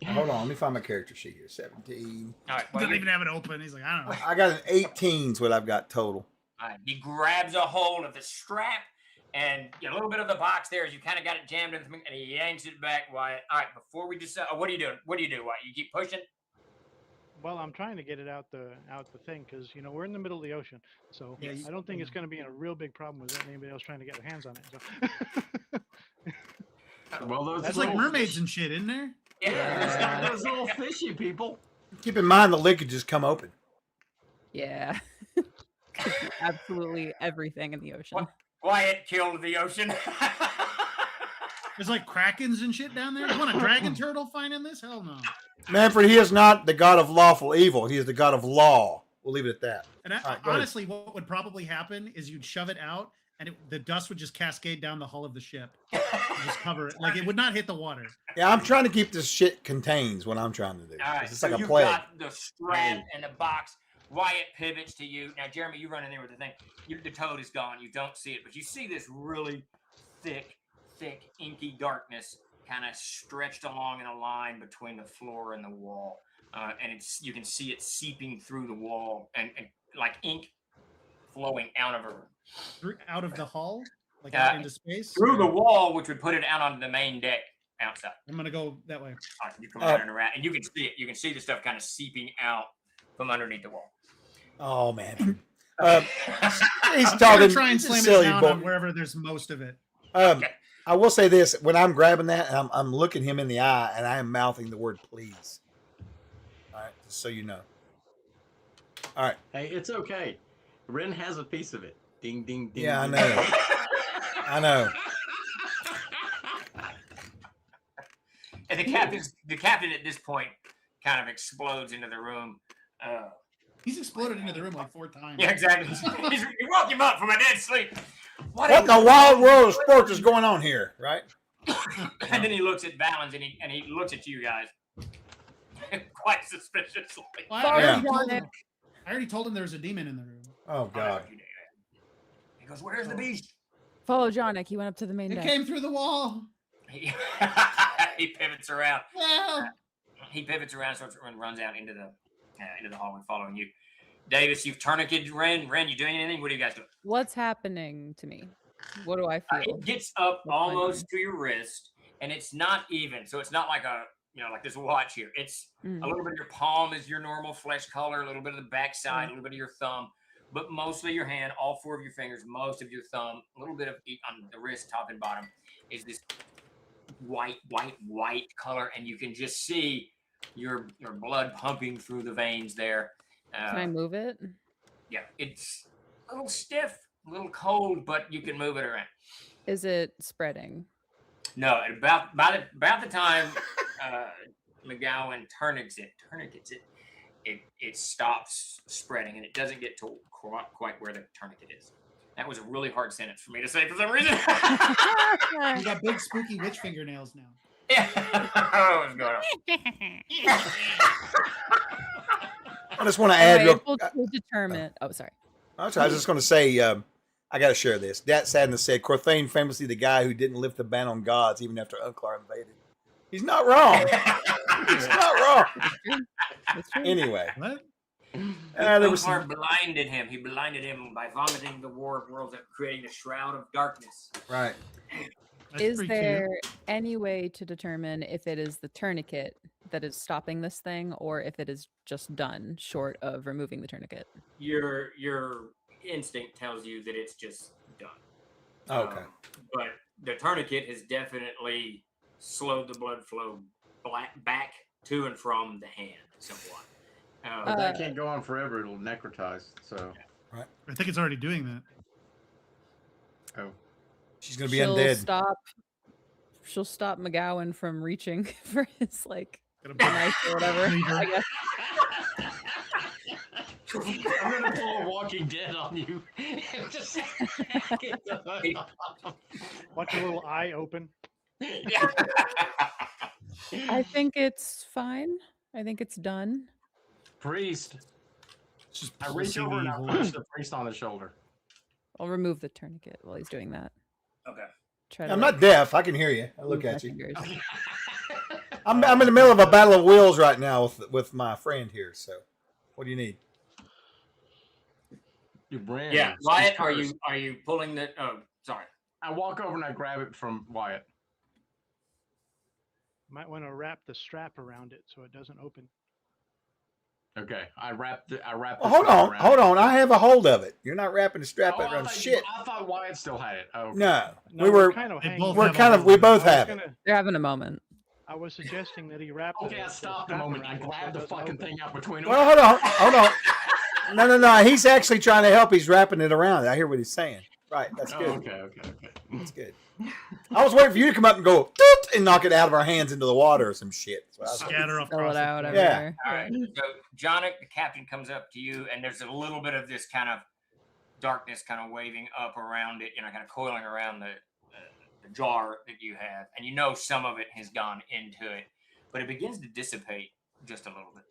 Hold on, let me find my character sheet here. 17. All right, He doesn't even have it open. He's like, I don't know. I got an 18 is what I've got total. All right, he grabs a hold of the strap and a little bit of the box there as you kind of got it jammed in, and he yanks it back, Wyatt. All right, before we decide, what are you doing? What do you do, Wyatt? You keep pushing? Well, I'm trying to get it out the thing because we're in the middle of the ocean, so Yes. I don't think it's going to be a real big problem with anybody else trying to get their hands on it. So. Well, That's like mermaids and shit, isn't there? Yeah. Those little fishy people. Keep in mind the lid could just come open. Yeah. Absolutely everything in the ocean. Wyatt killed the ocean. There's like krakens and shit down there. You want a dragon turtle finding this? Hell no. Manfred, he is not the god of lawful evil. He is the god of law. We'll leave it at that. And right, honestly, what would probably happen is you'd shove it out, and the dust would just cascade down the hull of the ship. Just cover it. Like, it would not hit the water. Yeah, I'm trying to keep this shit contained. Is what I'm trying to do. All right, It's so like a you've plague. got the strap and the box. Wyatt pivots to you. Now, Jeremy, you run in there with the thing. The toad is gone. You don't see it, but you see this really thick, inky darkness kind of stretched along in a line between the floor and the wall. And you can see it seeping through the wall and like ink flowing out of her. Out of the hull? Like out into space? Through the wall, which would put it out onto the main deck outside. I'm going to go that way. All right, you come running around, and you can see it. You can see the stuff kind of seeping out from underneath the wall. Oh, man. He's I'm talking. going to try and slam it silly down boy. on wherever there's most of it. I will say this: when I'm grabbing that, I'm looking him in the eye, and I am mouthing the word "please." All right, just so you know. All right. Hey, it's okay. Ren has a piece of it. Ding, ding, ding. Yeah, I ding. know. I know. And the captain at this point kind of explodes into the room. He's exploded into the room like 4 times. Yeah, exactly. He woke him up from a dead sleep. What in the wild world of sports is going on here, right? And then he looks at Valens and he looks at you guys quite suspiciously. Well, Sorry, Yeah. I already told him there was a demon in the room. Oh God. He goes, "Where's the beast?" Follow Jonic. He went up to the main It deck. came through the wall. He pivots around. Well, He pivots around and runs out into the hallway following you. Davis, you've tourniqueted Ren. Ren, you doing anything? What are you guys doing? What's happening to me? What do I feel? It gets up almost to your wrist, and it's not even. So it's not like like this watch here. It's a little bit of your palm is your normal flesh color, a little bit of the backside, a little bit of your thumb, but mostly your hand, all 4 of your fingers, most of your thumb, a little bit of on the wrist, top and bottom, is this white color, and you can just see your blood pumping through the veins there. Can I move it? Yeah, it's a little stiff, a little cold, but you can move it around. Is it spreading? No, at about the time McGowan tourniquets it stops spreading and it doesn't get to quite where the tourniquet is. That was a really hard sentence for me to say for some reason. You got big spooky witch fingernails now. Yeah. What's going on? I just want to add real. We'll determine. Oh, sorry. I was just going to say, I got to share this. Dat Sadness said, Corthane famously the guy who didn't lift the ban on gods even after Unclar invaded. He's not wrong. He's not wrong. That's true. Anyway. What? There was Unclar blinded him. He blinded him by vomiting the War of Worlds and creating a shroud of darkness. right. That's Is pretty there any way to determine if it is the tourniquet that is stopping this thing or if it is just done short of removing the tourniquet? Your instinct tells you that it's just done. Okay. But the tourniquet has definitely slowed the blood flow back to and from the hand somewhat. But that can't go on forever. It'll necrotize. So. I think it's already doing that. Oh. She's going to be undead. She'll stop McGowan from reaching for his like Got a knife or whatever. I guess. I'm gonna pull a Walking Dead on you. Just Watch a little eye open. I think it's fine. I think it's done. Priest. Just I reach over and I punch the priest on the shoulder. I'll remove the tourniquet while he's doing that. Okay. Try to, I'm like, not deaf. I can hear you. I look move my at you. fingers. I'm in the middle of a battle of wills right now with my friend here. So, what do you need? Your brand. Yeah, Wyatt, are you pulling the? Oh, sorry. I walk over and I grab it from Wyatt. Might want to wrap the strap around it so it doesn't open. Okay, I wrap. Well, hold on. I have a hold of it. You're not wrapping the strap around shit. I thought Wyatt still had it. Oh, okay. No, No, we were. kind of They hanging. both We're have a kind of. hold We of both it. have it. They're having a moment. I was suggesting that he wrap. Okay, I stopped a moment. I grabbed the fucking thing out between them. Well, hold on. No. He's actually trying to help. He's wrapping it around. I hear what he's saying. Right. That's good. Okay. That's good. I was waiting for you to come up and go "Toot," and knock it out of our hands into the water or some shit. So Scatter Fill across it out the everywhere. All right. So Jonik, the captain, comes up to you, and there's a little bit of this kind of darkness, kind of waving up around it, kind of coiling around the jar that you have, and you know some of it has gone into it, but it begins to dissipate just a little bit.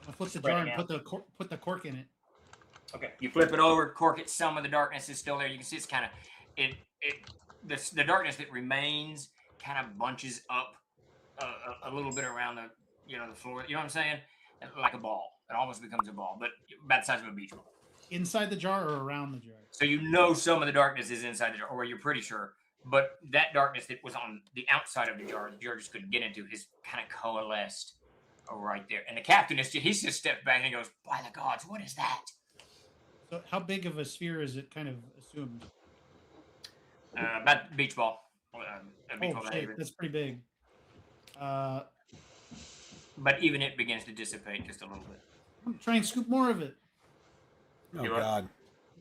I'll flip the jar and put the cork in it. Okay, you flip it over, cork it. Some of the darkness is still there. You can see it's kind of the darkness that remains kind of bunches up a little bit around the the floor. You know what I'm saying? Like a ball. It almost becomes a ball, but about the size of a beach ball. Inside the jar or around the jar? So you know some of the darkness is inside the jar, or you're pretty sure. But that darkness that was on the outside of the jar just couldn't get into, is kind of coalesced right there. And the captain he's just stepped back and he goes, "By the gods, what is that?" So how big of a sphere is it kind of assumed? About beach ball. A beach ball Shit, that's pretty big. But even it begins to dissipate just a little bit. I'm trying to scoop more of it. Oh God. I'm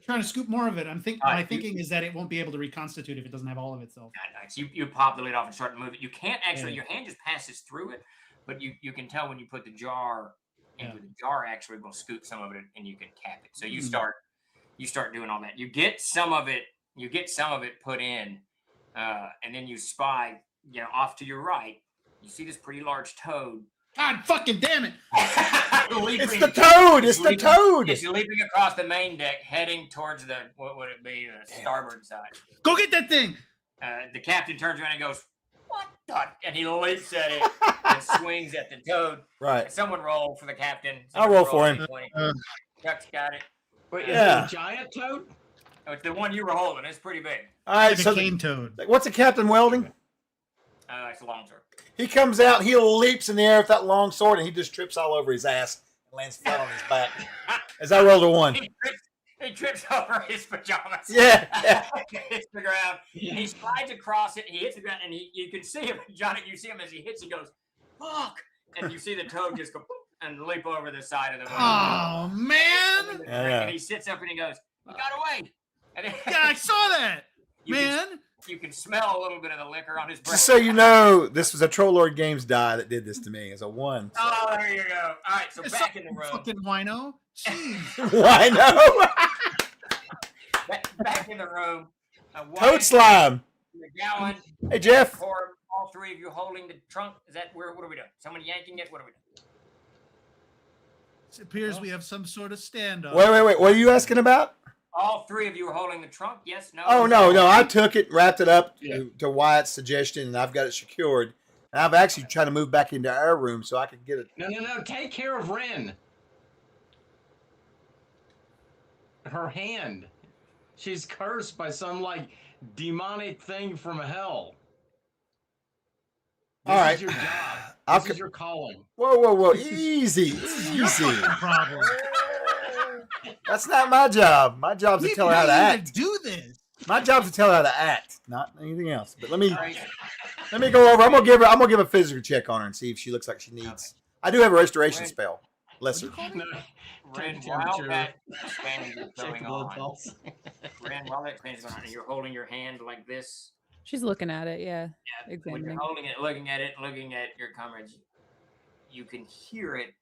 trying to scoop more of it. My thinking is that it won't be able to reconstitute if it doesn't have all of itself. Nice. You pop the lid off and start to move it. You can't actually, your hand just passes through it, but you can tell when you put the jar into the jar actually will scoop some of it and you can cap it. So you start doing all that. You get some of it put in, and then you spy, off to your right, you see this pretty large toad. God fucking damn it! It's the toad! It's the toad! It's leaping across the main deck, heading towards the starboard side. Go get that thing! The captain turns around and goes, "What the?" And he leaps at it and swings at the toad. Right. Someone roll for the captain. I'll roll for him. Chuck's got it. Wait, Yeah. is it a giant toad? Oh, it's the one you were holding. It's pretty big. All right. Like So a cane toad. what's a captain welding? It's a long sword. He comes out. He leaps in the air with that long sword, and he just trips all over his ass and lands flat on his back. As I rolled a 1. He trips over his pajamas. Yeah. He hits the ground. He slides across it. He hits the ground, and you can see him, Johnny. You see him as he hits. He goes, "Fuck!" And you see the toad just go. and leap over the side of the moon. Oh man! Yeah. And he sits up and he goes, "You got away!" And Yeah, I saw that, man. You can smell a little bit of the liquor on his breath. Just so you know, this was a Troll Lord Games die that did this to me. It's a 1. Oh, there you go. All right, so It's back in the room. Fucking wino. Jeez. Wino. Back in the room. Toad slime. The gallon. Hey, Jeff. Pour all 3 of you holding the trunk. Is that where? What are we doing? Someone yanking it? What are we doing? It appears we have some sort of standoff. Wait. What are you asking about? All 3 of you are holding the trunk. Yes. No. Oh, no. I took it, wrapped it up to Wyatt's suggestion, and I've got it secured. And I've actually tried to move back into our room so I can get it. No. Take care of Ren. Her hand. She's cursed by some, like, demonic thing from hell. This All right. is your job. This is your calling. Whoa. Easy. Problem. That's not my job. My job's to tell her how to act. Do this. My job's to tell her how to act, not anything else. But let me go over. I'm gonna give a physical check on her and see if she looks like she needs. I do have a restoration spell. Lesser. Ren, while that expanding is going on, Ren, while that expanding is going on, you're holding your hand like this. She's looking at it, yeah. When Examining. you're holding it, looking at your comrades, you can hear it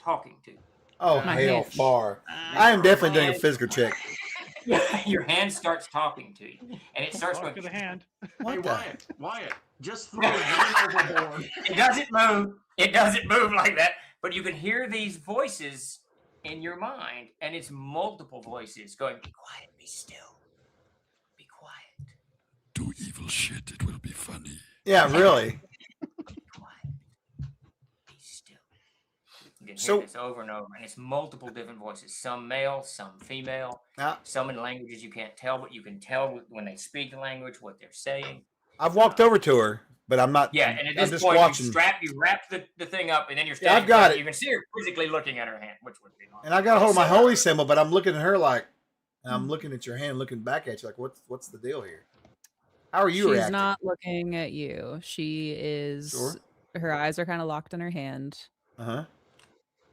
talking to you. Oh, My hell, hand. far. I am definitely doing a physical check. Your hand starts talking to you, and it starts Talk going. to the hand. What the? Wyatt, just throw it overboard. It doesn't move. It doesn't move like that. But you can hear these voices in your mind, and it's multiple voices going, "Be quiet. Be still. Be quiet. Do evil shit, it will be funny. Yeah, really. Be quiet. Be still." You can hear So- this over and over, and it's multiple different voices. Some male, some female. Now, Some in languages you can't tell, but you can tell when they speak the language what they're saying. I've walked over to her, but I'm not. Yeah, and at I'm this just point, watching. you wrap the thing up, and then you're Yeah, standing. I've got there. it. You can see her physically looking at her hand, which would be normal. And I got to hold my holy symbol, but I'm looking at her like, and I'm looking at your hand, looking back at you like, what's the deal here? How are you She's reacting? not looking at you. She is. Sure. Her eyes are kind of locked in her hand. Uh-huh.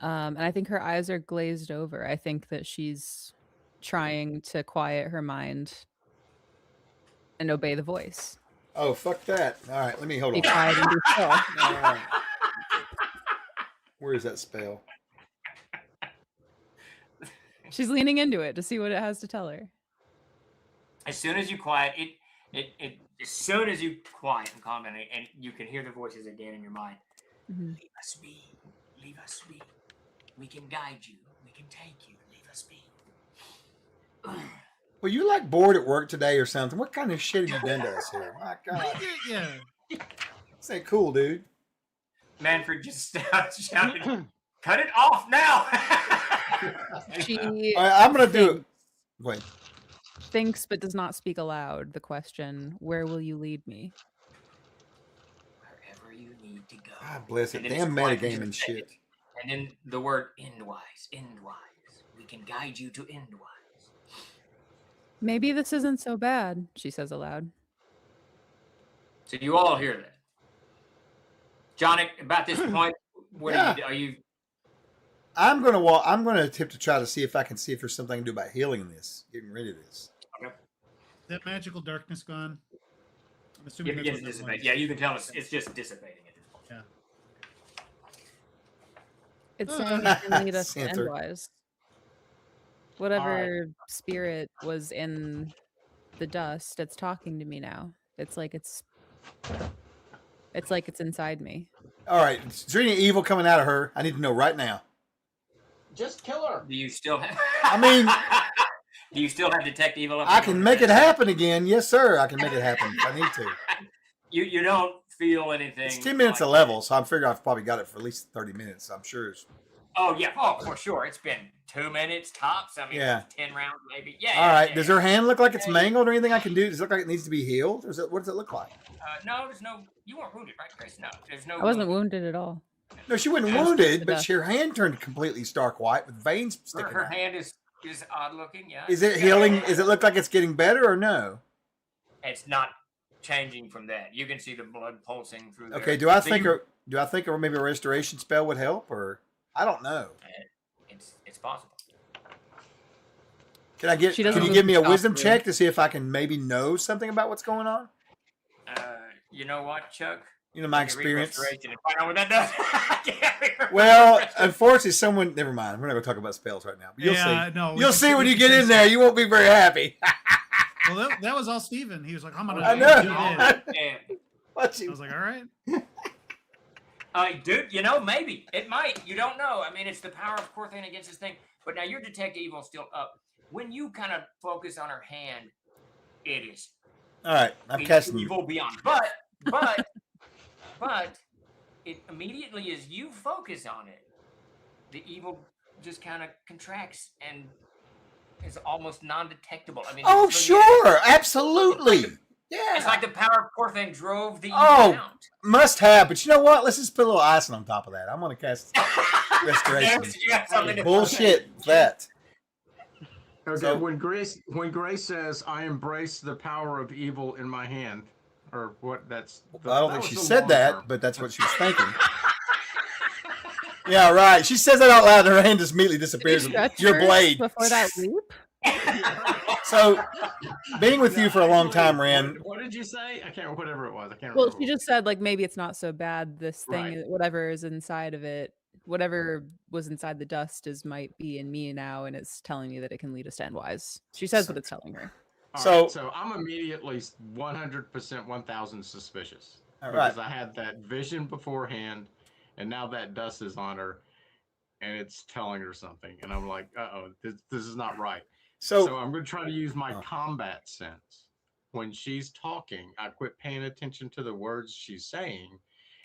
And I think her eyes are glazed over. I think that she's trying to quiet her mind and obey the voice. Oh, fuck that. All right, let me hold Be on. quiet and be still. All right. Where is that spell? She's leaning into it to see what it has to tell her. As soon as you quiet it, as soon as you quiet and calm down, and you can hear the voices again in your mind. Mhm. Leave us be. Leave us be. We can guide you. We can take you. Leave us be. Well, you like bored at work today or something? What kind of shit have you done to us here? My God, Yeah. this ain't cool, dude. Manfred just shouted, "Cut it off now!" She All right, I'm gonna do it. Wait. thinks but does not speak aloud the question, "Where will you lead me?" Wherever you need to go. God bless it. And then it's Damn quiet metagame and and just- shit. And then the word endwise, endwise. We can guide you to endwise. Maybe this isn't so bad, she says aloud. So you all hear that. John, about this point, what are you I'm gonna walk. I'm gonna attempt to try to see if there's something I can do about healing this, getting rid of this. That magical darkness gone. I'm assuming It that's begins what to that dissipate. was. Yeah, you can tell it's just dissipating at this point. Yeah. It's saying you can lead us to Center. endwise. Whatever spirit was in the dust, it's talking to me now. It's like it's inside me. All right. Is there any evil coming out of her? I need to know right now. Just kill her. Do you still have I mean, do you still have detect evil? up I in can your make it head? happen again. Yes, sir. I can make it happen if I need to. You don't feel anything. It's 10 minutes like a level, so I'm figuring I've probably got it for at least 30 minutes. I'm sure. Oh yeah, oh for sure. It's been 2 minutes tops. I mean, Yeah. 10 rounds maybe. Yeah. All right. yeah, Does yeah. her hand look like it's mangled or anything I can do? Does it look like it needs to be healed? Or what does it look like? No, there's no. You weren't wounded, right, Chris? No, there's no. I wasn't wounding. wounded at all. No, she wasn't Just wounded, the but dust. her hand turned completely stark white with veins sticking Her out. hand is odd looking. Yeah. Is it healing? Does it look like it's getting better or no? It's not changing from that. You can see the blood pulsing through. Okay. there. Do I So think you- her? Do I think maybe a restoration spell would help, or I don't know. It's possible. Can I get? She Can doesn't you move give me a the wisdom software. check to see if I can maybe know something about what's going on? You know what, Chuck? You know my I can read experience. restoration and find out what that does. I can't read Well, restoration. unfortunately, someone. Never mind. We're not going to talk about spells right now. But you'll Yeah, see. no, we You'll can see say- when we you can get say in there. You won't be very happy. Well, that was all Steven. He was like, I'm gonna I do know. it. He did. Yeah. Watch I you. was like, all right. Dude, you know, maybe. It might. You don't know. I mean, it's the power of Corthain against this thing. But now your detect evil is still up. When you kind of focus on her hand, it is All right, I'm it's casting. evil beyond. But it immediately as you focus on it, the evil just kind of contracts and is almost non-detectable. I mean, Oh, it's really- sure, absolutely. It's Yeah. like the power of Corthain drove the evil Oh, out. must have. But you know what? Let's just put a little icing on top of that. I'm going to cast restoration. Yes, you have something to- Bullshit. That. Okay, So- when Grace says, "I embrace the power of evil in my hand," or what? That's. I don't that think was she the said long that, term. but that's what she was thinking. Yeah, right. She says that out loud, and her hand just immediately disappears. Stretch Your her blade. before that leap. So, being with you for a long time, Ren. What did you say? I can't. Whatever it was, I can't Well, remember. she just said like maybe it's not so bad. This thing, Right. whatever is inside of it, whatever was inside the dust might be in me now, and it's telling me that it can lead us to Endwise. She says what it's telling her. All So- right, so I'm immediately 100%, 1,000 suspicious All because right. I had that vision beforehand, and now that dust is on her, and it's telling her something, and I'm like, this is not right. So I'm going to try to use my combat sense. When she's talking, I quit paying attention to the words she's saying,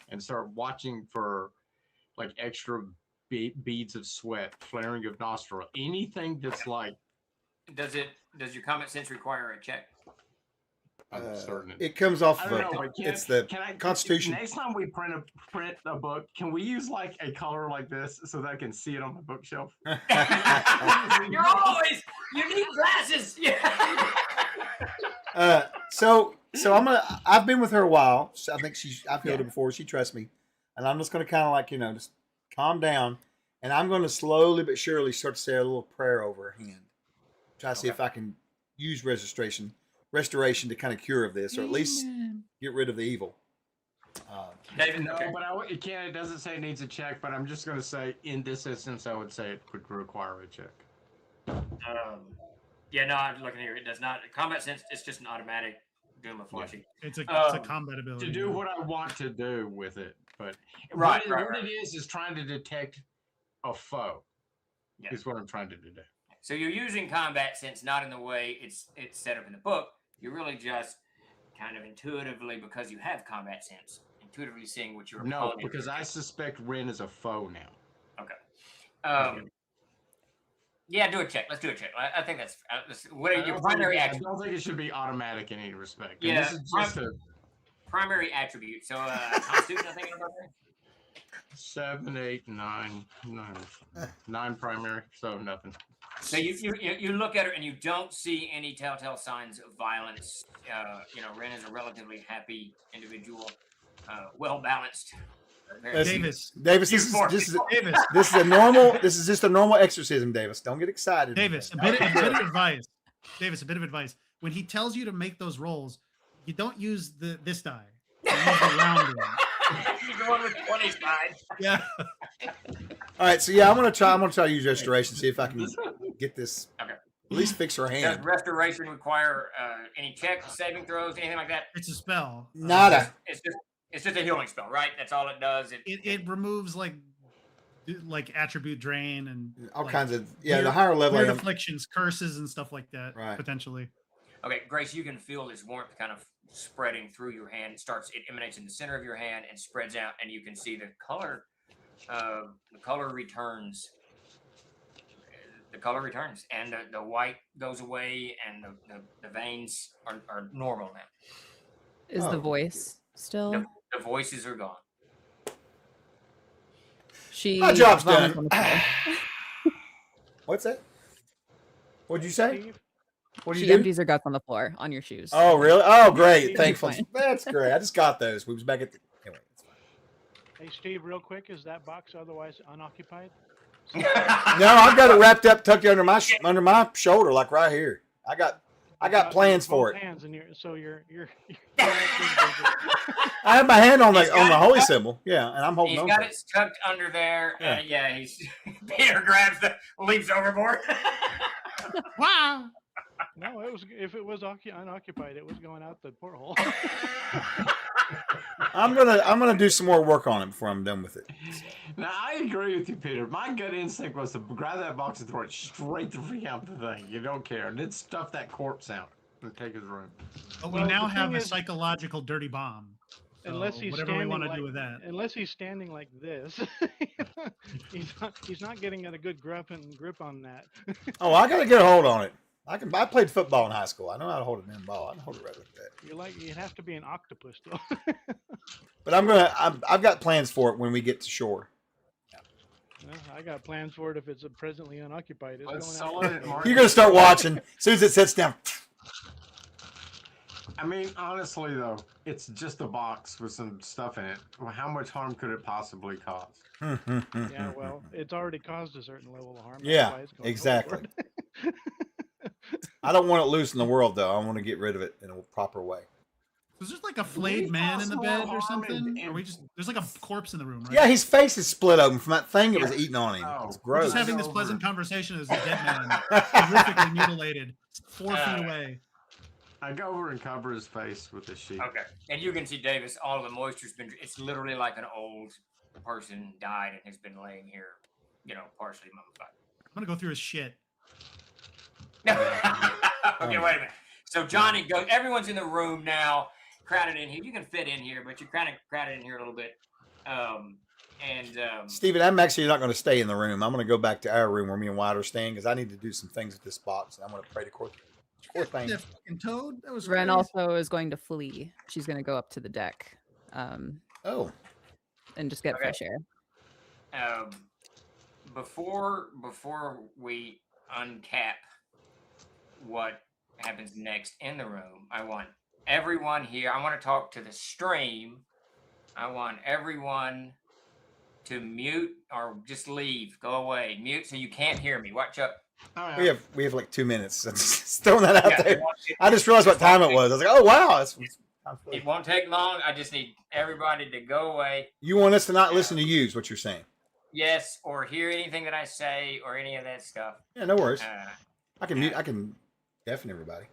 and start watching for like extra beads of sweat, flaring of nostril, anything that's like. Does your common sense require a check? I'm certain It comes off I of don't a, know. But it's the Constitution. Next time we print a book, can we use like a color like this so that I can see it on the bookshelf? You're always you need glasses. Yeah. So I've been with her a while. So I think I've healed her before. She trusts me, and I'm just gonna kind of like just calm down, and I'm gonna slowly but surely start to say a little prayer over her hand. Try to see if I can use restoration to kind of cure of this, or at least get rid of the evil. David, No, okay. but it can't. It doesn't say it needs a check. But I'm just going to say, in this instance, I would say it would require a check. Yeah, no, I'm looking here. It does not. Combat sense, it's just an automatic doom of flushing. It's a combat ability. To do what I want to do with it, but Right, what right. it is trying to detect a foe. Yeah. Is what I'm trying to do. So you're using combat sense not in the way it's set up in the book. You're really just kind of intuitively, because you have combat sense, intuitively seeing what your No, opponent because is I doing. suspect Ren is a foe now. Okay. Yeah, do a check. Let's do a check. I think that's what are your primary I attribute. don't think it should be automatic in any respect. Yeah, And this is just a Primary attribute. So Constitution, I think about that. 7, 8, 9, 9 primary, so nothing. So you look at her and you don't see any telltale signs of violence. Ren is a relatively happy individual, well balanced. Davis, Davis, this is just a normal exorcism. Davis, don't get excited. Davis, a bit of advice. Davis, a bit of advice. When he tells you to make those rolls, you don't use this die. You use the round one. He's the one with 20 sides. Yeah. All right, so I'm gonna try to use restoration, see if I can get this. Okay. At least fix her Does hand. restoration require any checks, saving throws, anything like that? It's a spell. Nada. It's just a healing spell, right? That's all it does. It removes like attribute drain and All like, kinds of the weird- higher level. I weird am- afflictions, curses, and stuff like that. Right. Potentially. Okay, Grace, you can feel this warmth kind of spreading through your hand. It emanates in the center of your hand and spreads out, and you can see the color. The color returns. The color returns, and the white goes away, and the veins are normal now. Is the voice still? The voices are gone. She My job's vomits done. on the floor. What's that? What'd you say? Steve? What do you She do? empties her guts on the floor on your shoes. Oh, really? Oh, great. Thankful. fine. That's great. I just got those. We was back at the. Anyway, it's fine. Hey, Steve, real quick, is that box otherwise unoccupied? No, I've got it wrapped up, tucked under my shoulder, like right here. I got plans for it. Hands and you're I have my hand on the holy symbol. Yeah, and I'm holding He's on. got to it tucked under there. Yeah. He's Peter grabs leaps overboard. Wow. No, if it was unoccupied, it was going out the porthole. I'm gonna do some more work on it before I'm done with it. Now I agree with you, Peter. My gut instinct was to grab that box and throw it straight to freak out the thing. You don't care, and then stuff that corpse out and take his room. But we Well, now the have thing a is- psychological dirty bomb. So Unless he's whatever we standing want to like, do with that. unless he's standing like this, he's not getting a good grip on that. Oh, I gotta get a hold on it. I played football in high school. I know how to hold an end ball. I can hold it right like that. You'd have to be an octopus though. But I've got plans for it when we get to shore. Well, I got plans for it if it's presently unoccupied. It's Let's going sell out. it, Mark. You're gonna start watching as soon as it sits down. I mean, honestly though, it's just a box with some stuff in it. Well, how much harm could it possibly cause? Yeah, well, it's already caused a certain level of harm. Yeah, that's why it's going exactly. overboard. I don't want it loose in the world though. I want to get rid of it in a proper way. Was there like a flayed man in the cause bed more or harm something? and- Or we just there's like a corpse in the room, right? Yeah, his face is split open from that thing that was eating on him. Oh. It's We're gross. just having this Over. pleasant conversation as the dead man, horrifically mutilated, 4 feet away. I go over and cover his face with the sheet. Okay, and you can see Davis. All of the moisture's been. It's literally like an old person died and has been laying here, partially mummified. I'm gonna go through his shit. Okay, wait a minute. So Johnny goes. Everyone's in the room now, crowded in here. You can fit in here, but you're kind of crowded in here a little bit. Steven, I'm actually not going to stay in the room. I'm going to go back to our room where me and Wyatt are staying because I need to do some things with this box, and I'm going to pray to court thing. That fucking toad. That was Ren crazy. also is going to flee. She's going to go up to the deck, Oh, and just get Okay. fresh air. Before we uncap what happens next in the room, I want everyone here. I want to talk to the stream. I want everyone to mute or just leave. Go away. Mute so you can't hear me. Watch up. Oh, we yeah. have like 2 minutes. Just throwing that out Yeah, there. I just realized what time it was. I was like, oh wow, It won't take long. I just need everybody to go away. you want us to not listen to you is what you're saying. Yes, or hear anything that I say or any of that stuff. Yeah, no worries. Uh, I can deafen everybody.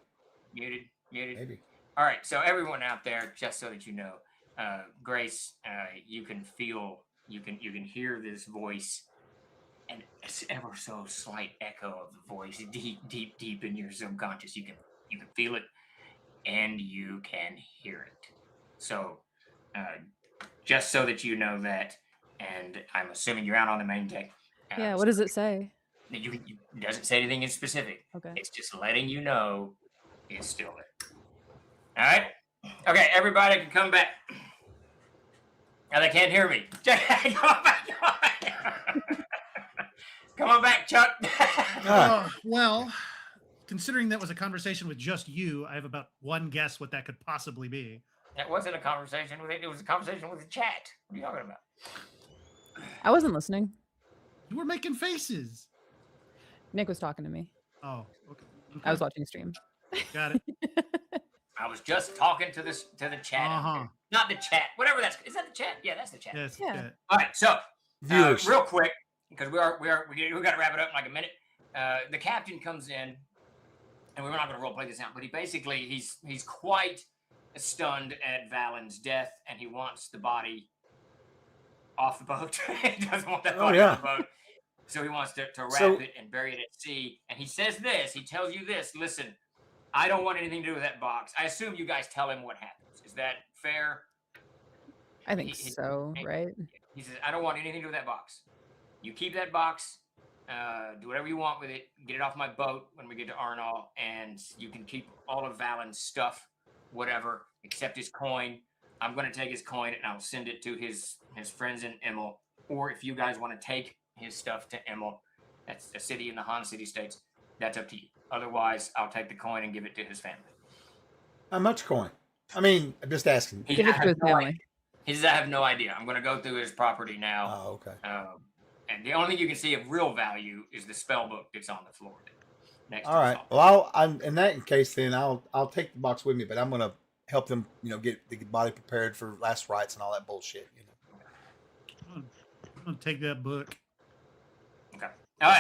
muted. Maybe. All right, so everyone out there, just so that you know, Grace, you can feel, you can hear this voice, and it's ever so slight echo of the voice, deep in your subconscious. You can feel it, and you can hear it. So, just so that you know that, and I'm assuming you're out on the main deck. Yeah. What does it say? It doesn't say anything in specific. Okay. It's just letting you know it's still there. All right? Okay, everybody can come back. Now they can't hear me. Come on back. Come on back, Chuck. Well, considering that was a conversation with just you, I have about one guess what that could possibly be. That wasn't a conversation with it. It was a conversation with the chat. What are you talking about? I wasn't listening. You were making faces. Nick was talking to me. Oh, okay. I was watching stream. Got it. I was just talking to the chat. out there. Not the chat. Whatever that's. Is that the chat? Yeah, that's the chat. Yes. Yeah. got it. All right, so Viewers. real quick, because we got to wrap it up in like a minute. The captain comes in, and we're not going to role play this out, but he's quite stunned at Valen's death, and he wants the body off the boat. He doesn't want that body on the boat, so he wants to wrap it and bury it at sea. And he says this. He tells you this. Listen, I don't want anything to do with that box. I assume you guys tell him what happens. Is that fair? I think so, right? He says, I don't want anything to do with that box. You keep that box, do whatever you want with it, get it off my boat when we get to Arnall, and you can keep all of Valen's stuff, whatever, except his coin. I'm going to take his coin and I'll send it to his friends in Immel. Or if you guys want to take his stuff to Immel, that's a city in the Han City States, that's up to you. Otherwise, I'll take the coin and give it to his family. How much coin? I mean, I'm just asking. Give it to his family. He says, I have no idea. I'm going to go through his property now. Oh, okay. And the only thing you can see of real value is the spell book that's on the floor. Next All to right. Well, in that case, then I'll take the box with me, but I'm gonna help them, get the body prepared for last rites and all that bullshit. I'm gonna take that book. Okay. All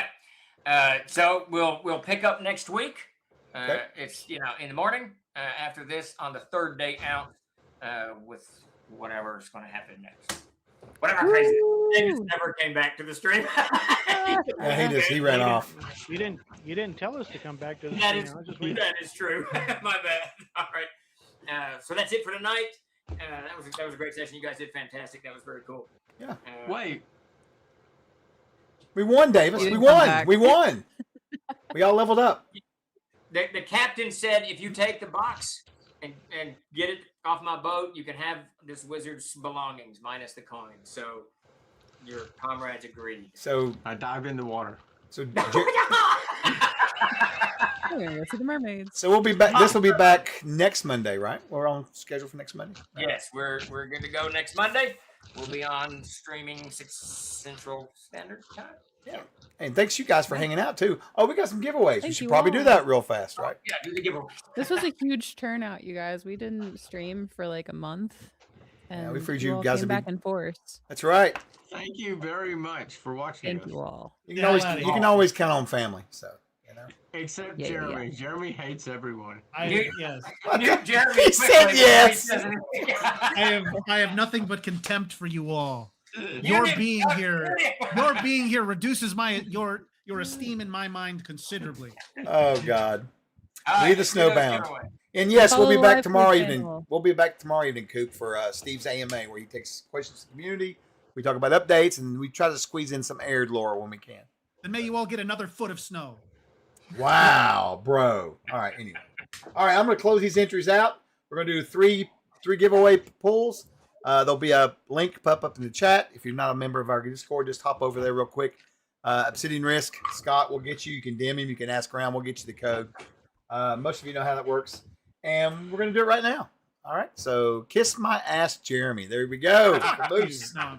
right. So we'll pick up next week. Okay. It's in the morning after this on the third day out with whatever's going to happen next. Whatever crazy. Davis never came back to the stream. Yeah, he ran off. You didn't tell us to come back to the That stream. that is true. My bad. All right. So that's it for tonight. That was a great session. You guys did fantastic. That was very cool. Yeah. Wait. We won, Davis. You We didn't come won. back. We won. We all leveled up. The captain said if you take the box and get it off my boat, you can have this wizard's belongings minus the coin. So your comrades agreed. So I dive in the water. so We're gonna go see the mermaids. so we'll be back. This will be back next Monday, right? We're on schedule for next Monday. Yes, we're good to go next Monday. We'll be on streaming 6 Central Standard Time. Yeah. And thanks you guys for hanging out too. Oh, we got some giveaways. We Thank should you probably all. do that real fast, right? Yeah, do the giveaway. This was a huge turnout, you guys. We didn't stream for like a month. And we figured you you all guys came would be- back in force. That's right. Thank you very much for watching. Thank you all. You can Yeah, always outta you here. can always count on family. So Except Yeah, Jeremy. Jeremy hates everyone. Jeremy, Yes. He said quickly, yes. I have nothing but contempt for you all. You Your did- being here reduces your esteem in my mind considerably. Oh God. All Leave the let's do snowbound. those giveaways. And yes, we'll be Follow back Live tomorrow Free evening. Channel. We'll be back tomorrow evening, Coop, for Steve's AMA, where he takes questions to the community. We talk about updates, and we try to squeeze in some aired lore when we can. Then may you all get another foot of snow. Wow, bro. All right, anyway. All right, I'm going to close these entries out. We're going to do three giveaway pulls. There'll be a link pop up in the chat. If you're not a member of our Discord, just hop over there real quick. Obsidian Risk, Scott will get you. You can DM him. You can ask around. We'll get you the code. Most of you know how that works. And we're going to do it right now. All right, so kiss my ass, Jeremy. There we go. Moose. No,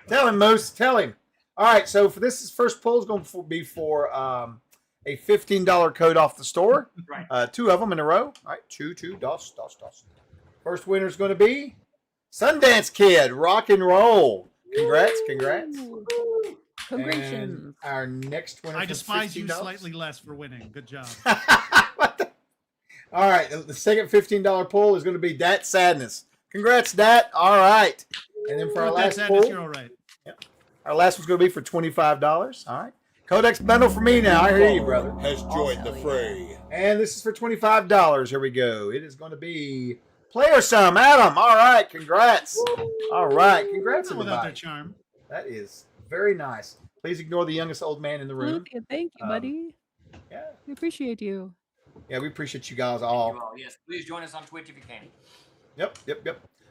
Tell him, Moose. Tell him. All right, so for this first pull is going to be for a $15 code off the store. Right. 2 of them in a row. All right, two, dos. First winner is going to be Sundance Kid, rock and roll. Congrats. Ooh. And Congratulations. our next winner I for despise you $15. slightly less for winning. Good job. What the? All right, the second $15 pull is going to be Dat Sadness. Congrats, Dat. All right. And then for our With that last said, pull, you're all right. our last one's going to be for $25. All right. Codex bundle for me now. I hear you, brother. Has joined the Awesome. fray. And this is for $25. Here we go. It is going to be Player Sum. Adam. All right. Congrats. All right. Congrats, Not without their everybody. charm. That is very nice. Please ignore the youngest old man in the room. Lucia, thank you, buddy. Yeah. We appreciate you. Yeah, we appreciate you guys You all. all, yes. Please join us on Twitch if you can. Yep.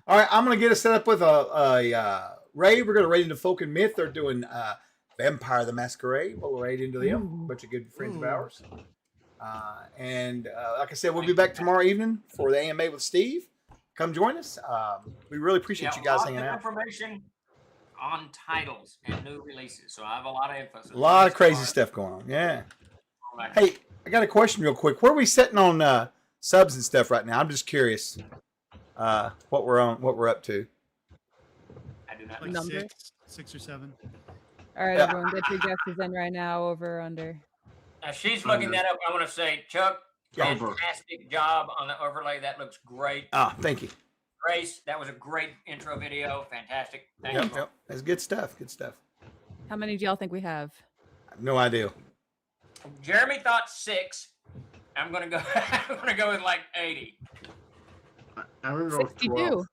All right, I'm going to get us set up with a raid. We're going to raid into Folk and Myth. They're doing Vampire the Masquerade. We'll raid into them. Ooh. A bunch of good friends of Ooh. ours. And like I said, we'll be back tomorrow evening for the AMA with Steve. Come join us. We really appreciate you guys lots hanging of out. information on titles and new releases. So I have a lot of info. A lot of crazy stuff going on. Yeah. Hey, I got a question real quick. Where are we sitting on subs and stuff right now? I'm just curious what we're up to. I do not Like know. Number? six or seven. All right, Yeah. everyone, get your guesses in right now. Over or under. Now she's looking that up. I want to say, Chuck, Over. fantastic job on the overlay. That looks great. Ah, thank you. Grace, that was a great intro video. Fantastic. Thank you. Yep. That's good stuff. Good stuff. How many do y'all think we have? I have no idea. Jeremy thought 6. I'm gonna go. I'm gonna go with like 80. I'm going to go with 12. 62.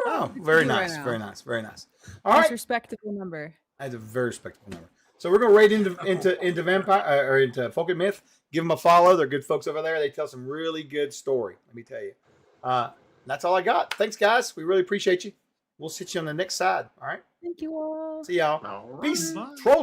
Oh, very do right nice. now. Very nice. Very nice. All Nice right. respectable number. That's a very respectable number. So we're gonna raid into Vampire or into Folk and Myth. Give them a follow. They're good folks over there. They tell some really good story. Let me tell you. That's all I got. Thanks, guys. We really appreciate you. We'll sit you on the next side. All right. Thank you all. See y'all. All right. Peace. Bye. Trolls